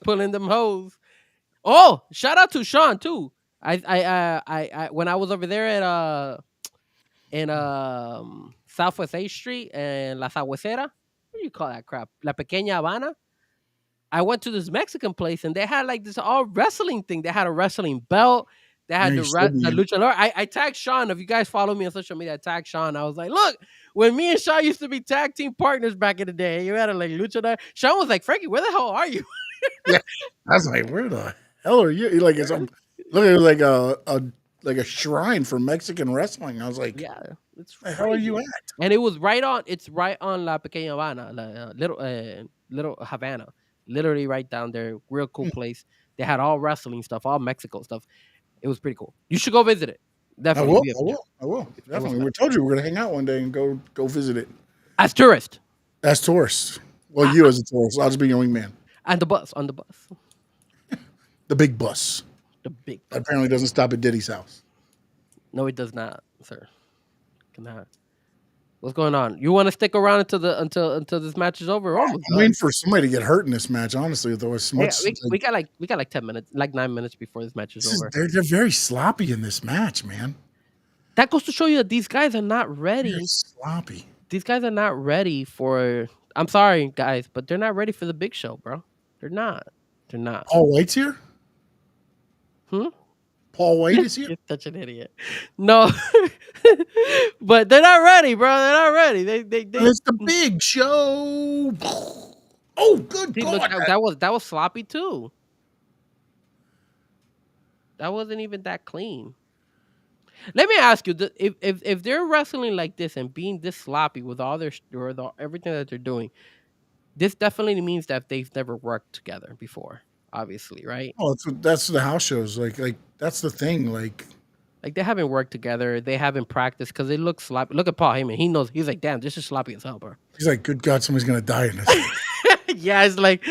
pulling them hoes. Oh, shout out to Sean too. I when I was over there at in Southwest 8th Street and La Sabuesera. What do you call that crap? La Pequeña Habana. I went to this Mexican place and they had like this all wrestling thing. They had a wrestling belt. They had Yeah, the luchador. I tagged Sean. If you guys follow me on social media, I tagged Sean. I was like, look, when me and Sean used to be tag team partners back in the day, you had a like luchador. Sean was like, Frankie, where the hell are you? Yeah, I was like, where the hell are you? Like it's looking like a shrine for Mexican wrestling. I was like, Yeah, it's where the hell are you at? And it was right on. It's right on La Pequeña Habana, little Havana, literally right down there. Real cool place. They had all wrestling stuff, all Mexico stuff. It was pretty cool. You should go visit it. Definitely. I will. Definitely. We told you we're gonna hang out one day and go visit it. As tourist. As tourists. Well, you as a tourist. I'll just be your wingman. On the bus. The big bus. The big bus. Apparently doesn't stop at Diddy's house. No, it does not, sir. Cannot. What's going on? You want to stick around until this match is over? I'm waiting for somebody to get hurt in this match. Honestly, though, it's much. Yeah, we got like 10 minutes, like 9 minutes before this match is over. They're very sloppy in this match, man. That goes to show you that these guys are not ready. They're sloppy. These guys are not ready for. I'm sorry, guys, but they're not ready for the big show, bro. They're not. They're not. Paul White's here. Paul White is here. You're such an idiot. No, but they're not ready, bro. They're not ready. They. It's the big show. Oh, good See, God! look, that was sloppy too. That wasn't even that clean. Let me ask you: if they're wrestling like this and being this sloppy with all their everything that they're doing, this definitely means that they've never worked together before. Obviously, right? Oh, that's the house shows. Like that's the thing. Like they haven't worked together. They haven't practiced because they look sloppy. Look at Paul Heyman. He knows. He's like, damn, this is sloppy as hell, bro. He's like, good God, somebody's gonna die in this. Yeah, it's like,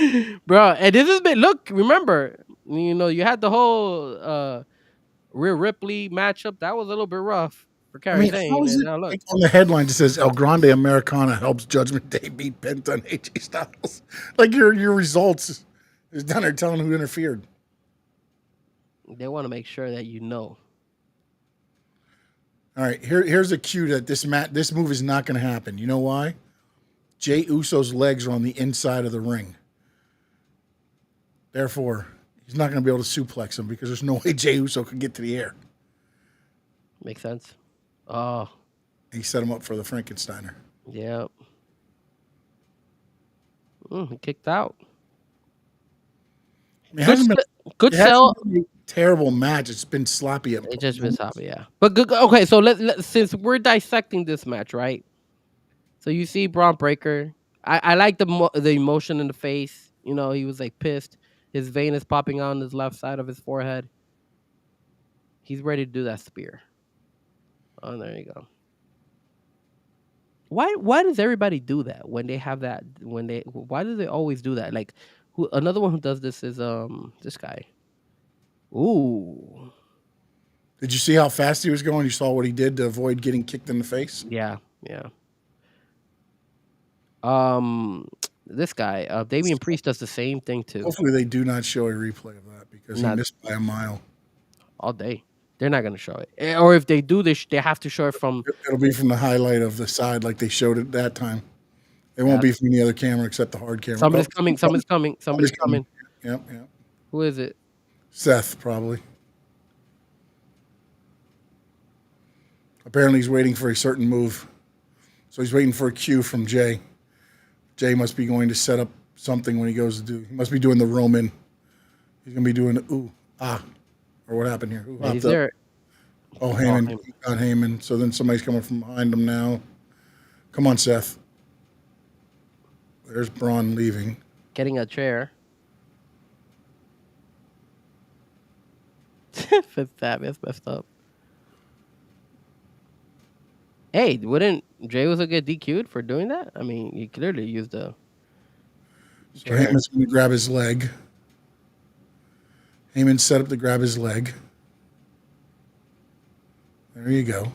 bro. And this has been. Look, remember, you had the whole Rhea Ripley matchup. That was a little bit rough for Kairi Sane. How is it, like on the headline it says El Grande Americana helps Judgment Day beat Penta and AJ Styles. Like your results is down there telling who interfered. They want to make sure that you know. All right, here's a cue that this move is not going to happen. You know why? Jey Uso's legs are on the inside of the ring. Therefore, he's not going to be able to suplex him because there's no way Jey Uso can get to the air. Makes sense. Oh. He set him up for the Frankensteiner. Yeah. He kicked out. Good sell. Terrible match. It's been sloppy. It's just been sloppy, yeah. But good. Okay, so let since we're dissecting this match, right? So you see Braun Breaker. I like the emotion in the face. He was like pissed. His vein is popping on his left side of his forehead. He's ready to do that spear. Oh, there you go. Why does everybody do that when they have that? Why do they always do that? Like, another one who does this is this guy. Ooh. Did you see how fast he was going? You saw what he did to avoid getting kicked in the face? Yeah. This guy, Damian Priest does the same thing too. Hopefully they do not show a replay of that because he missed by a mile. All day. They're not going to show it. Or if they do, they have to show it from... It'll be from the highlight of the side like they showed it that time. It won't be from any other camera except the hard camera. Somebody's coming. Yep. Who is it? Seth, probably. Apparently he's waiting for a certain move. So he's waiting for a cue from Jay. Jay must be going to set up something when he goes to do... He must be doing the Roman. He's going to be doing the ooh, ah. Or what happened here? He's there. Oh, Heyman. Got Heyman. So then somebody's coming from behind him now. Come on, Seth. There's Braun leaving. Getting a chair. Fifth Fab is messed up. Hey, wouldn't Jey Uso get DQ'd for doing that? I mean, he clearly used the So chair. Heyman's going to grab his leg. Heyman set up to grab his leg. There you go.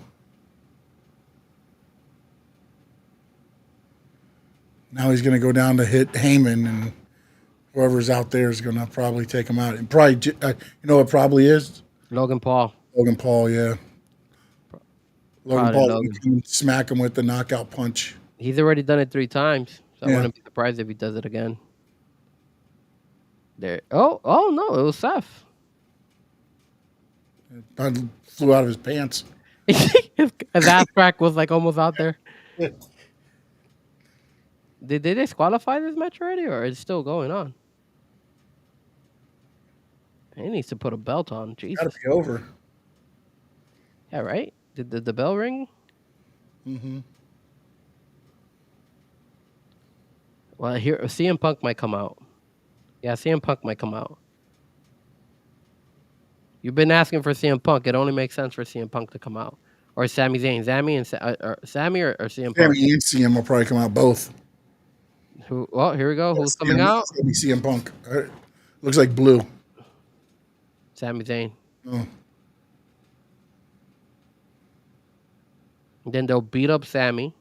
Now he's going to go down to hit Heyman, and whoever's out there is going to probably take him out. And probably, you know what probably is? Logan Paul. Logan Paul, yeah. Logan Probably Paul Logan. can smack him with the knockout punch. He's already done it 3 times, so I Yeah. wouldn't be surprised if he does it again. There. Oh no, it was Seth. I flew out of his pants. His ass crack was like almost out there. Did they disqualify this match already, or is it still going on? He needs to put a belt on. Jesus. Got to be over. Yeah, right? Did the bell ring? Mm-hmm. Well, here CM Punk might come out. Yeah, CM Punk might come out. You've been asking for CM Punk. It only makes sense for CM Punk to come out, or Sami Zayn, Sammy or CM Punk. Sammy and CM will probably come out both. Who? Well, here we go. Who's CM, coming out? It's gonna be CM Punk. Looks like blue. Sami Zayn. Oh. Then they'll beat up Sammy,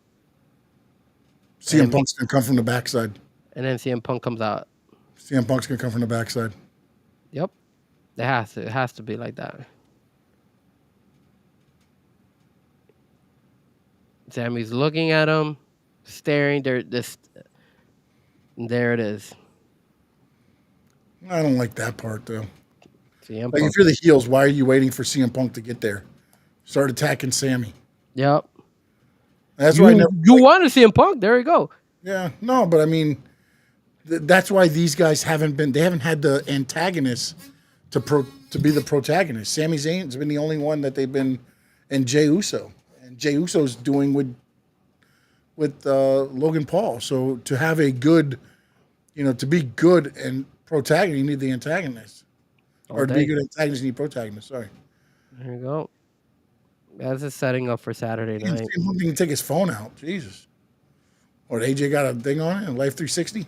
CM Punk's gonna come from the backside. and then CM Punk comes out. CM Punk's gonna come from the backside. Yep. It has to be like that. Sammy's looking at him, staring. There it is. I don't like that part though. CM Like Punk. if you're the heels, why are you waiting for CM Punk to get there? Start attacking Sammy. Yep. That's why I never. You want to CM Punk? There you go. Yeah, no, but I mean, that's why these guys haven't been. They haven't had the antagonist to be the protagonist. Sami Zayn's been the only one that they've been, and Jey Uso, and Jey Uso's doing with Logan Paul. So to have a good, to be good and protagonist, you need the antagonist, or to be a good antagonist, you need protagonist. Sorry. There you go. That's a setting up for Saturday night. He can take his phone out. Jesus. Or AJ got a thing on it, a Life 360.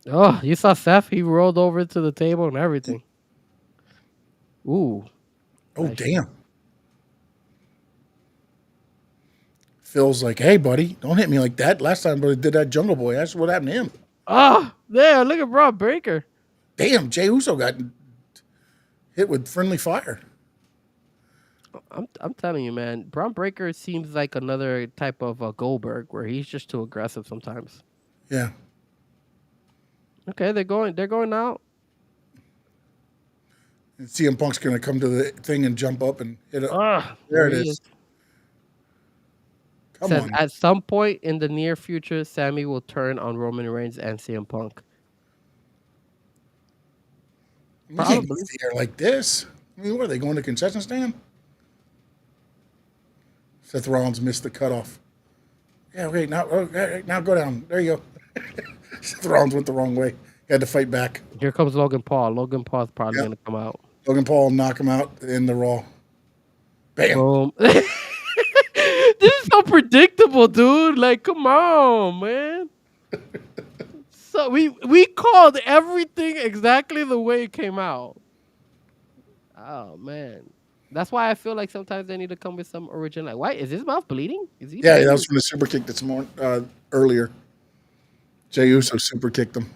Oh, you saw Seth? He rolled over to the table and everything. Ooh. Oh, damn. Phil's like, hey, buddy, don't hit me like that. Last time I did that Jungle Boy. That's what happened to him. Ah, there, look at Rob Breaker. Damn, Jey Uso got hit with friendly fire. I'm telling you, man. Braun Breaker seems like another type of Goldberg, where he's just too aggressive sometimes. Yeah. Okay, they're going out. And CM Punk's going to come to the thing and jump up and hit it. Ah, There it he is. Come Says on. at some point in the near future, Sammy will turn on Roman Reigns and CM Punk. You can't leave here like this. I mean, what are they going to concession stand? Seth Rollins missed the cutoff. Yeah, wait, now go down. There you go. Seth Rollins went the wrong way. He had to fight back. Here comes Logan Paul. Logan Paul's probably going to come out. Logan Paul knock him out in the Raw. Bam. Boom. This is so predictable, dude. Like, come on, man. So we called everything exactly the way it came out. Oh man, that's why I feel like sometimes they need to come with some original. Like, why is his mouth bleeding? Is he? Yeah, bleeding? that was from the super kick this morning earlier. Jey Uso super kicked him.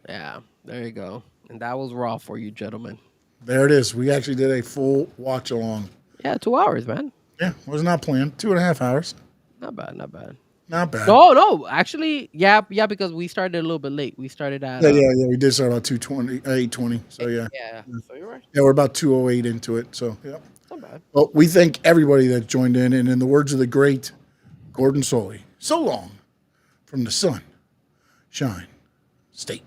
Yeah, there you go. And that was Raw for you, gentlemen. There it is. We actually did a full watch along. Yeah, 2 hours, man. Yeah, was not planned. 2.5 hours. Not bad, not bad. Not bad. No, actually, yeah, because we started a little bit late. We started at Yeah. We did start about 8:20. So yeah. Yeah, so you're right. Yeah, we're about 2:08 into it. So yeah. Not bad. Well, we thank everybody that joined in, and in the words of the great Gordon Soley, so long from the sun, shine, state.